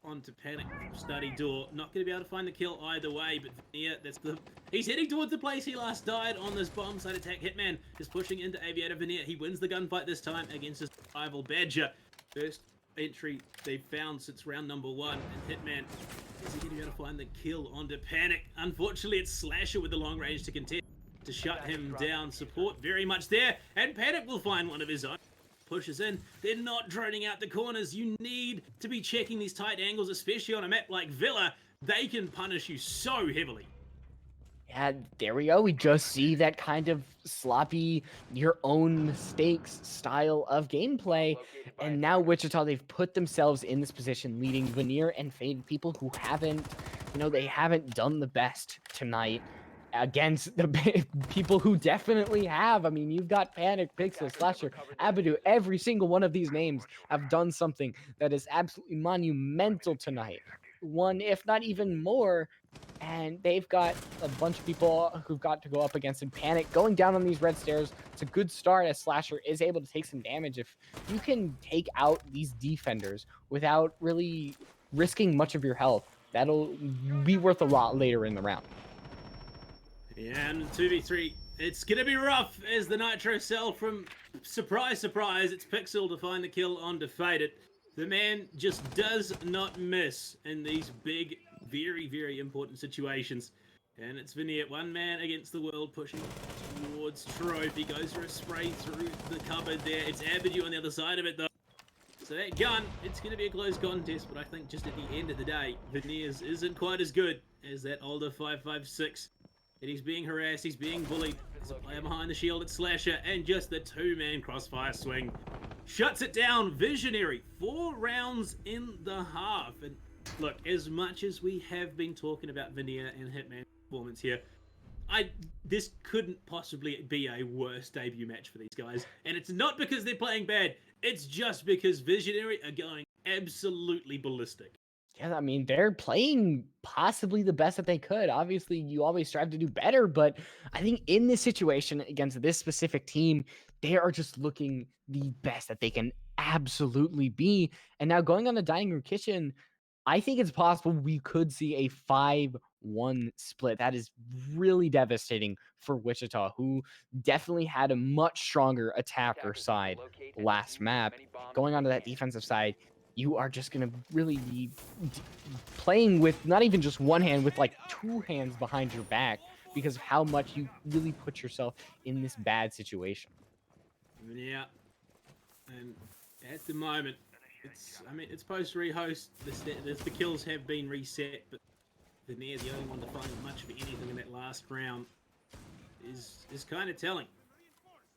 onto Panic from Study Door. Not going to be able to find the kill either way, but Veneer, he's heading towards the place he last died on this bomb site attack. Hitman is pushing into Aviator Veneer. He wins the gunfight this time against his rival Badger. First entry they've found since round number 1, and Hitman, is he going to be able to find the kill onto Panic? Unfortunately, it's Slasher with the long range to contest to shut him down. Support very much there, and Panic will find one of his own. Pushes in. They're not droning out the corners. You need to be checking these tight angles, especially on a map like Villa. They can punish you so heavily. Yeah, there we go. We just see that kind of sloppy, your own mistakes style of gameplay. And now Wichita, they've put themselves in this position, leading Veneer and Fade, people who haven't, they haven't done the best tonight against the people who definitely have. I mean, you've got Panic, Pixel, Slasher, Abadu. Every single one of these names have done something that is absolutely monumental tonight. One, if not even more. And they've got a bunch of people who've got to go up against him. Panic going down on these red stairs. It's a good start as Slasher is able to take some damage. If you can take out these defenders without really risking much of your health, that'll be worth a lot later in the round. Yeah, and 2v3, it's going to be rough as the Nitro cell from, surprise, surprise, it's Pixel to find the kill on Defeated. The man just does not miss in these big, very, very important situations. And it's Veneer, one man against the world, pushing towards Trophy. Goes for a spray through the cupboard there. It's Abadu on the other side of it, though. So that gun, it's going to be a close contest, but I think just at the end of the day, Veneer's isn't quite as good as that older 5.56. And he's being harassed, he's being bullied. There's a player behind the shield, it's Slasher, and just the 2-man crossfire swing shuts it down. Visionary, 4 rounds in the half. And look, as much as we have been talking about Veneer and Hitman performance here, this couldn't possibly be a worse debut match for these guys. And it's not because they're playing bad, it's just because Visionary are going absolutely ballistic. Yeah, I mean, they're playing possibly the best that they could. Obviously, you always strive to do better, but I think in this situation against this specific team, they are just looking the best that they can absolutely be. And now going on the Dining Room Kitchen, I think it's possible we could see a 5-1 split. That is really devastating for Wichita, who definitely had a much stronger attacker side last map. Going on to that defensive side, you are just going to really be playing with not even just one hand, with like 2 hands behind your back because of how much you really put yourself in this bad situation. Yeah. And at the moment, it's post-rehost. The kills have been reset, but Veneer, the only one to find much of anything in that last round, is kind of telling.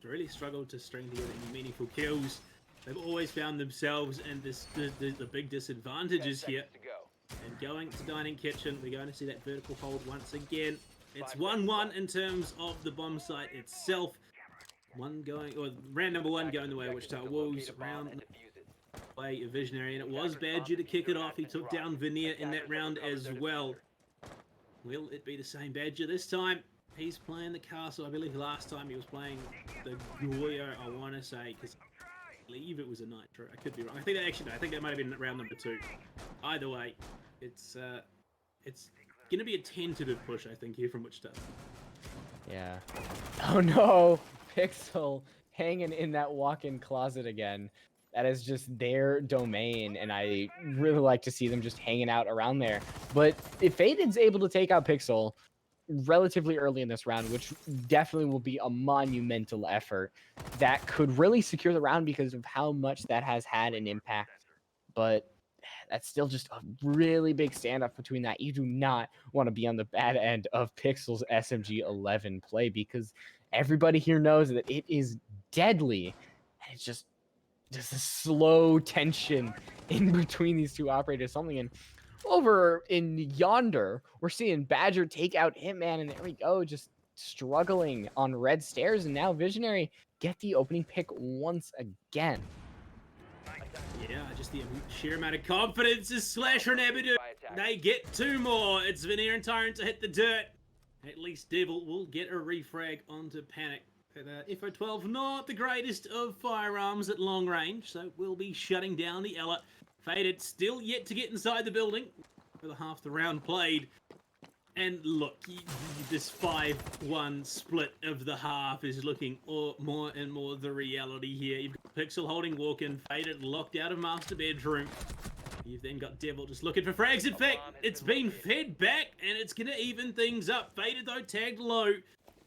They really struggled to string together any meaningful kills. They've always found themselves in the big disadvantages here. And going to Dining Kitchen, we're going to see that vertical hold once again. It's 1-1 in terms of the bomb site itself. Round number 1 going the way of Wichita Wolves. Round play a Visionary, and it was Badger to kick it off. He took down Veneer in that round as well. Will it be the same Badger this time? He's playing the Castle. I believe last time he was playing the Goya, I want to say, because I believe it was a Nitro. I could be wrong. I think that might have been round number 2. Either way, it's going to be a tentative push, I think, here from Wichita. Yeah. Oh no, Pixel hanging in that walk-in closet again. That is just their domain, and I really like to see them just hanging out around there. But if Faded's able to take out Pixel relatively early in this round, which definitely will be a monumental effort, that could really secure the round because of how much that has had an impact. But that's still just a really big standoff between that. You do not want to be on the bad end of Pixel's SMG-11 play because everybody here knows that it is deadly. And it's just a slow tension in between these two operators. Something in over in yonder, we're seeing Badger take out Hitman, and there we go, just struggling on red stairs. And now Visionary get the opening pick once again. Yeah, just the sheer amount of confidence is Slasher and Abidu. They get 2 more. It's Veneer and Tyrant to hit the dirt. At least Devil will get a refrag onto Panic. But FO12, not the greatest of firearms at long range, so we'll be shutting down the Ella. Faded still yet to get inside the building for the half the round played. And look, this 5-1 split of the half is looking more and more the reality here. You've got Pixel holding walk-in, Faded locked out of master bedroom. You've then got Devil just looking for frags. In fact, it's been fed back, and it's going to even things up. Faded, though, tagged low.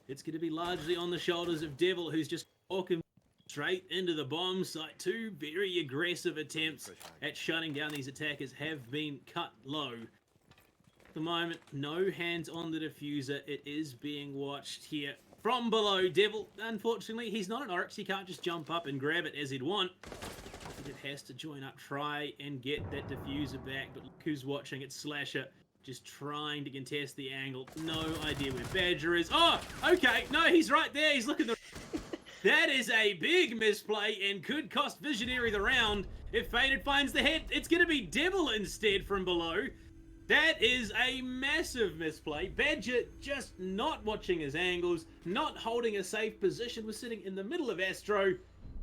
It's going to be largely on the shoulders of Devil, who's just walking straight into the bomb site. 2 very aggressive attempts at shutting down these attackers have been cut low. At the moment, no hands on the diffuser. It is being watched here from below. Devil, unfortunately, he's not an Oryx. He can't just jump up and grab it as he'd want. It has to join up, try and get that diffuser back. But look who's watching. It's Slasher, just trying to contest the angle. No idea where Badger is. Oh, okay. No, he's right there. He's looking. That is a big misplay and could cost Visionary the round. If Faded finds the head, it's going to be Devil instead from below. That is a massive misplay. Badger just not watching his angles, not holding a safe position, was sitting in the middle of Astro,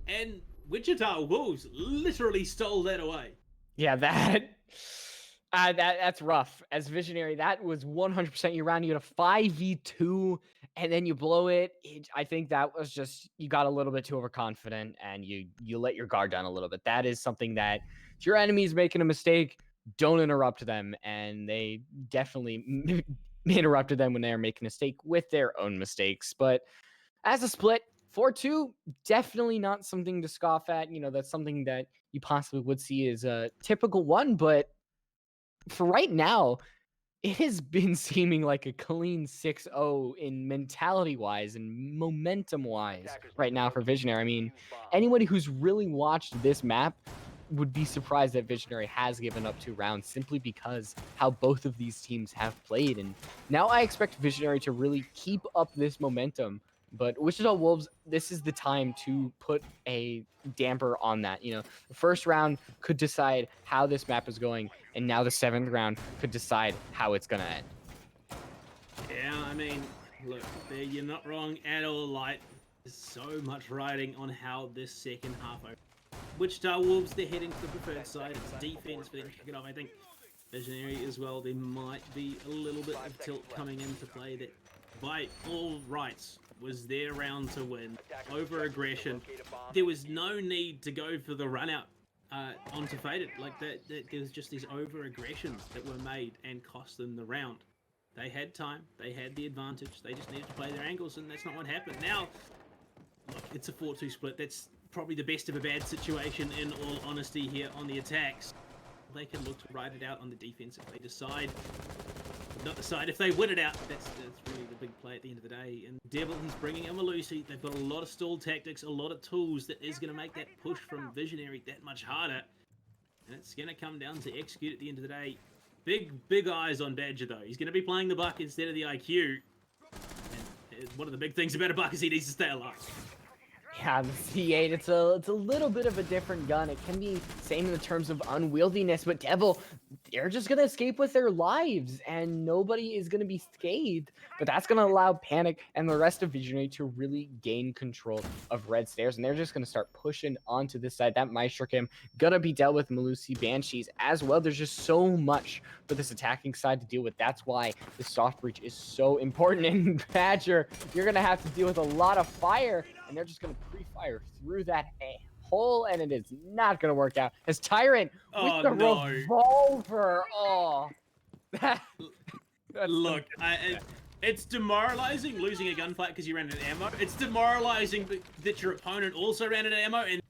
and Wichita Wolves literally stole that away. Yeah, that's rough. As Visionary, that was 100% your round. You had a 5v2, and then you blow it. I think that was just, you got a little bit too overconfident, and you let your guard down a little bit. That is something that, if your enemy's making a mistake, don't interrupt them, and they definitely interrupted them when they were making a mistake with their own mistakes. But as a split, 4-2, definitely not something to scoff at. You know, that's something that you possibly would see as a typical one, but for right now, it has been seeming like a clean 6-0 in mentality-wise and momentum-wise right now for Visionary. I mean, anybody who's really watched this map would be surprised that Visionary has given up 2 rounds simply because how both of these teams have played. And now I expect Visionary to really keep up this momentum. But Wichita Wolves, this is the time to put a damper on that. You know, the first round could decide how this map is going, and now the 7th round could decide how it's going to end. Yeah, I mean, look, you're not wrong at all. Like, there's so much riding on how this second half opens. Wichita Wolves, they're heading to the preferred side. It's defense for them to kick it off. I think Visionary as well, there might be a little bit of tilt coming into play that, by all rights, was their round to win. Over aggression. There was no need to go for the run out onto Faded. Like that, there was just these over aggressions that were made and cost them the round. They had time, they had the advantage, they just needed to play their angles, and that's not what happened. Now, look, it's a 4-2 split. That's probably the best of a bad situation in all honesty here on the attacks. They can look to ride it out on the defense if they decide. Not decide, if they win it out, that's really the big play at the end of the day. And Devil, he's bringing in Malusi. They've got a lot of stall tactics, a lot of tools that is going to make that push from Visionary that much harder. And it's going to come down to execute at the end of the day. Big eyes on Badger, though. He's going to be playing the buck instead of the IQ. And one of the big things about a buck is he needs to stay alive. Yeah, the C8, it's a little bit of a different gun. It can be same in the terms of unwieldiness, but Devil, they're just gonna escape with their lives, and nobody is gonna be scathed. But that's gonna allow Panic and the rest of Visionary to really gain control of Red Stairs, and they're just gonna start pushing onto this side. That Maestro Kim gonna be dealt with Malusi Banshees as well. There's just so much for this attacking side to deal with. That's why the soft breach is so important. And Badger, you're gonna have to deal with a lot of fire, and they're just gonna pre-fire through that hole, and it is not gonna work out. As Tyrant with the revolver. Oh, that's Look, it's demoralizing losing a gunfight because you ran out of ammo. It's demoralizing that your opponent also ran out of ammo, and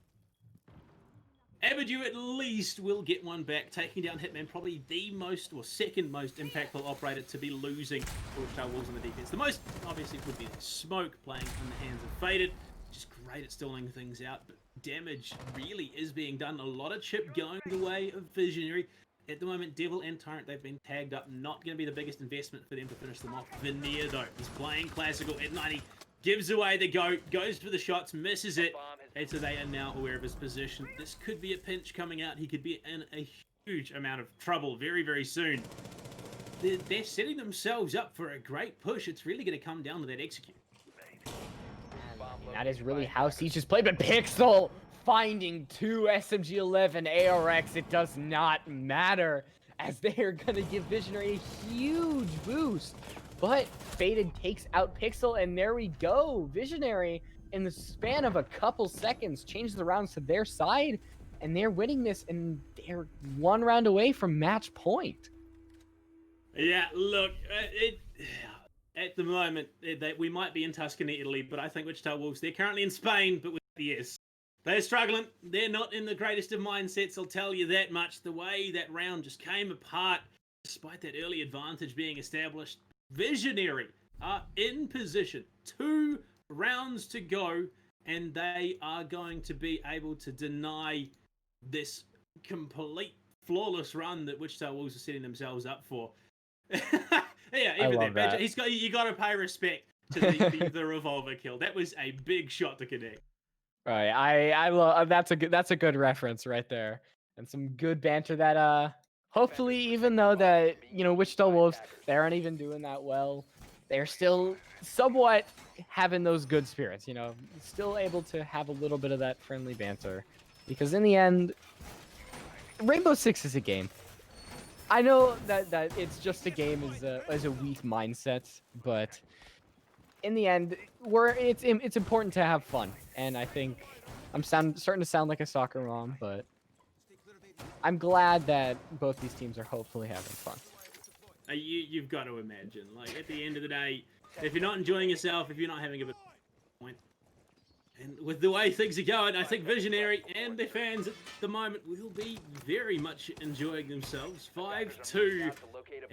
Abadu at least will get one back, taking down Hitman, probably the most or second most impactful operator to be losing for Wichita Wolves on the defense. The most, obviously, would be Smoke playing in the hands of Faded. Just great at stalling things out, but damage really is being done. A lot of chip going the way of Visionary. At the moment, Devil and Tyrant, they've been tagged up. Not going to be the biggest investment for them to finish them off. Veneer, though, he's playing classical at 90. Gives away the goat, goes for the shots, misses it, and so they are now aware of his position. This could be a pinch coming out. He could be in a huge amount of trouble very, very soon. They're setting themselves up for a great push. It's really going to come down to that execute. And that is really how Siege is played, but Pixel finding 2 SMG-11 ARX. It does not matter, as they are going to give Visionary a huge boost. But Faded takes out Pixel, and there we go. Visionary, in the span of a couple seconds, changed the rounds to their side, and they're winning this, and they're 1 round away from match point. Yeah, look, at the moment, we might be in Tuscany, Italy, but I think Wichita Wolves, they're currently in Spain, but with the S. They're struggling. They're not in the greatest of mindsets, I'll tell you that much. The way that round just came apart, despite that early advantage being established, Visionary are in position. 2 rounds to go, and they are going to be able to deny this complete flawless run that Wichita Wolves are setting themselves up for. Yeah, even that. Badger, you got to pay respect to the revolver kill. That was a big shot to connect. Right, I love that's a good reference right there, and some good banter that hopefully, even though that Wichita Wolves, they aren't even doing that well, they're still somewhat having those good spirits, still able to have a little bit of that friendly banter, because in the end, Rainbow Six is a game. I know that it's just a game as a weak mindset, but in the end, it's important to have fun, and I think I'm starting to sound like a soccer mom, but I'm glad that both these teams are hopefully having fun. You've got to imagine, like, at the end of the day, if you're not enjoying yourself, if you're not having a bit of point, and with the way things are going, I think Visionary and their fans at the moment will be very much enjoying themselves. 5-2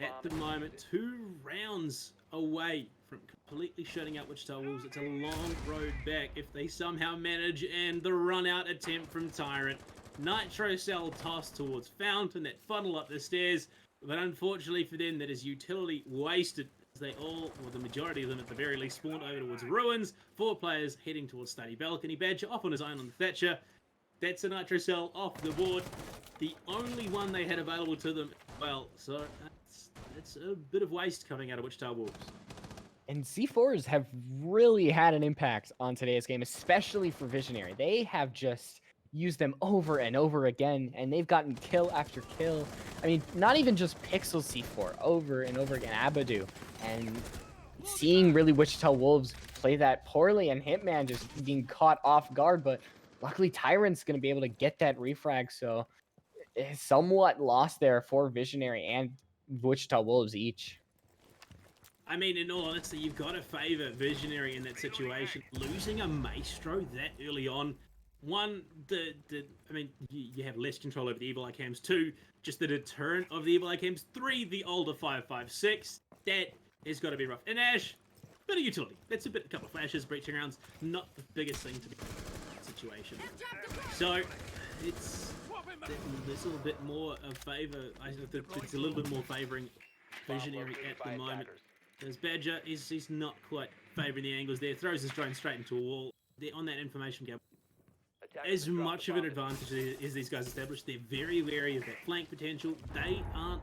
at the moment, 2 rounds away from completely shutting out Wichita Wolves. It's a long road back if they somehow manage, and the run-out attempt from Tyrant. Nitro Cell tossed towards Fountain, that funnel up the stairs, but unfortunately for them, that is utility wasted. They all, or the majority of them at the very least, spawned over towards Ruins. 4 players heading towards Study Balcony. Badger off on his own on the Thatcher. That's a Nitro Cell off the board. The only one they had available to them, well, so that's a bit of waste coming out of Wichita Wolves. And C4s have really had an impact on today's game, especially for Visionary. They have just used them over and over again, and they've gotten kill after kill. I mean, not even just Pixel C4, over and over again, Abadu. And seeing really Wichita Wolves play that poorly, and Hitman just being caught off guard, but luckily Tyrant's going to be able to get that refrag, so it's somewhat lost there for Visionary and Wichita Wolves each. I mean, in all honesty, you've got to favor Visionary in that situation. Losing a Maestro that early on, one, I mean, you have less control over the Evil Eye Cams. 2, just the deterrent of the Evil Eye Cams. 3, the older 5.56. That has got to be rough. And Ash, bit of utility. That's a couple of flashes, breaching rounds. Not the biggest thing to be in that situation. So, it's a little bit more of favor. It's a little bit more favoring Visionary at the moment. As Badger, he's not quite favouring the angles there. Throws his drone straight into a wall. they're on that information gap. As much of an advantage as these guys established, they're very wary of that flank potential. They aren't.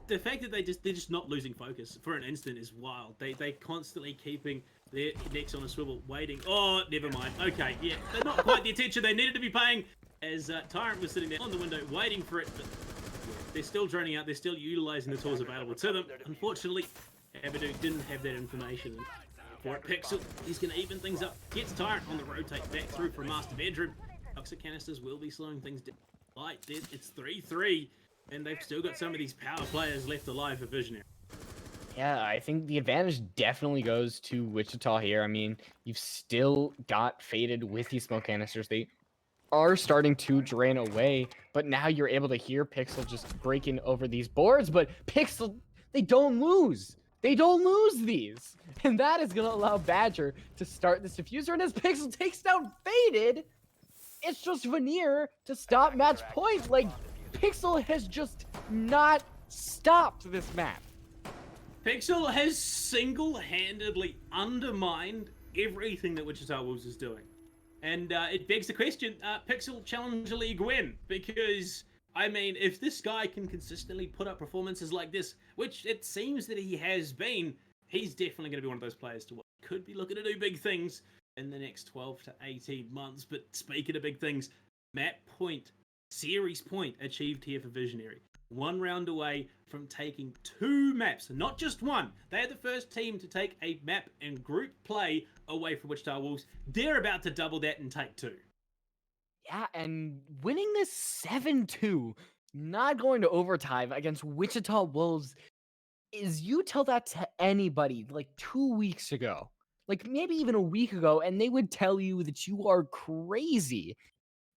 The fact that they're just not losing focus for an instant is wild. They constantly keeping their necks on a swivel, waiting. Oh, never mind. Okay, yeah, they're not quite the attention they needed to be paying. As Tyrant was sitting there on the window waiting for it, but yeah, they're still droning out. They're still utilizing the tools available to them. Unfortunately, Abadu didn't have that information. For it, Pixel, he's going to even things up. Gets Tyrant on the rotate back through from Master Bedroom. Toxic Canisters will be slowing things down. Light, it's 3-3, and they've still got some of these power players left alive for Visionary. Yeah, I think the advantage definitely goes to Wichita here. I mean, you've still got Faded with these smoke canisters. They are starting to drain away, but now you're able to hear Pixel just breaking over these boards, but Pixel, they don't lose. They don't lose these. And that is going to allow Badger to start this diffuser, and as Pixel takes down Faded, it's just Veneer to stop match point. Like, Pixel has just not stopped this map. Pixel has single-handedly undermined everything that Wichita Wolves is doing. And it begs the question, Pixel challenge a league win. Because, I mean, if this guy can consistently put up performances like this, which it seems that he has been, he's definitely going to be one of those players to watch. Could be looking to do big things in the next 12 to 18 months. But speaking of big things, map point, series point achieved here for Visionary. 1 round away from taking 2 maps, not just one. They are the first team to take a map and group play away from Wichita Wolves. They're about to double that and take 2. Yeah, and winning this 7-2, not going to overtime against Wichita Wolves, is you tell that to anybody like 2 weeks ago, like maybe even a week ago, and they would tell you that you are crazy.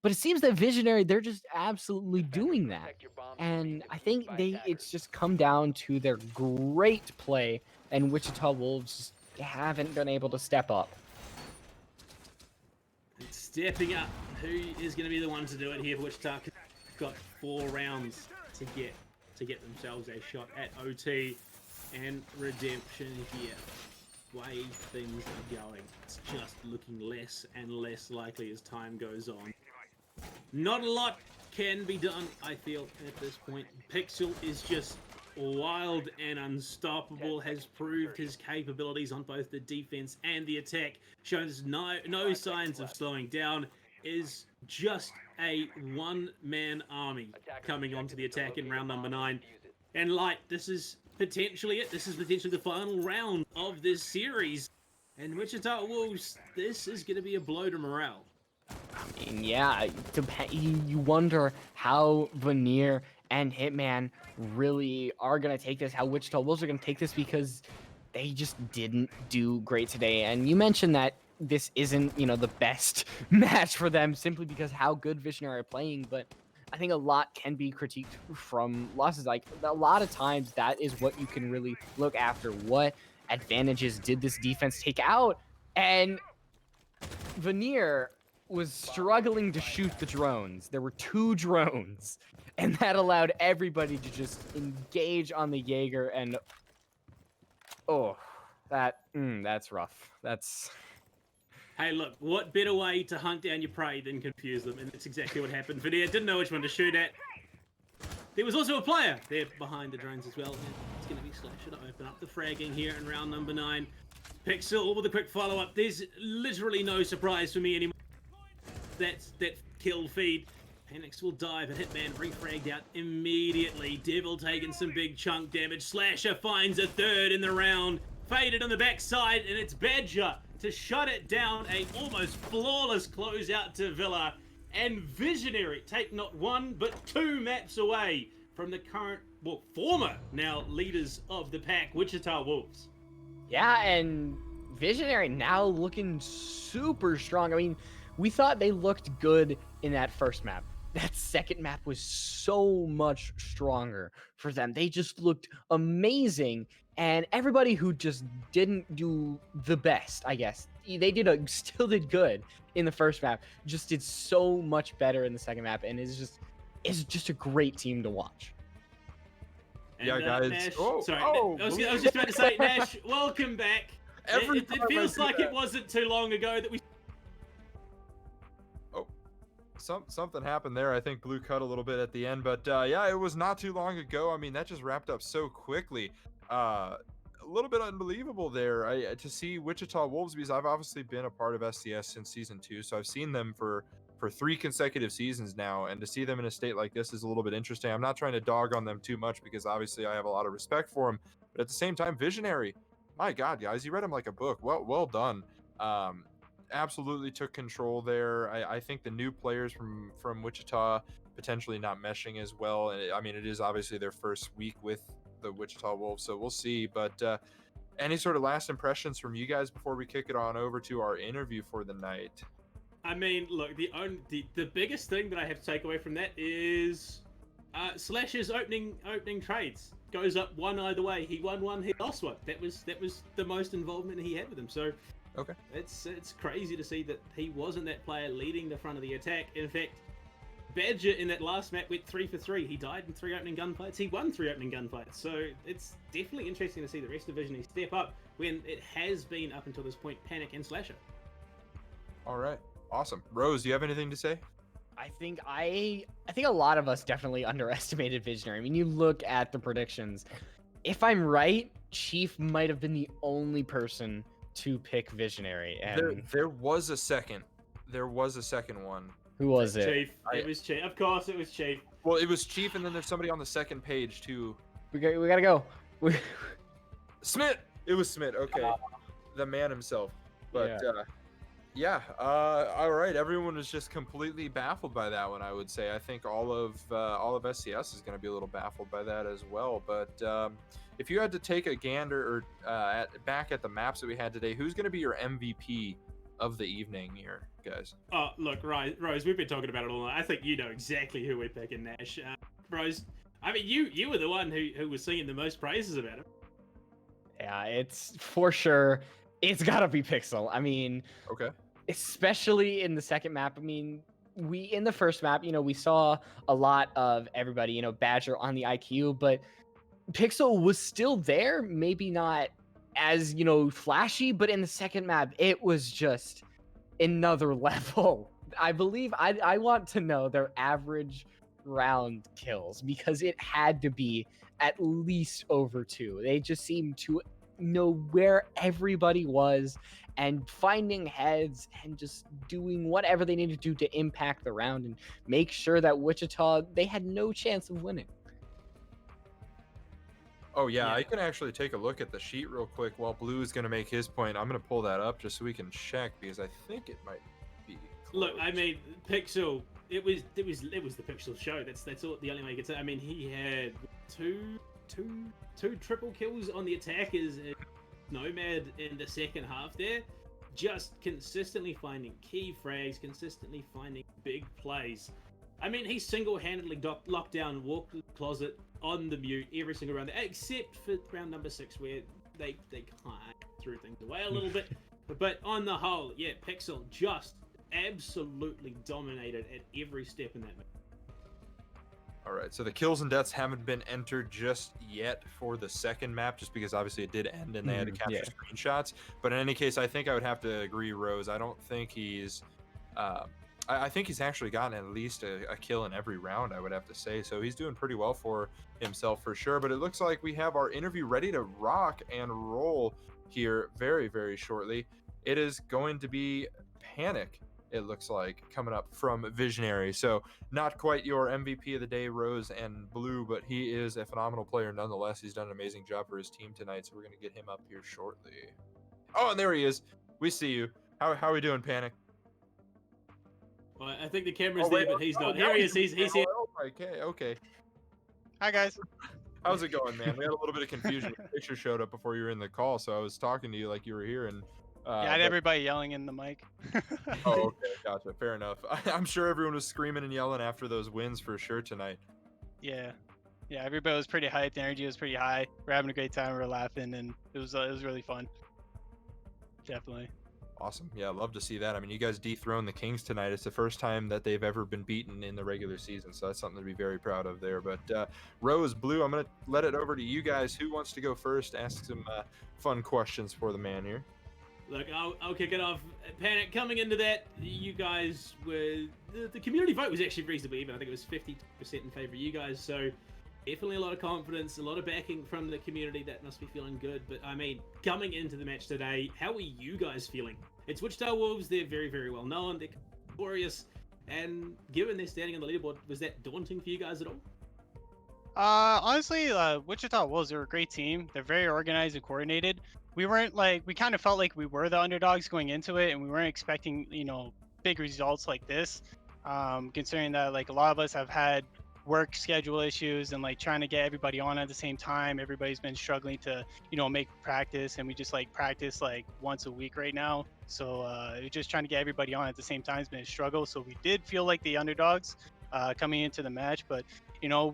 But it seems that Visionary, they're just absolutely doing that. And I think it's just come down to their great play, and Wichita Wolves haven't been able to step up. And stepping up, who is going to be the one to do it here for Wichita? Got 4 rounds to get themselves a shot at OT and redemption here. Way things are going, it's just looking less and less likely as time goes on. Not a lot can be done, I feel, at this point. Pixel is just wild and unstoppable, has proved his capabilities on both the defense and the attack, shows no signs of slowing down, is just a one-man army coming onto the attack in round number 9. And Light, this is potentially it. This is potentially the final round of this series. And Wichita Wolves, this is going to be a blow to morale. And yeah, you wonder how Veneer and Hitman really are going to take this, how Wichita Wolves are going to take this, because they just didn't do great today. And you mentioned that this isn't, the best match for them simply because how good Visionary are playing, but I think a lot can be critiqued from losses. Like, a lot of times that is what you can really look after. What advantages did this defense take out? And Veneer was struggling to shoot the drones. There were 2 drones, and that allowed everybody to just engage on the Jaeger, and that's rough. That's... Hey, look, what better way to hunt down your prey than confuse them? And that's exactly what happened. Veneer didn't know which one to shoot at. There was also a player there behind the drones as well. And it's going to be Slash to open up the fragging here in round number 9. Pixel with a quick follow-up. There's literally no surprise for me anymore. That's that kill feed. Panics will dive, and Hitman refragged out immediately. Devil taking some big chunk damage. Slasher finds a 3rd in the round. Faded on the backside, and it's Badger to shut it down. A almost flawless closeout to Villa. And Visionary take not 1, but 2 maps away from the current, former now leaders of the pack, Wichita Wolves. Yeah, and Visionary now looking super strong. I mean, we thought they looked good in that first map. That second map was so much stronger for them. They just looked amazing. And everybody who just didn't do the best, I guess, still did good in the first map, just did so much better in the second map. And it's just a great team to watch. And, yeah, guys. Nash, sorry. I was just about to say, Nash, welcome back. It feels like that. it wasn't too long ago that we something happened there. I think Blue cut a little bit at the end, but yeah, it was not too long ago. I mean, that just wrapped up so quickly. A little bit unbelievable there. To see Wichita Wolves, because I've obviously been a part of SCS since season 2, so I've seen them for 3 consecutive seasons now, and to see them in a state like this is a little bit interesting. I'm not trying to dog on them too much because obviously I have a lot of respect for them, but at the same time, visionary. My God, guys, you read them like a book. Well done. Absolutely took control there. I think the new players from Wichita potentially not meshing as well, and I mean, it is obviously their first week with the Wichita Wolves, so we'll see. But any sort of last impressions from you guys before we kick it on over to our interview for the night? I mean, look, the biggest thing that I have to take away from that is Slash's opening trades goes up one either way. He won one, he lost one. That was the most involvement he had with him. So okay, it's crazy to see that he wasn't that player leading the front of the attack. In fact, Badger in that last map went 3 for 3. He died in 3 opening gunfights. He won 3 opening gunfights. So it's definitely interesting to see the rest of Visionary step up when it has been up until this point Panic and Slasher. All right, awesome. Rose, do you have anything to say? I think a lot of us definitely underestimated Visionary. I mean, you look at the predictions. If I'm right, Chief might have been the only person to pick Visionary. And There was a second one. who was it? Chief. It was Chief. Of course, it was Chief. Well, it was Chief, and then there's somebody on the second page too. We gotta go. Smith. It was Smith. Okay, the man himself. But yeah. All right. Everyone was just completely baffled by that one. I would say. I think all of SCS is going to be a little baffled by that as well. But if you had to take a gander or back at the maps that we had today, who's going to be your MVP of the evening here, guys? Oh, look, Rose, we've been talking about it all night. I think you know exactly who we're picking, Nash. Rose, I mean, you were the one who was singing the most praises about him. Yeah, it's for sure. It's gotta be Pixel. I mean, Okay. especially in the second map. I mean, in the first map, we saw a lot of everybody, Badger on the IQ, but Pixel was still there. Maybe not as, flashy, but in the second map, it was just another level. I believe I want to know their average round kills because it had to be at least over 2. They just seemed to know where everybody was and finding heads and just doing whatever they needed to do to impact the round and make sure that Wichita, they had no chance of winning. Oh yeah, I can actually take a look at the sheet real quick while Blue is going to make his point. I'm going to pull that up just so we can check because I think it might be close. Look, I mean, Pixel. It was the Pixel show. That's all. The only way you could say. I mean, he had two triple kills on the attackers. Nomad in the second half there, just consistently finding key frags, consistently finding big plays. I mean, he single-handedly locked down, walked the closet on the mute every single round, except for round number 6 where they kind of threw things away a little bit. But on the whole, yeah, Pixel just absolutely dominated at every step in that match. All right, so the kills and deaths haven't been entered just yet for the second map, just because obviously it did end and they had to capture screenshots. But in any case, I think I would have to agree, Rose. I don't think he's... I think he's actually gotten at least a kill in every round, I would have to say. So he's doing pretty well for himself for sure. But it looks like we have our interview ready to rock and roll here very, very shortly. It is going to be Panic, it looks like, coming up from Visionary. So not quite your MVP of the day, Rose and Blue, but he is a phenomenal player nonetheless. He's done an amazing job for his team tonight, so we're going to get him up here shortly. Oh, and there he is. We see you. How are we doing, Panic? Well, I think the camera's there, but he's not. Here he is. He's here. Okay. Hi, guys. How's it going, man? We had a little bit of confusion. Your picture showed up before you were in the call, so I was talking to you like you were here, and Yeah, I had everybody yelling in the mic. Oh, okay, gotcha. Fair enough. I'm sure everyone was screaming and yelling after those wins for sure tonight. Yeah, everybody was pretty hyped. The energy was pretty high. We're having a great time. We're laughing, and it was really fun. Definitely. Awesome. Yeah, love to see that. I mean, you guys dethroned the Kings tonight. It's the first time that they've ever been beaten in the regular season, so that's something to be very proud of there. But Rose, Blue, I'm going to let it over to you guys. Who wants to go first? Ask some fun questions for the man here. Look, I'll kick it off. Panic, coming into that, you guys were... The community vote was actually reasonably even. I think it was 50% in favor of you guys, so definitely a lot of confidence, a lot of backing from the community. That must be feeling good. But, I mean, coming into the match today, how are you guys feeling? It's Wichita Wolves. They're very, very well known. They're glorious. And given their standing on the leaderboard, was that daunting for you guys at all? Honestly, Wichita Wolves, they're a great team. They're very organized and coordinated. We kind of felt like we were the underdogs going into it, and we weren't expecting, big results like this. Considering that, like, a lot of us have had work schedule issues and like trying to get everybody on at the same time. Everybody's been struggling to, make practice, and we just like practice like once a week right now. So just trying to get everybody on at the same time has been a struggle. So we did feel like the underdogs coming into the match, but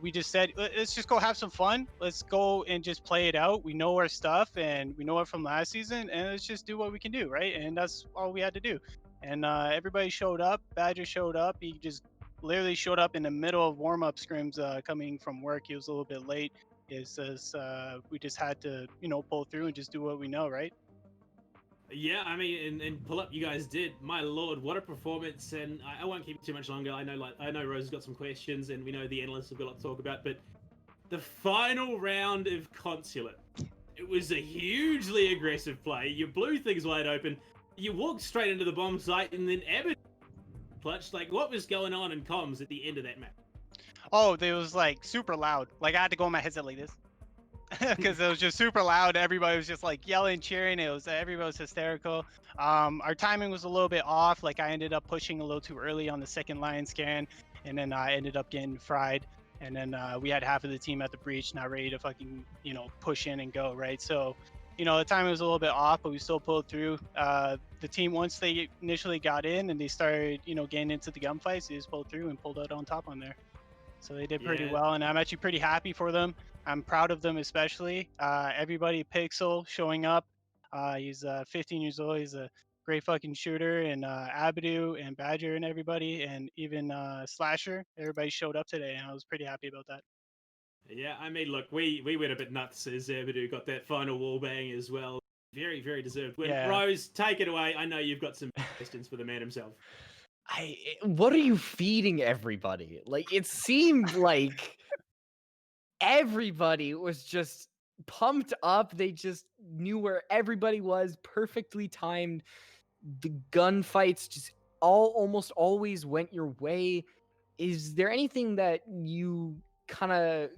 we just said, let's just go have some fun. Let's go and just play it out. We know our stuff and we know it from last season, and let's just do what we can do, right? And that's all we had to do. And everybody showed up. Badger showed up. He just literally showed up in the middle of warm-up scrims coming from work. He was a little bit late. It's just, we just had to, pull through and just do what we know, right? Yeah, I mean, and pull up, you guys did. My lord, what a performance! And I won't keep it too much longer. I know Rose has got some questions, and we know the analysts have got a lot to talk about. But the final round of Consulate, it was a hugely aggressive play. You blew things wide open. You walked straight into the bomb site, and then Abbott clutched. Like, what was going on in comms at the end of that match? Oh, it was like super loud. Like I had to go on my headset like this. Because it was just super loud. Everybody was just like yelling, cheering. Everybody was hysterical. Our timing was a little bit off. Like I ended up pushing a little too early on the second line scan, and then I ended up getting fried. And then we had half of the team at the breach, not ready to fucking push in and go, right? So the timing was a little bit off, but we still pulled through. The team, once they initially got in and they started getting into the gunfights, they just pulled through and pulled out on top on there. So they did pretty well, and I'm actually pretty happy for them. I'm proud of them, especially everybody. Pixel showing up. He's 15 years old. He's a great fucking shooter, and Abadu and Badger and everybody, and even Slasher. Everybody showed up today, and I was pretty happy about that. Yeah, I mean, look, we went a bit nuts as Abadu got that final wall bang as well. Very, very deserved win. Yeah. Rose, take it away. I know you've got some questions for the man himself. What are you feeding everybody? Like, it seemed like everybody was just pumped up. They just knew where everybody was, perfectly timed. The gunfights just almost always went your way. Is there anything that you kind of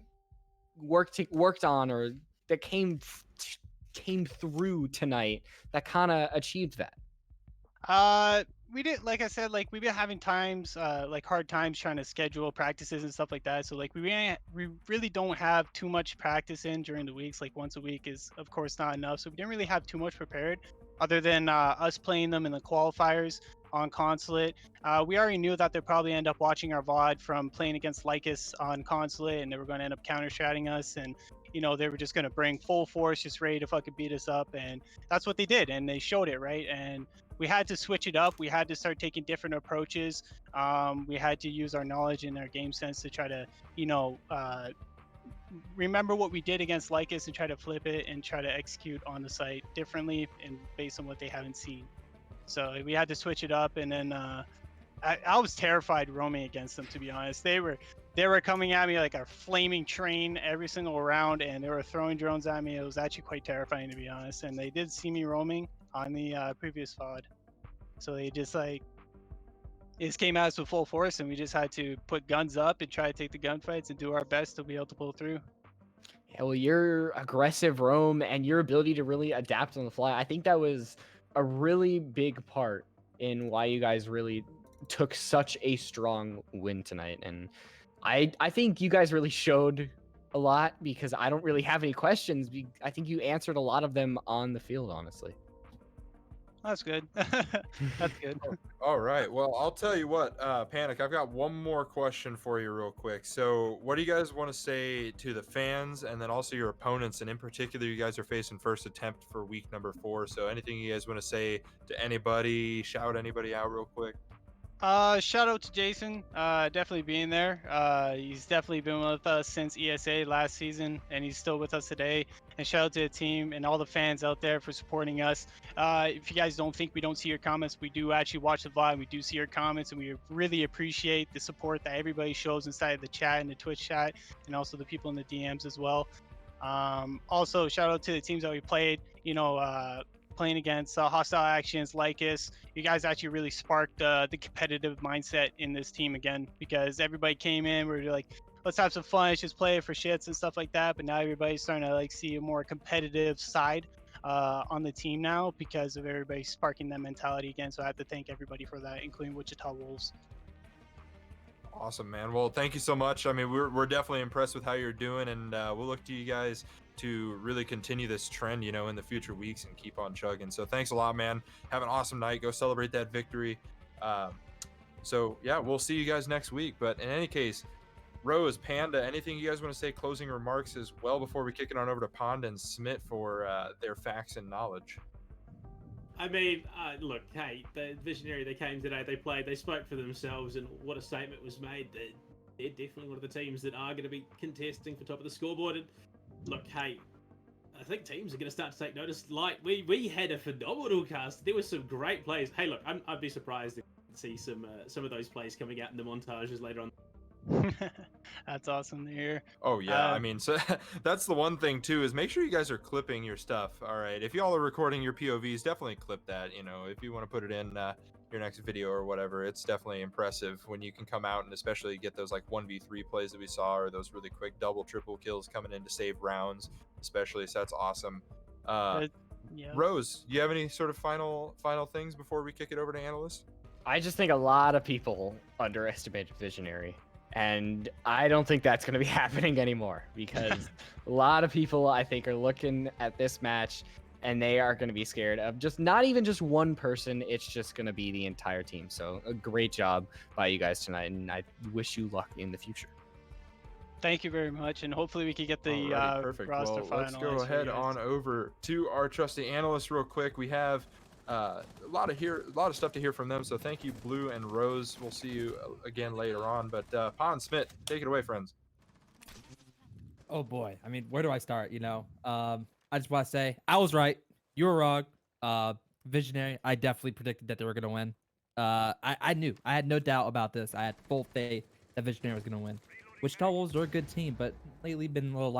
worked on or that came through tonight that kind of achieved that? We did, like I said, like we've been having times, like hard times trying to schedule practices and stuff like that. So like we really don't have too much practice in during the weeks. Like once a week is of course not enough. So we didn't really have too much prepared, other than us playing them in the qualifiers on Consulate. We already knew that they'd probably end up watching our VOD from playing against Lycus on Consulate, and they were going to end up counter-stratting us, and they were just going to bring full force, just ready to fucking beat us up, and that's what they did, and they showed it, right? And we had to switch it up. We had to start taking different approaches. We had to use our knowledge and our game sense to try to, remember what we did against Lycus and try to flip it and try to execute on the site differently and based on what they haven't seen. So we had to switch it up, and then I was terrified roaming against them, to be honest. They were coming at me like a flaming train every single round, and they were throwing drones at me. It was actually quite terrifying, to be honest. And they did see me roaming on the previous VOD, so they just came at us with full force, and we just had to put guns up and try to take the gunfights and do our best to be able to pull through. Yeah, well, your aggressive roam and your ability to really adapt on the fly, I think that was a really big part in why you guys really took such a strong win tonight. And I think you guys really showed a lot, because I don't really have any questions. I think you answered a lot of them on the field, honestly. That's good. That's good. All right. Well, I'll tell you what, Panic, I've got one more question for you real quick. So what do you guys want to say to the fans and then also your opponents? And in particular, you guys are facing first attempt for week number 4. So anything you guys want to say to anybody, shout anybody out real quick? Shout out to Jason, definitely being there. He's definitely been with us since ESA last season, and he's still with us today. And shout out to the team and all the fans out there for supporting us. If you guys don't think we don't see your comments, we do actually watch the VOD. We do see your comments, and we really appreciate the support that everybody shows inside of the chat and the Twitch chat, and also the people in the DMs as well. Also, shout out to the teams that we played. Playing against Hostile Actions, Lycus. You guys actually really sparked the competitive mindset in this team again, because everybody came in, we were like, let's have some fun, let's just play it for shits and stuff like that. But now everybody's starting to like see a more competitive side on the team now because of everybody sparking that mentality again. So I have to thank everybody for that, including Wichita Wolves. Awesome, man. Well, thank you so much. I mean, we're definitely impressed with how you're doing, and we'll look to you guys to really continue this trend, in the future weeks and keep on chugging. So thanks a lot, man. Have an awesome night. Go celebrate that victory. So yeah, we'll see you guys next week. But in any case, Rose, Panda, anything you guys want to say, closing remarks as well before we kick it on over to Pond and Smith for their facts and knowledge? I mean, look, hey, the Visionary, they came today, they played, they spoke for themselves, and what a statement was made. They're definitely one of the teams that are going to be contesting for top of the scoreboard. And look, hey, I think teams are going to start to take notice. Like, we had a phenomenal cast. There were some great plays. Hey, look, I'd be surprised to see some of those plays coming out in the montages later on. That's awesome to hear. Oh yeah, I mean, so that's the one thing too, is make sure you guys are clipping your stuff. All right, if y'all are recording your POVs, definitely clip that. If you want to put it in your next video or whatever, it's definitely impressive when you can come out and especially get those like 1v3 plays that we saw, or those really quick double, triple kills coming in to save rounds, especially. So that's awesome. Yeah. Rose, do you have any sort of final things before we kick it over to analysts? I just think a lot of people underestimated Visionary. And I don't think that's going to be happening anymore, because a lot of people, I think, are looking at this match and they are going to be scared of just not even just one person. It's just going to be the entire team. So a great job by you guys tonight, and I wish you luck in the future. Thank you very much, and hopefully we can get the Alrighty, perfect. roster Well, let's go finalized for you ahead guys. on over to our trusty analysts real quick. We have a lot of stuff to hear from them. So thank you, Blue and Rose. We'll see you again later on. But Pond, Smith, take it away, friends. Oh boy. I mean, where do I start? I just want to say I was right. You were wrong. Visionary, I definitely predicted that they were going to win. I knew. I had no doubt about this. I had full faith that Visionary was going to win. Wichita Wolves are a good team, but lately been a little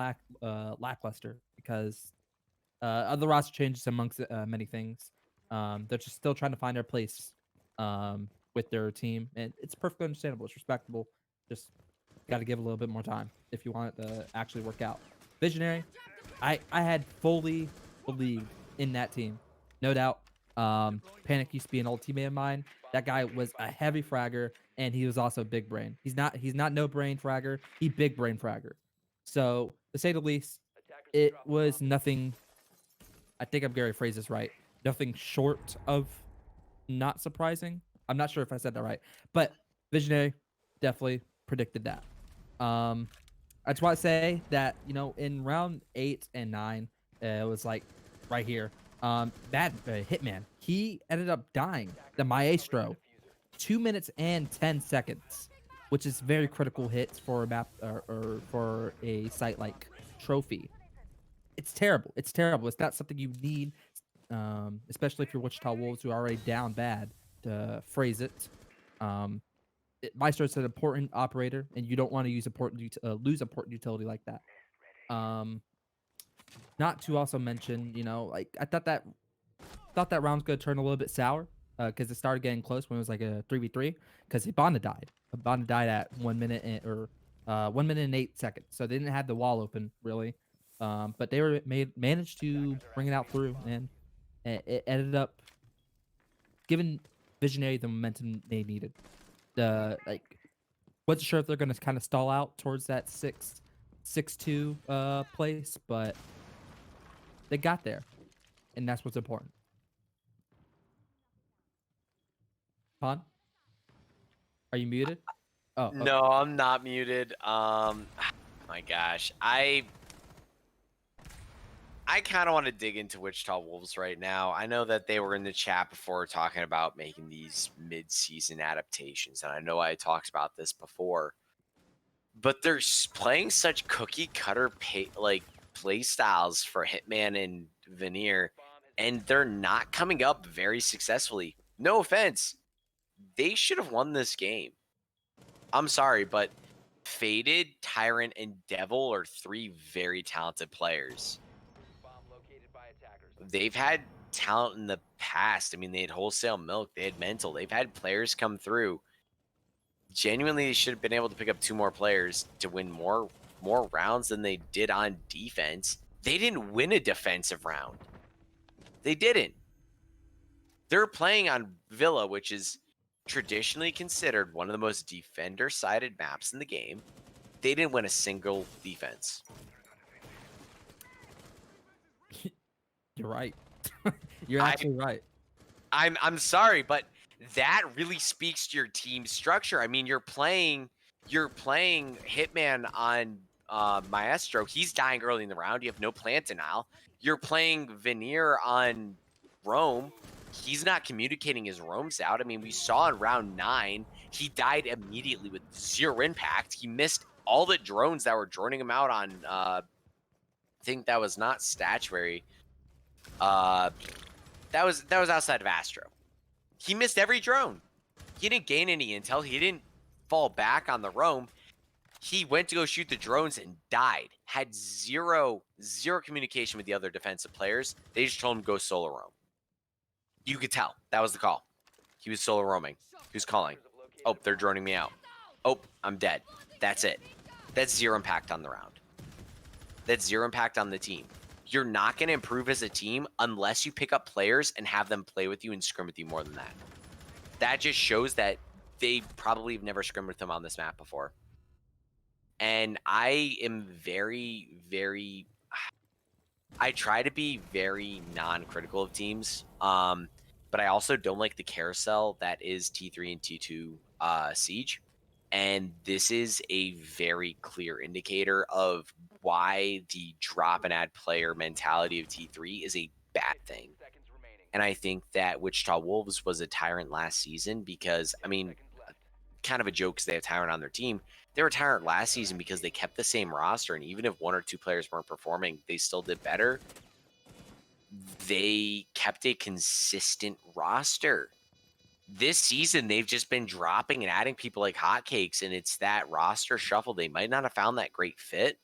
lackluster because of the roster changes amongst many things. They're just still trying to find their place with their team, and it's perfectly understandable. It's respectable. Just got to give a little bit more time if you want it to actually work out. Visionary, I had fully believed in that team, no doubt. Panic used to be an old teammate of mine. That guy was a heavy fragger, and he was also big brain. He's not no brain fragger. He big brain fragger. So to say the least, it was nothing. I think I'm going to phrase this right. Nothing short of not surprising. I'm not sure if I said that right, but Visionary definitely predicted that. I just want to say that in round 8 and 9, it was like right here. That Hitman, he ended up dying. The Maestro, 2 minutes and 10 seconds, which is very critical hits for a map or for a site like Trophy. It's terrible. It's terrible. It's not something you need, especially if you're Wichita Wolves, who are already down bad, to phrase it. Maestro is an important operator, and you don't want to lose important utility like that. Not to also mention, I thought that round's gonna turn a little bit sour, because it started getting close when it was like a 3v3, because Ibana died. Ibana died at 1 minute or 1 minute and 8 seconds, so they didn't have the wall open really. But they managed to bring it out through, and it ended up giving Visionary the momentum they needed. Wasn't sure if they're gonna kind of stall out towards that 6-2 place, but they got there, and that's what's important. Pon, are you muted? Oh, okay. No, I'm not muted. My gosh, I kind of want to dig into Wichita Wolves right now. I know that they were in the chat before talking about making these mid-season adaptations, and I know I talked about this before. But they're playing such cookie cutter play styles for Hitman and Veneer, and they're not coming up very successfully. No offense, they should have won this game. I'm sorry, but Faded, Tyrant, and Devil are 3 very talented players. They've had talent in the past. I mean, they had Wholesale Milk, they had Mental. They've had players come through. Genuinely, they should have been able to pick up 2 more players to win more rounds than they did on defense. They didn't win a defensive round. They didn't. They're playing on Villa, which is traditionally considered one of the most defender-sided maps in the game. They didn't win a single defense. You're right. You're actually right. I'm sorry, but that really speaks to your team structure. I mean, you're playing Hitman on Maestro. He's dying early in the round. You have no plant denial. You're playing Veneer on Rome. He's not communicating his roams out. I mean, we saw in round 9, he died immediately with 0 impact. He missed all the drones that were droning him out on I think that was not Statuary. That was outside of Astro. He missed every drone. He didn't gain any intel. He didn't fall back on the roam. He went to go shoot the drones and died. Had zero communication with the other defensive players. They just told him go solo roam. You could tell. That was the call. He was solo roaming. He was calling. Oh, they're droning me out. Oh, I'm dead. That's it. That's 0 impact on the round. That's 0 impact on the team. You're not going to improve as a team unless you pick up players and have them play with you and scrim with you more than that. That just shows that they probably have never scrimmed with them on this map before. And I am very, very... I try to be very non-critical of teams, but I also don't like the carousel that is T3 and T2 Siege. And this is a very clear indicator of why the drop and add player mentality of T3 is a bad thing. And I think that Wichita Wolves was a tyrant last season because, I mean, kind of a joke because they have Tyrant on their team. They were Tyrant last season because they kept the same roster, and even if 1 or 2 players weren't performing, they still did better. They kept a consistent roster. This season, they've just been dropping and adding people like hotcakes, and it's that roster shuffle. They might not have found that great fit.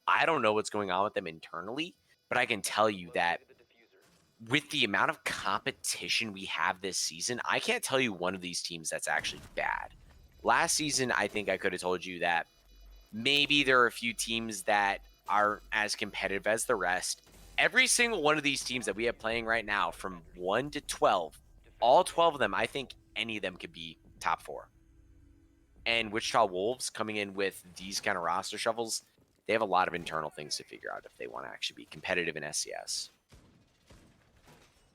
I don't know what's going on with them internally, but I can tell you that with the amount of competition we have this season, I can't tell you one of these teams that's actually bad. Last season, I think I could have told you that maybe there are a few teams that aren't as competitive as the rest. Every single one of these teams that we have playing right now, from 1 to 12, all 12 of them, I think any of them could be top 4. And Wichita Wolves coming in with these kind of roster shuffles, they have a lot of internal things to figure out if they want to actually be competitive in SCS. I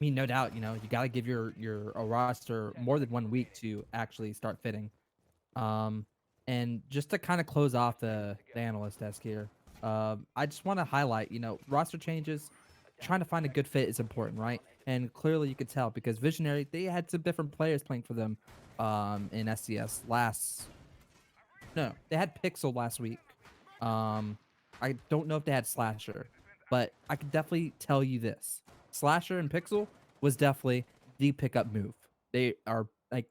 mean, no doubt, you got to give your a roster more than 1 week to actually start fitting. And just to kind of close off the analyst desk here, I just want to highlight, roster changes, trying to find a good fit is important, right? And clearly you could tell because Visionary, they had some different players playing for them in SCS they had Pixel last week. I don't know if they had Slasher, but I could definitely tell you this. Slasher and Pixel was definitely the pickup move. They are like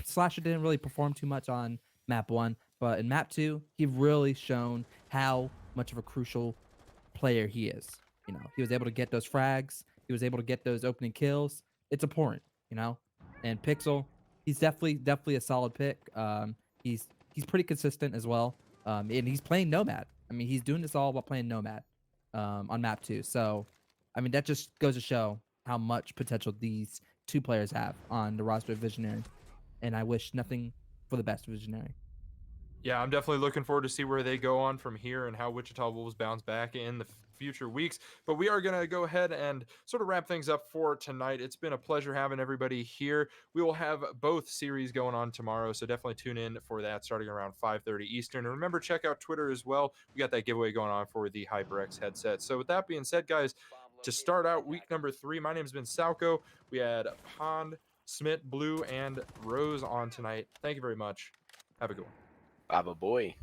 Slasher didn't really perform too much on map 1, but in map 2, he really shown how much of a crucial player he is. He was able to get those frags. He was able to get those opening kills. It's important, And Pixel, he's definitely a solid pick. He's pretty consistent as well. And he's playing Nomad. I mean, he's doing this all while playing Nomad on map 2. So, I mean, that just goes to show how much potential these 2 players have on the roster of Visionary. And I wish nothing for the best Visionary. Yeah, I'm definitely looking forward to see where they go on from here and how Wichita Wolves bounce back in the future weeks. But we are going to go ahead and sort of wrap things up for tonight. It's been a pleasure having everybody here. We will have both series going on tomorrow, so definitely tune in for that starting around 5:30 Eastern. And remember, check out Twitter as well. We got that giveaway going on for the HyperX headset. So with that being said, guys, to start out week number 3. My name's been Salco. We had Pond, Smith, Blue, and Rose on tonight. Thank you very much. Have a good one. Baba boy.